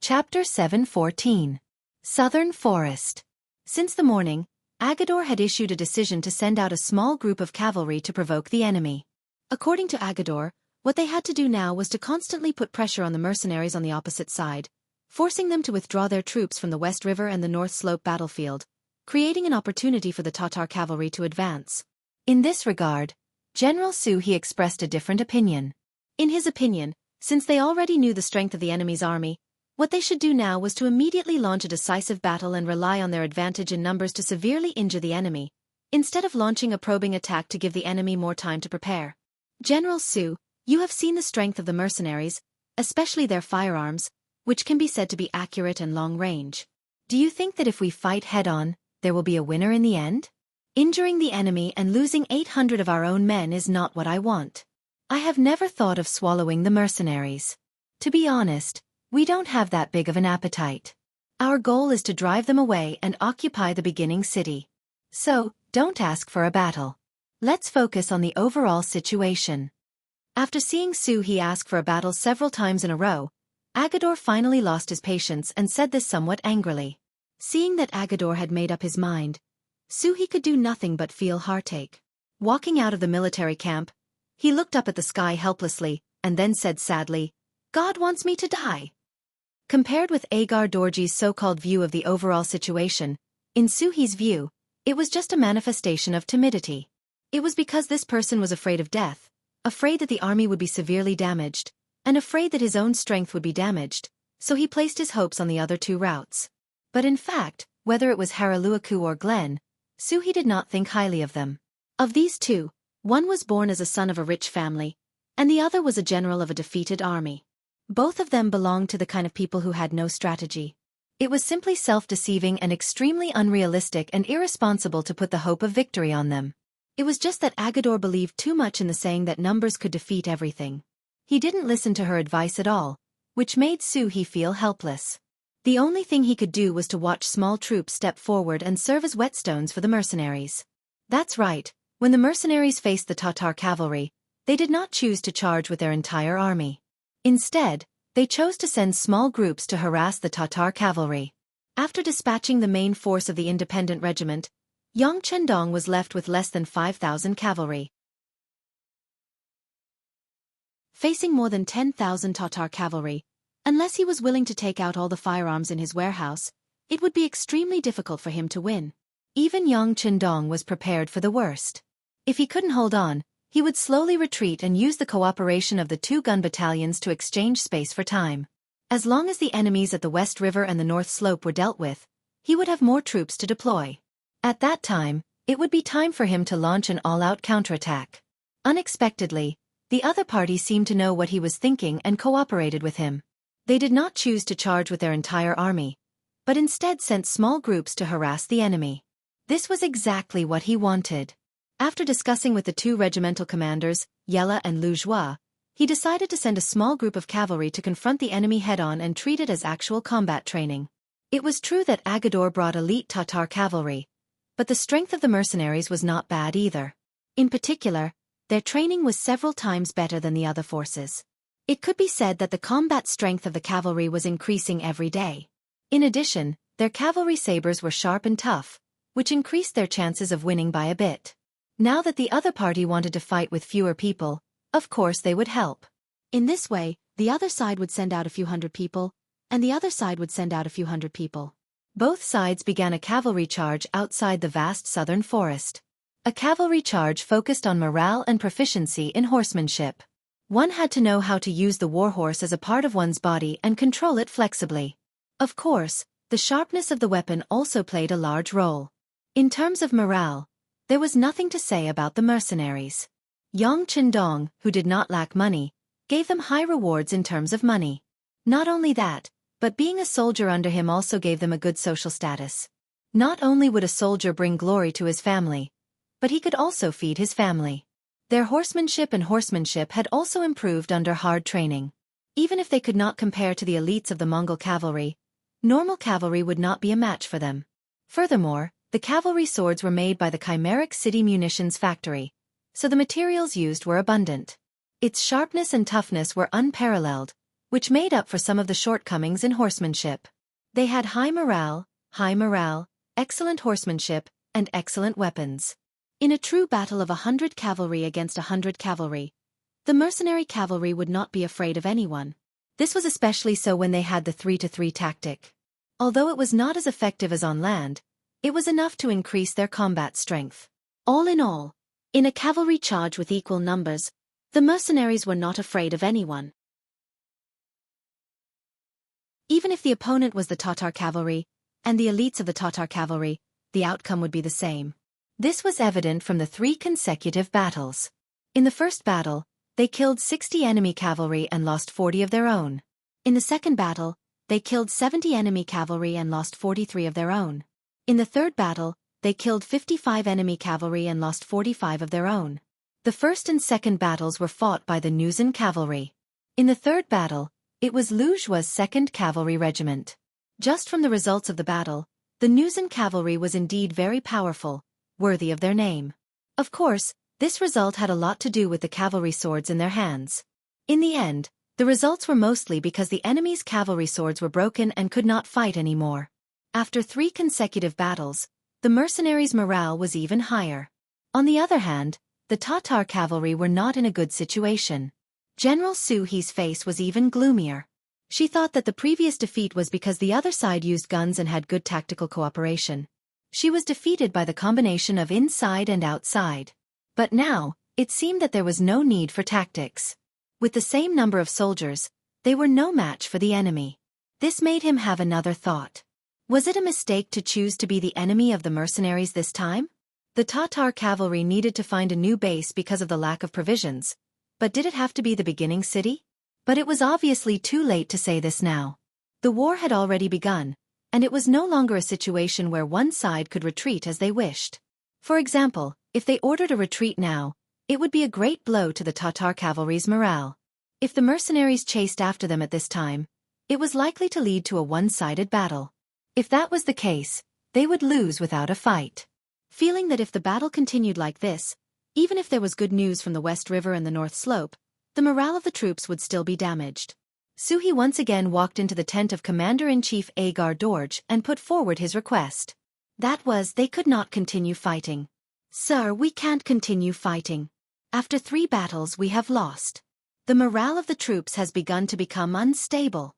Chapter 7:14. Southern Forest. Since the morning, Agador had issued a decision to send out a small group of cavalry to provoke the enemy. According to Agador, what they had to do now was to constantly put pressure on the mercenaries on the opposite side, forcing them to withdraw their troops from the West River and the North Slope battlefield, creating an opportunity for the Tatar cavalry to advance. In this regard, General Suhi expressed a different opinion. In his opinion, since they already knew the strength of the enemy's army, what they should do now was to immediately launch a decisive battle and rely on their advantage in numbers to severely injure the enemy, instead of launching a probing attack to give the enemy more time to prepare. General Su, you have seen the strength of the mercenaries, especially their firearms, which can be said to be accurate and long-range. Do you think that if we fight head-on, there will be a winner in the end? Injuring the enemy and losing 800 of our own men is not what I want. I have never thought of swallowing the mercenaries. To be honest, we don't have that big of an appetite. Our goal is to drive them away and occupy the beginning city. So, don't ask for a battle. Let's focus on the overall situation. After seeing Su He ask for a battle several times in a row, Agador finally lost his patience and said this somewhat angrily. Seeing that Agador had made up his mind, Su He could do nothing but feel heartache. Walking out of the military camp, he looked up at the sky helplessly, and then said sadly, "God wants me to die." Compared with Agar Dorji's so-called view of the overall situation, in Su He's view, it was just a manifestation of timidity. It was because this person was afraid of death, afraid that the army would be severely damaged, and afraid that his own strength would be damaged, so he placed his hopes on the other two routes. But in fact, whether it was Haraluaku or Glen, Su He did not think highly of them. Of these two, one was born as a son of a rich family, and the other was a general of a defeated army. Both of them belonged to the kind of people who had no strategy. It was simply self-deceiving and extremely unrealistic and irresponsible to put the hope of victory on them. It was just that Agador believed too much in the saying that numbers could defeat everything. He didn't listen to her advice at all, which made Su He feel helpless. The only thing he could do was to watch small troops step forward and serve as whetstones for the mercenaries. That's right, when the mercenaries faced the Tatar cavalry, they did not choose to charge with their entire army. Instead, they chose to send small groups to harass the Tatar cavalry. After dispatching the main force of the independent regiment, Yang Chendong was left with less than 5,000 cavalry. Facing more than 10,000 Tatar cavalry, unless he was willing to take out all the firearms in his warehouse, it would be extremely difficult for him to win. Even Yang Chendong was prepared for the worst. If he couldn't hold on, he would slowly retreat and use the cooperation of the two gun battalions to exchange space for time. As long as the enemies at the West River and the North Slope were dealt with, he would have more troops to deploy. At that time, it would be time for him to launch an all-out counterattack. Unexpectedly, the other party seemed to know what he was thinking and cooperated with him. They did not choose to charge with their entire army, but instead sent small groups to harass the enemy. This was exactly what he wanted. After discussing with the two regimental commanders, Yella and Lu Zhua, he decided to send a small group of cavalry to confront the enemy head-on and treat it as actual combat training. It was true that Agador brought elite Tatar cavalry, but the strength of the mercenaries was not bad either. In particular, their training was several times better than the other forces. It could be said that the combat strength of the cavalry was increasing every day. In addition, their cavalry sabers were sharp and tough, which increased their chances of winning by a bit. Now that the other party wanted to fight with fewer people, of course they would help. In this way, the other side would send out a few hundred people, and the other side would send out a few hundred people. Both sides began a cavalry charge outside the vast southern forest. A cavalry charge focused on morale and proficiency in horsemanship. One had to know how to use the warhorse as a part of one's body and control it flexibly. Of course, the sharpness of the weapon also played a large role. In terms of morale, there was nothing to say about the mercenaries. Yang Chendong, who did not lack money, gave them high rewards in terms of money. Not only that, but being a soldier under him also gave them a good social status. Not only would a soldier bring glory to his family, but he could also feed his family. Their horsemanship had also improved under hard training. Even if they could not compare to the elites of the Mongol cavalry, normal cavalry would not be a match for them. Furthermore, the cavalry swords were made by the Chimeric City Munitions Factory, so the materials used were abundant. Its sharpness and toughness were unparalleled, which made up for some of the shortcomings in horsemanship. They had high morale, excellent horsemanship, and excellent weapons. In a true battle of 100 cavalry against 100 cavalry, the mercenary cavalry would not be afraid of anyone. This was especially so when they had the 3-to-3 tactic. Although it was not as effective as on land, it was enough to increase their combat strength. All in all, in a cavalry charge with equal numbers, the mercenaries were not afraid of anyone. Even if the opponent was the Tatar cavalry, and the elites of the Tatar cavalry, the outcome would be the same. This was evident from the 3 consecutive battles. In the first battle, they killed 60 enemy cavalry and lost 40 of their own. In the second battle, they killed 70 enemy cavalry and lost 43 of their own. In the third battle, they killed 55 enemy cavalry and lost 45 of their own. The first and second battles were fought by the Nuzan cavalry. In the third battle, it was Lu Zhua's 2nd Cavalry Regiment. Just from the results of the battle, the Nuzan cavalry was indeed very powerful, worthy of their name. Of course, this result had a lot to do with the cavalry swords in their hands. In the end, the results were mostly because the enemy's cavalry swords were broken and could not fight anymore. After 3 consecutive battles, the mercenaries' morale was even higher. On the other hand, the Tatar cavalry were not in a good situation. General Su He's face was even gloomier. She thought that the previous defeat was because the other side used guns and had good tactical cooperation. She was defeated by the combination of inside and outside. But now, it seemed that there was no need for tactics. With the same number of soldiers, they were no match for the enemy. This made him have another thought. Was it a mistake to choose to be the enemy of the mercenaries this time? The Tatar cavalry needed to find a new base because of the lack of provisions. But did it have to be the beginning city? But it was obviously too late to say this now. The war had already begun, and it was no longer a situation where one side could retreat as they wished. For example, if they ordered a retreat now, it would be a great blow to the Tatar cavalry's morale. If the mercenaries chased after them at this time, it was likely to lead to a one-sided battle. If that was the case, they would lose without a fight. Feeling that if the battle continued like this, even if there was good news from the West River and the North Slope, the morale of the troops would still be damaged. Su He once again walked into the tent of Commander-in-Chief Agar Dorj and put forward his request. That was, they could not continue fighting. Sir, we can't continue fighting. After 3 battles we have lost. The morale of the troops has begun to become unstable.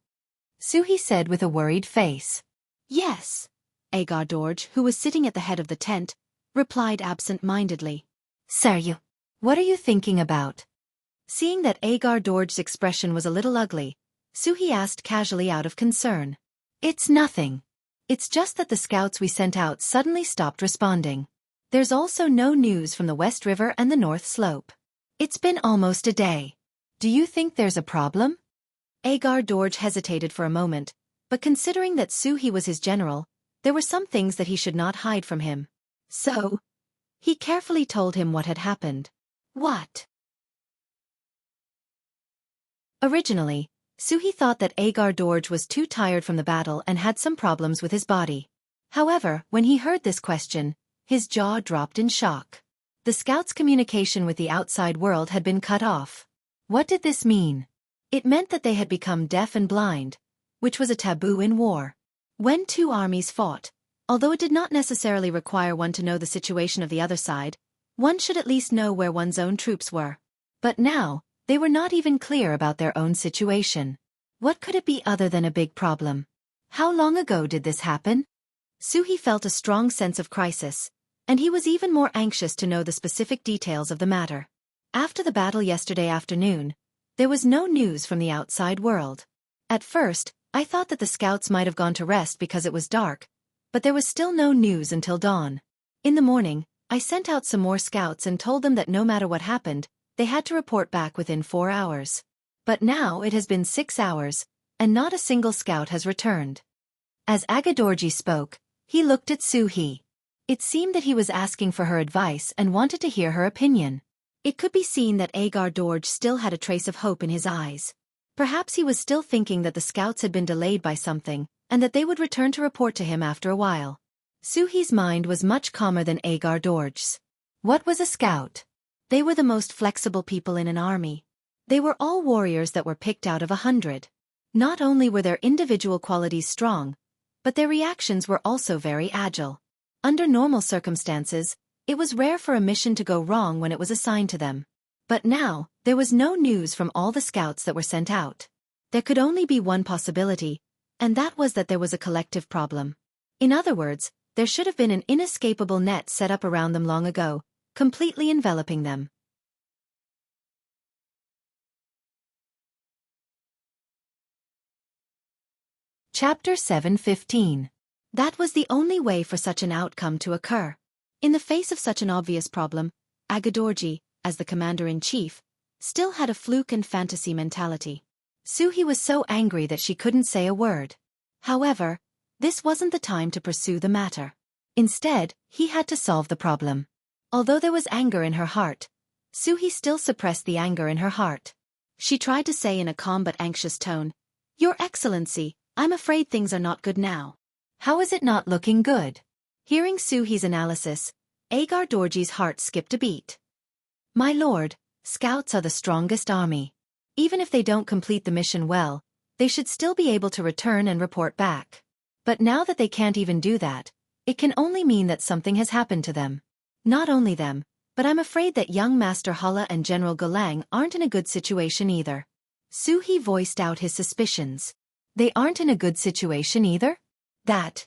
Su He said with a worried face. Yes. Agar Dorj, who was sitting at the head of the tent, replied absent-mindedly. Sir, what are you thinking about? Seeing that Agar Dorj's expression was a little ugly, Su He asked casually out of concern. It's nothing. It's just that the scouts we sent out suddenly stopped responding. There's also no news from the West River and the North Slope. It's been almost a day. Do you think there's a problem? Agar Dorj hesitated for a moment, but considering that Su He was his general, there were some things that he should not hide from him. So, he carefully told him what had happened. What? Originally, Su He thought that Agar Dorj was too tired from the battle and had some problems with his body. However, when he heard this question, his jaw dropped in shock. The scouts' communication with the outside world had been cut off. What did this mean? It meant that they had become deaf and blind, which was a taboo in war. When 2 armies fought, although it did not necessarily require one to know the situation of the other side, one should at least know where one's own troops were. But now, they were not even clear about their own situation. What could it be other than a big problem? How long ago did this happen? Su He felt a strong sense of crisis, and he was even more anxious to know the specific details of the matter. After the battle yesterday afternoon, there was no news from the outside world. At first, I thought that the scouts might have gone to rest because it was dark, but there was still no news until dawn. In the morning, I sent out some more scouts and told them that no matter what happened, they had to report back within 4 hours. But now it has been 6 hours, and not a single scout has returned. As Agadorji spoke, he looked at Su He. It seemed that he was asking for her advice and wanted to hear her opinion. It could be seen that Agar Dorj still had a trace of hope in his eyes. Perhaps he was still thinking that the scouts had been delayed by something, and that they would return to report to him after a while. Su He's mind was much calmer than Agar Dorj's. What was a scout? They were the most flexible people in an army. They were all warriors that were picked out of 100. Not only were their individual qualities strong, but their reactions were also very agile. Under normal circumstances, it was rare for a mission to go wrong when it was assigned to them. But now, there was no news from all the scouts that were sent out. There could only be one possibility, and that was that there was a collective problem. In other words, there should have been an inescapable net set up around them long ago, completely enveloping them. Chapter 7:15. That was the only way for such an outcome to occur. In the face of such an obvious problem, Agadorji, as the commander-in-chief, still had a fluke and fantasy mentality. Suhi was so angry that she couldn't say a word. However, this wasn't the time to pursue the matter. Instead, he had to solve the problem. Although there was anger in her heart, Suhi still suppressed the anger in her heart. She tried to say in a calm but anxious tone, "Your Excellency, I'm afraid things are not good now." "How is it not looking good?" Hearing Suhi's analysis, Agar Dorji's heart skipped a beat. "My lord, scouts are the strongest army. Even if they don't complete the mission well, they should still be able to return and report back. But now that they can't even do that, it can only mean that something has happened to them. Not only them, but I'm afraid that young Master Hala and General Gulang aren't in a good situation either." Suhi voiced out his suspicions. "They aren't in a good situation either? That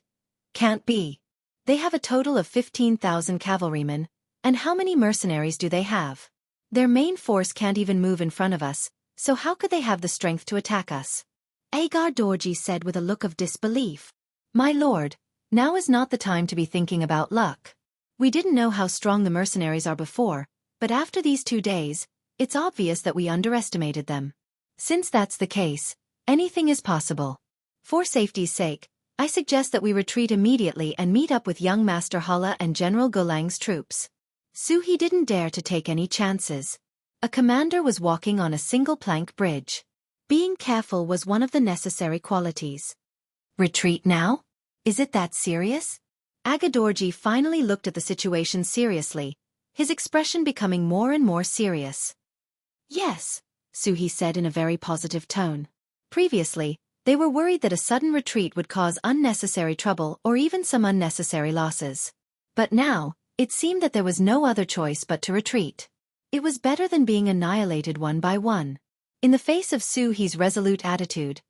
can't be. They have a total of 15,000 cavalrymen, and how many mercenaries do they have? Their main force can't even move in front of us, so how could they have the strength to attack us?" Agar Dorji said with a look of disbelief. "My lord, now is not the time to be thinking about luck. We didn't know how strong the mercenaries are before, but after these 2 days, it's obvious that we underestimated them. Since that's the case, anything is possible. For safety's sake, I suggest that we retreat immediately and meet up with young Master Hala and General Gulang's troops." Suhi didn't dare to take any chances. A commander was walking on a single-plank bridge. Being careful was one of the necessary qualities. "Retreat now? Is it that serious?" Agadorji finally looked at the situation seriously, his expression becoming more and more serious. "Yes," Suhi said in a very positive tone. Previously, they were worried that a sudden retreat would cause unnecessary trouble or even some unnecessary losses. But now, it seemed that there was no other choice but to retreat. It was better than being annihilated one by one. In the face of Suhi's resolute attitude,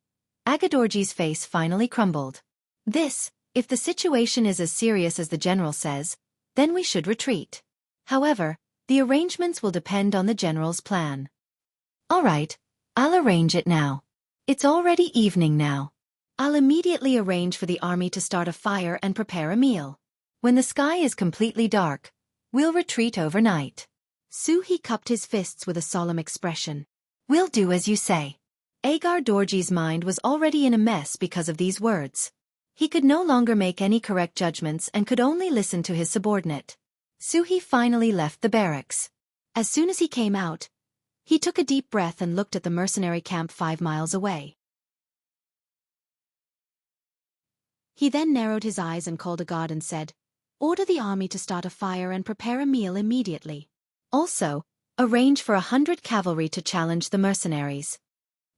Agadorji's face finally crumbled. If the situation is as serious as the general says, then we should retreat. However, the arrangements will depend on the general's plan." "All right, I'll arrange it now. It's already evening now. I'll immediately arrange for the army to start a fire and prepare a meal. When the sky is completely dark, we'll retreat overnight." Suhi cupped his fists with a solemn expression. "We'll do as you say." Agar Dorji's mind was already in a mess because of these words. He could no longer make any correct judgments and could only listen to his subordinate. Suhi finally left the barracks. As soon as he came out, he took a deep breath and looked at the mercenary camp 5 miles away. He then narrowed his eyes and called a guard and said, "Order the army to start a fire and prepare a meal immediately. Also, arrange for 100 cavalry to challenge the mercenaries."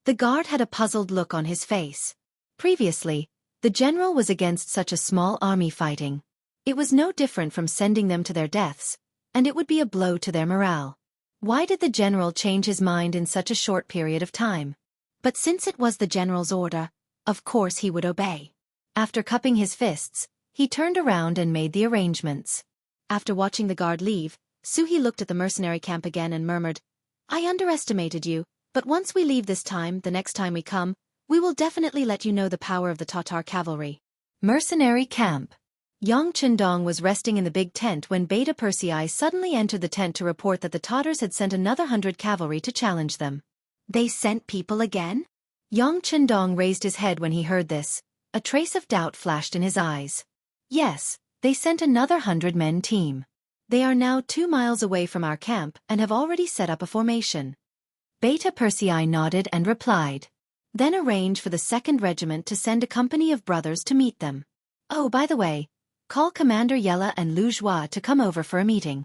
The guard had a puzzled look on his face. Previously, the general was against such a small army fighting. It was no different from sending them to their deaths, and it would be a blow to their morale. Why did the general change his mind in such a short period of time? But since it was the general's order, of course he would obey. After cupping his fists, he turned around and made the arrangements. After watching the guard leave, Suhi looked at the mercenary camp again and murmured, "I underestimated you, but once we leave this time, the next time we come, we will definitely let you know the power of the Tatar cavalry." Mercenary camp. Yang Chendong was resting in the big tent when Beta Persei suddenly entered the tent to report that the Tatars had sent another 100 cavalry to challenge them. "They sent people again?" Yang Chendong raised his head when he heard this. A trace of doubt flashed in his eyes. "Yes, they sent another 100-men team. They are now 2 miles away from our camp and have already set up a formation." Beta Persei nodded and replied. "Then arrange for the 2nd Regiment to send a company of brothers to meet them. Oh, by the way, call Commander Yella and Lu Zhua to come over for a meeting."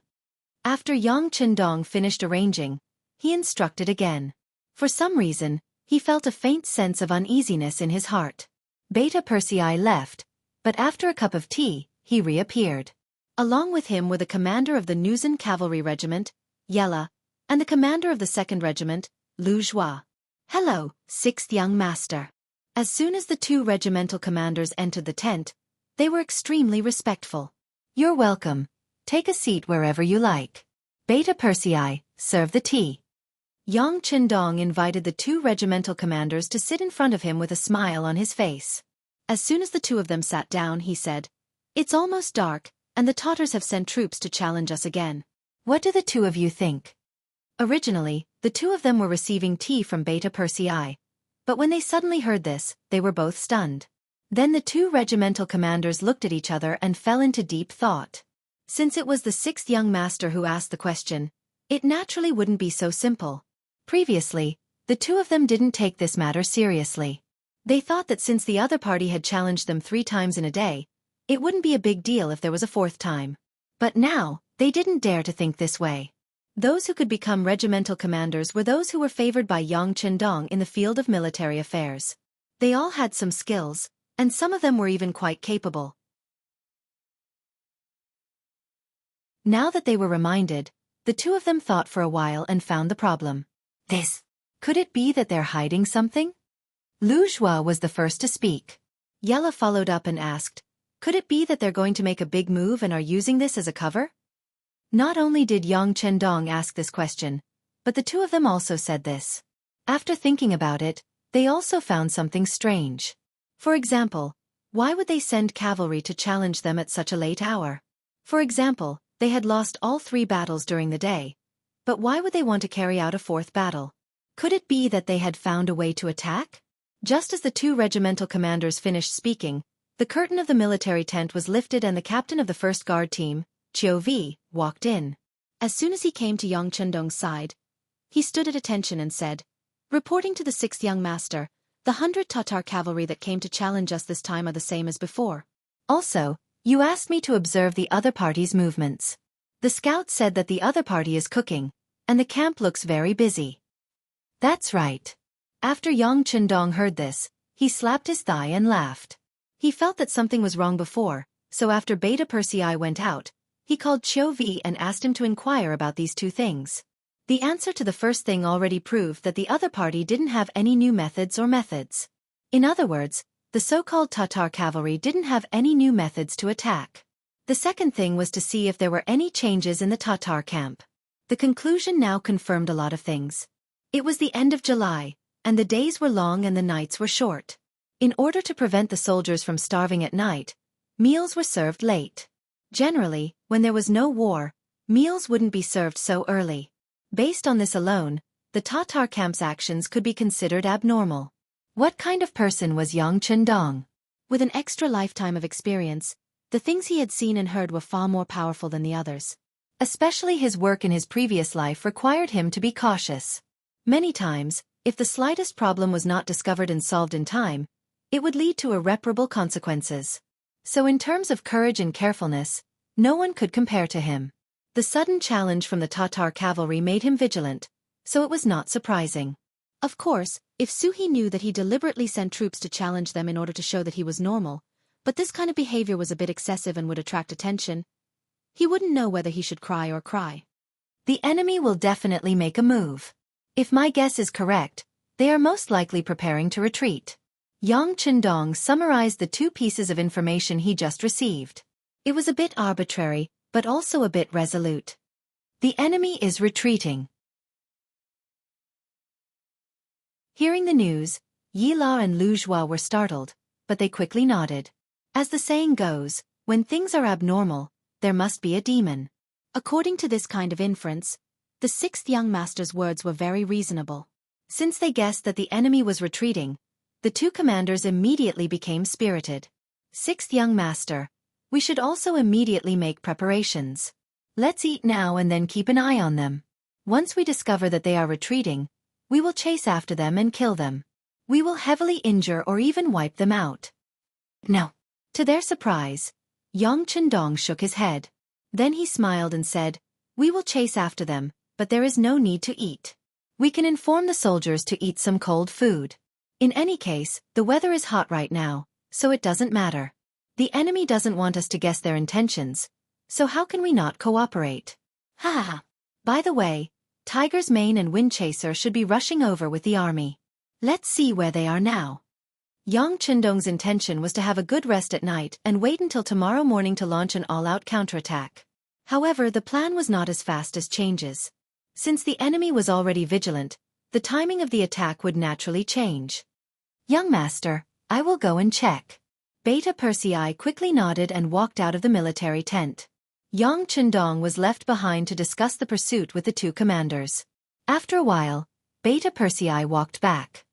After Yang Chendong finished arranging, he instructed again. For some reason, he felt a faint sense of uneasiness in his heart. Beta Persei left, but after a cup of tea, he reappeared. Along with him were the commander of the Nuzan Cavalry Regiment, Yella, and the commander of the 2nd Regiment, Lu Zhua. "Hello, 6th Young Master." As soon as the 2 regimental commanders entered the tent, they were extremely respectful. "You're welcome. Take a seat wherever you like. Beta Persei, serve the tea." Yang Chendong invited the 2 regimental commanders to sit in front of him with a smile on his face. As soon as the 2 of them sat down, he said, "It's almost dark, and the Tatars have sent troops to challenge us again. What do the two of you think? Originally, the two of them were receiving tea from Beta Persei, but when they suddenly heard this, they were both stunned. Then the two regimental commanders looked at each other and fell into deep thought. Since it was the sixth young master who asked the question, it naturally wouldn't be so simple. Previously, the two of them didn't take this matter seriously. They thought that since the other party had challenged them 3 times in a day, it wouldn't be a big deal if there was a 4th time. But now, they didn't dare to think this way. Those who could become regimental commanders were those who were favored by Yang Chendong in the field of military affairs. They all had some skills, and some of them were even quite capable. Now that they were reminded, the two of them thought for a while and found the problem. Could it be that they're hiding something? Lu Zhua was the first to speak. Yella followed up and asked, could it be that they're going to make a big move and are using this as a cover? Not only did Yang Chendong ask this question, but the two of them also said this. After thinking about it, they also found something strange. For example, why would they send cavalry to challenge them at such a late hour? For example, they had lost all 3 battles during the day, but why would they want to carry out a 4th battle? Could it be that they had found a way to attack? Just as the two regimental commanders finished speaking, the curtain of the military tent was lifted and the captain of the 1st Guard team, Chiu Vi, walked in. As soon as he came to Yang Chendong's side, he stood at attention and said, reporting to the 6th young master, the 100 Tatar cavalry that came to challenge us this time are the same as before. Also, you asked me to observe the other party's movements. The scout said that the other party is cooking, and the camp looks very busy. That's right. After Yang Chendong heard this, he slapped his thigh and laughed. He felt that something was wrong before, so after Beta Persei went out, he called Chiu Vi and asked him to inquire about these 2 things. The answer to the first thing already proved that the other party didn't have any new methods. In other words, the so-called Tatar cavalry didn't have any new methods to attack. The second thing was to see if there were any changes in the Tatar camp. The conclusion now confirmed a lot of things. It was the end of July, and the days were long and the nights were short. In order to prevent the soldiers from starving at night, meals were served late. Generally, when there was no war, meals wouldn't be served so early. Based on this alone, the Tatar camp's actions could be considered abnormal. What kind of person was Yang Chendong? With an extra lifetime of experience, the things he had seen and heard were far more powerful than the others. Especially his work in his previous life required him to be cautious. Many times, if the slightest problem was not discovered and solved in time, it would lead to irreparable consequences. So in terms of courage and carefulness, no one could compare to him. The sudden challenge from the Tatar cavalry made him vigilant, so it was not surprising. Of course, if Suhi knew that he deliberately sent troops to challenge them in order to show that he was normal, but this kind of behavior was a bit excessive and would attract attention, he wouldn't know whether he should cry or cry. The enemy will definitely make a move. If my guess is correct, they are most likely preparing to retreat. Yang Chendong summarized the 2 pieces of information he just received. It was a bit arbitrary, but also a bit resolute. The enemy is retreating. Hearing the news, Yi La and Lu Zhua were startled, but they quickly nodded. As the saying goes, when things are abnormal, there must be a demon. According to this kind of inference, the 6th young master's words were very reasonable. Since they guessed that the enemy was retreating, the 2 commanders immediately became spirited. 6th young master, we should also immediately make preparations. Let's eat now and then keep an eye on them. Once we discover that they are retreating, we will chase after them and kill them. We will heavily injure or even wipe them out. No. To their surprise, Yang Chendong shook his head. Then he smiled and said, we will chase after them, but there is no need to eat. We can inform the soldiers to eat some cold food. In any case, the weather is hot right now, so it doesn't matter. The enemy doesn't want us to guess their intentions, so how can we not cooperate? Ha ha ha. By the way, Tiger's Mane and Windchaser should be rushing over with the army. Let's see where they are now. Yang Chendong's intention was to have a good rest at night and wait until tomorrow morning to launch an all-out counterattack. However, the plan was not as fast as changes. Since the enemy was already vigilant, the timing of the attack would naturally change. Young master, I will go and check. Beta Persei quickly nodded and walked out of the military tent. Yang Chendong was left behind to discuss the pursuit with the two commanders. After a while, Beta Persei walked back.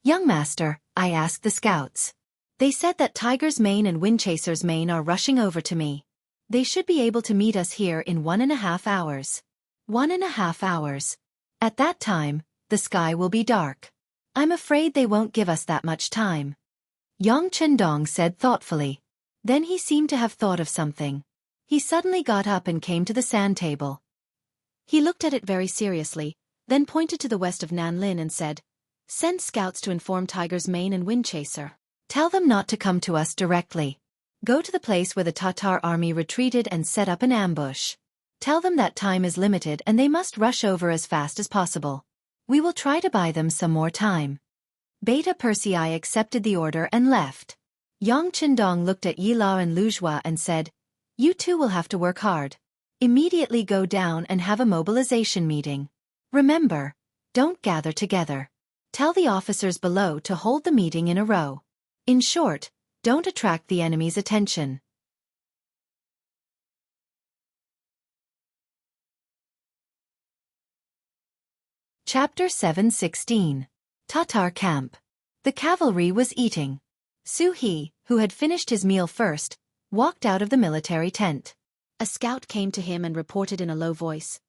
"Young master," I asked the scouts. "They said that Tiger's Mane and Windchaser's Mane are rushing over to me. They should be able to meet us here in 1.5 hours. 1.5 hours. At that time, the sky will be dark. I'm afraid they won't give us that much time." Yang Chendong said thoughtfully. Then he seemed to have thought of something. He suddenly got up and came to the sand table. He looked at it very seriously, then pointed to the west of Nanlin and said, "Send scouts to inform Tiger's Mane and Windchaser. Tell them not to come to us directly. Go to the place where the Tatar army retreated and set up an ambush. Tell them that time is limited and they must rush over as fast as possible. We will try to buy them some more time." Beta Persei accepted the order and left. Yang Chendong looked at Yilao and Luzhua and said, "You two will have to work hard. Immediately go down and have a mobilization meeting. Remember, don't gather together. Tell the officers below to hold the meeting in a row. In short, don't attract the enemy's attention." Chapter 7:16. Tatar Camp. The cavalry was eating. Su He, who had finished his meal first, walked out of the military tent. A scout came to him and reported in a low voice,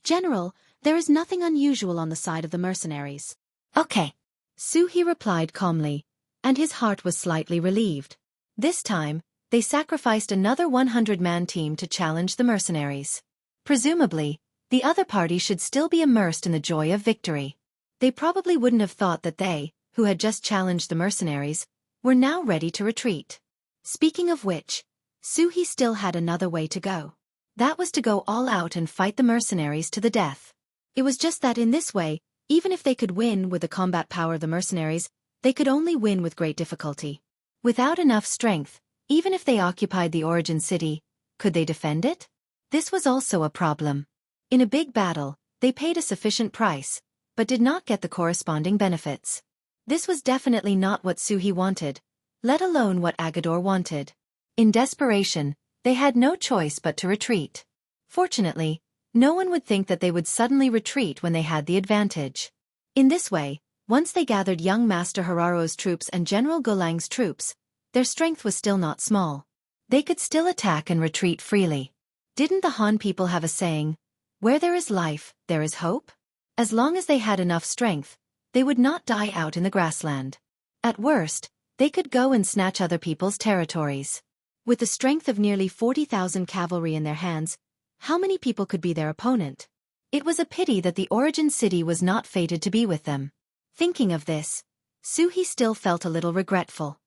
"General, there is nothing unusual on the side of the mercenaries." "Okay," Su He replied calmly, and his heart was slightly relieved. This time, they sacrificed another 100-man team to challenge the mercenaries. Presumably, the other party should still be immersed in the joy of victory. They probably wouldn't have thought that they, who had just challenged the mercenaries, were now ready to retreat. Speaking of which, Su He still had another way to go. That was to go all out and fight the mercenaries to the death. It was just that in this way, even if they could win with the combat power of the mercenaries, they could only win with great difficulty. Without enough strength, even if they occupied the origin city, could they defend it? This was also a problem. In a big battle, they paid a sufficient price, but did not get the corresponding benefits. This was definitely not what Su He wanted, let alone what Agador wanted. In desperation, they had no choice but to retreat. Fortunately, no one would think that they would suddenly retreat when they had the advantage. In this way, once they gathered young Master Hararo's troops and General Golang's troops, their strength was still not small. They could still attack and retreat freely. Didn't the Han people have a saying, "Where there is life, there is hope"? As long as they had enough strength, they would not die out in the grassland. At worst, they could go and snatch other people's territories. With the strength of nearly 40,000 cavalry in their hands, how many people could be their opponent? It was a pity that the origin city was not fated to be with them. Thinking of this, Su He still felt a little regretful.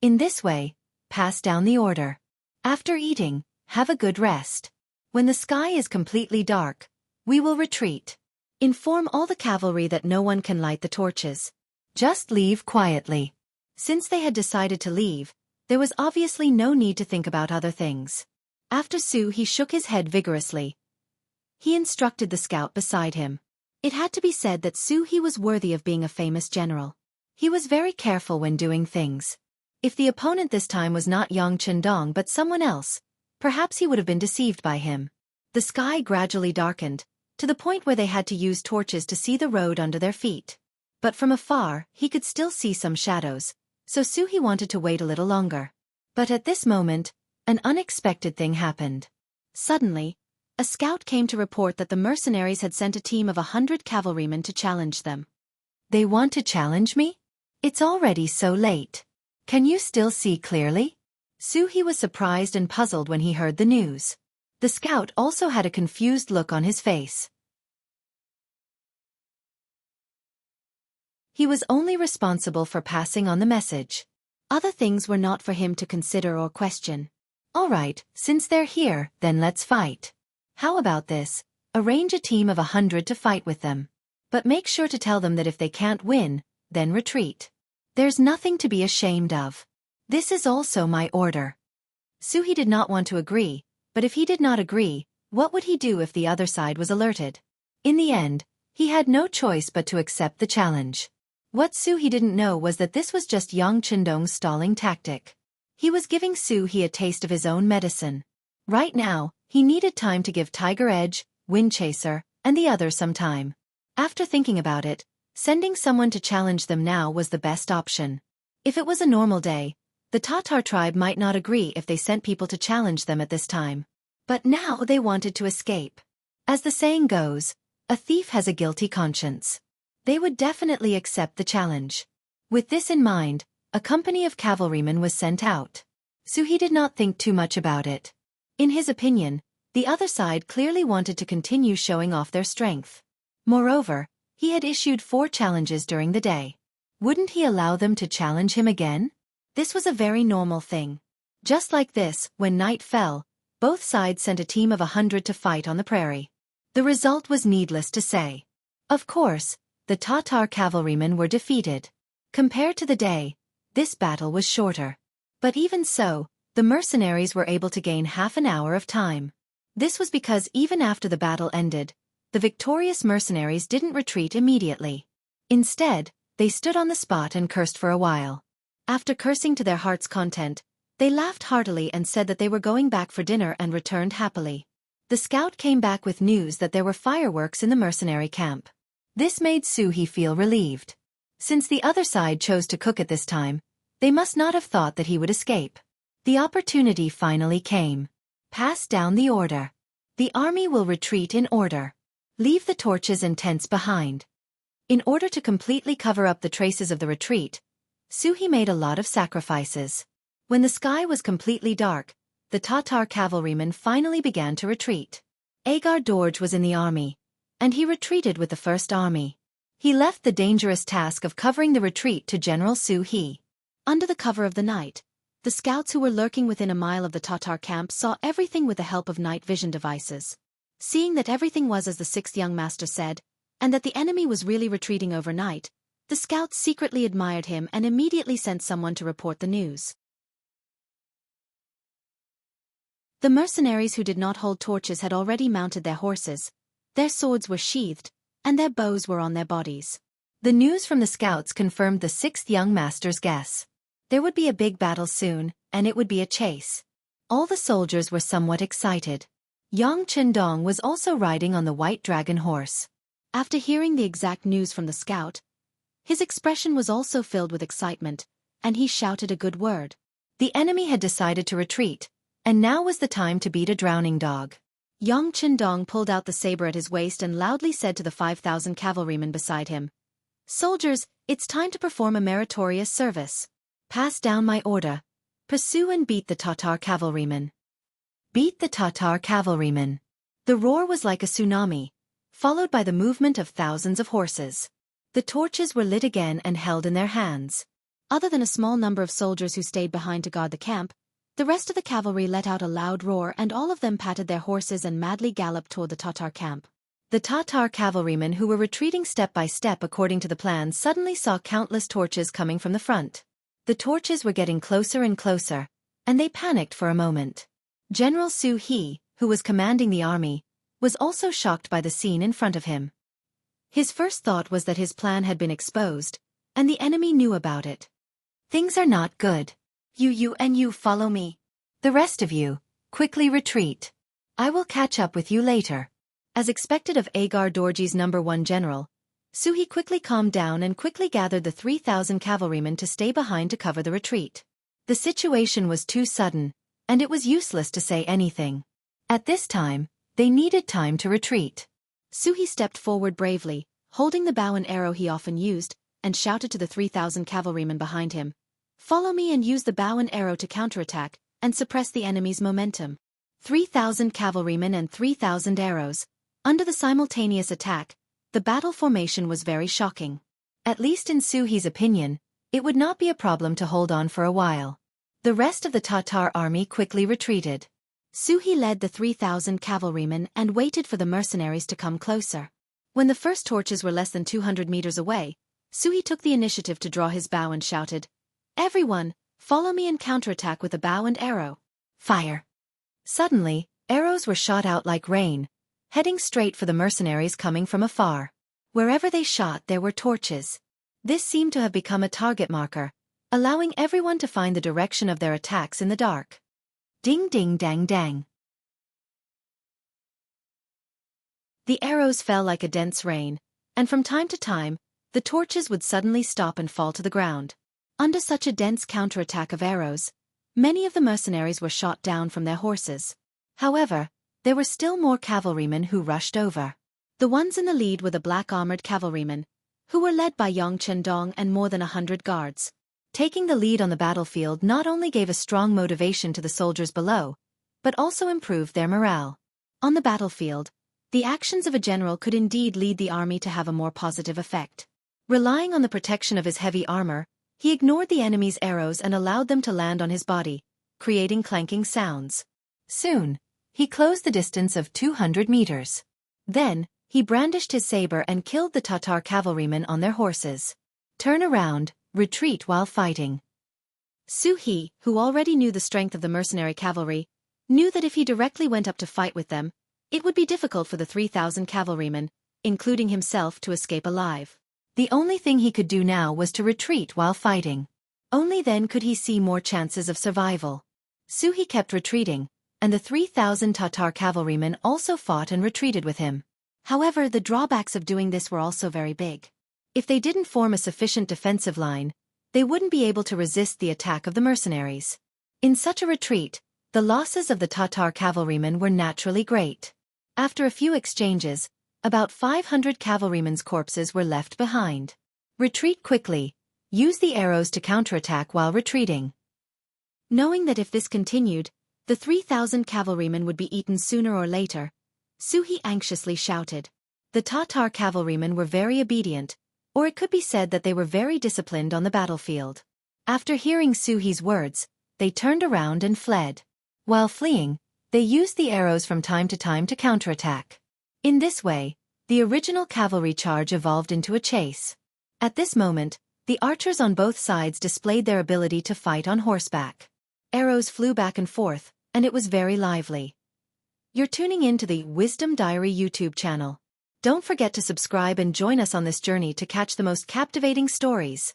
In this way, pass down the order. After eating, have a good rest. When the sky is completely dark, we will retreat. Inform all the cavalry that no one can light the torches. Just leave quietly. Since they had decided to leave, there was obviously no need to think about other things. After Su He shook his head vigorously. He instructed the scout beside him. It had to be said that Su He was worthy of being a famous general. He was very careful when doing things. If the opponent this time was not Yang Chendong but someone else, perhaps he would have been deceived by him. The sky gradually darkened, to the point where they had to use torches to see the road under their feet. But from afar, he could still see some shadows, so Su He wanted to wait a little longer. But at this moment, an unexpected thing happened. Suddenly, a scout came to report that the mercenaries had sent a team of 100 cavalrymen to challenge them. "They want to challenge me? It's already so late. Can you still see clearly?" Su He was surprised and puzzled when he heard the news. The scout also had a confused look on his face. He was only responsible for passing on the message. Other things were not for him to consider or question. "All right, since they're here, then let's fight. How about this? Arrange a team of 100 to fight with them. But make sure to tell them that if they can't win, then retreat. There's nothing to be ashamed of. This is also my order." Su He did not want to agree, but if he did not agree, what would he do if the other side was alerted? In the end, he had no choice but to accept the challenge. What Su He didn't know was that this was just Yang Chendong's stalling tactic. He was giving Su He a taste of his own medicine. Right now, he needed time to give Tiger Edge, Wind Chaser, and the others some time. After thinking about it, sending someone to challenge them now was the best option. If it was a normal day, the Tatar tribe might not agree if they sent people to challenge them at this time. But now they wanted to escape. As the saying goes, a thief has a guilty conscience. They would definitely accept the challenge. With this in mind, a company of cavalrymen was sent out. Su He did not think too much about it. In his opinion, the other side clearly wanted to continue showing off their strength. Moreover, he had issued 4 challenges during the day. Wouldn't he allow them to challenge him again? This was a very normal thing. Just like this, when night fell, both sides sent a team of 100 to fight on the prairie. The result was needless to say. Of course, the Tatar cavalrymen were defeated. Compared to the day, this battle was shorter. But even so, the mercenaries were able to gain half an hour of time. This was because even after the battle ended, the victorious mercenaries didn't retreat immediately. Instead, they stood on the spot and cursed for a while. After cursing to their heart's content, they laughed heartily and said that they were going back for dinner and returned happily. The scout came back with news that there were fireworks in the mercenary camp. This made Su He feel relieved. Since the other side chose to cook at this time, they must not have thought that he would escape. The opportunity finally came. Pass down the order. The army will retreat in order. Leave the torches and tents behind. In order to completely cover up the traces of the retreat, Su He made a lot of sacrifices. When the sky was completely dark, the Tatar cavalrymen finally began to retreat. Agar Dorj was in the army, and he retreated with the First Army. He left the dangerous task of covering the retreat to General Su He. Under the cover of the night, the scouts who were lurking within a mile of the Tatar camp saw everything with the help of night vision devices. Seeing that everything was as the 6th young master said, and that the enemy was really retreating overnight, the scouts secretly admired him and immediately sent someone to report the news. The mercenaries who did not hold torches had already mounted their horses, their swords were sheathed, and their bows were on their bodies. The news from the scouts confirmed the 6th young master's guess. There would be a big battle soon, and it would be a chase. All the soldiers were somewhat excited. Yang Chendong was also riding on the white dragon horse. After hearing the exact news from the scout, his expression was also filled with excitement, and he shouted a good word. The enemy had decided to retreat, and now was the time to beat a drowning dog. Yang Chendong pulled out the saber at his waist and loudly said to the 5,000 cavalrymen beside him, "Soldiers, it's time to perform a meritorious service. Pass down my order. Pursue and beat the Tatar cavalrymen." Beat the Tatar cavalrymen. The roar was like a tsunami, followed by the movement of thousands of horses. The torches were lit again and held in their hands. Other than a small number of soldiers who stayed behind to guard the camp, the rest of the cavalry let out a loud roar and all of them patted their horses and madly galloped toward the Tatar camp. The Tatar cavalrymen who were retreating step by step according to the plan suddenly saw countless torches coming from the front. The torches were getting closer and closer, and they panicked for a moment. General Su He, who was commanding the army, was also shocked by the scene in front of him. His first thought was that his plan had been exposed, and the enemy knew about it. Things are not good. You follow me. The rest of you, quickly retreat. I will catch up with you later. As expected of Agar Dorji's #1 general, Su He quickly calmed down and quickly gathered the 3,000 cavalrymen to stay behind to cover the retreat. The situation was too sudden, and it was useless to say anything. At this time, they needed time to retreat. Su He stepped forward bravely, holding the bow and arrow he often used, and shouted to the 3,000 cavalrymen behind him, "Follow me and use the bow and arrow to counterattack and suppress the enemy's momentum." 3,000 cavalrymen and 3,000 arrows. Under the simultaneous attack, the battle formation was very shocking. At least in Su He's opinion, it would not be a problem to hold on for a while. The rest of the Tatar army quickly retreated. Su He led the 3,000 cavalrymen and waited for the mercenaries to come closer. When the first torches were less than 200 meters away, Su He took the initiative to draw his bow and shouted, "Everyone, follow me and counterattack with a bow and arrow. Fire!" Suddenly, arrows were shot out like rain, heading straight for the mercenaries coming from afar. Wherever they shot there were torches. This seemed to have become a target marker, allowing everyone to find the direction of their attacks in the dark. Ding ding dang dang. The arrows fell like a dense rain, and from time to time, the torches would suddenly stop and fall to the ground. Under such a dense counterattack of arrows, many of the mercenaries were shot down from their horses. However, there were still more cavalrymen who rushed over. The ones in the lead were the black-armored cavalrymen, who were led by Yang Chendong and more than 100 guards. Taking the lead on the battlefield not only gave a strong motivation to the soldiers below, but also improved their morale. On the battlefield, the actions of a general could indeed lead the army to have a more positive effect. Relying on the protection of his heavy armor, he ignored the enemy's arrows and allowed them to land on his body, creating clanking sounds. Soon, he closed the distance of 200 meters. Then, he brandished his saber and killed the Tatar cavalrymen on their horses. Turn around, retreat while fighting. Su He, who already knew the strength of the mercenary cavalry, knew that if he directly went up to fight with them, it would be difficult for the 3,000 cavalrymen, including himself, to escape alive. The only thing he could do now was to retreat while fighting. Only then could he see more chances of survival. Su He kept retreating, and the 3,000 Tatar cavalrymen also fought and retreated with him. However, the drawbacks of doing this were also very big. If they didn't form a sufficient defensive line, they wouldn't be able to resist the attack of the mercenaries. In such a retreat, the losses of the Tatar cavalrymen were naturally great. After a few exchanges, about 500 cavalrymen's corpses were left behind. Retreat quickly. Use the arrows to counterattack while retreating. Knowing that if this continued, the 3,000 cavalrymen would be eaten sooner or later, Su He anxiously shouted. The Tatar cavalrymen were very obedient, or it could be said that they were very disciplined on the battlefield. After hearing Su He's words, they turned around and fled. While fleeing, they used the arrows from time to counterattack. In this way, the original cavalry charge evolved into a chase. At this moment, the archers on both sides displayed their ability to fight on horseback. Arrows flew back and forth, and it was very lively. You're tuning in to the Wisdom Diary YouTube channel. Don't forget to subscribe and join us on this journey to catch the most captivating stories.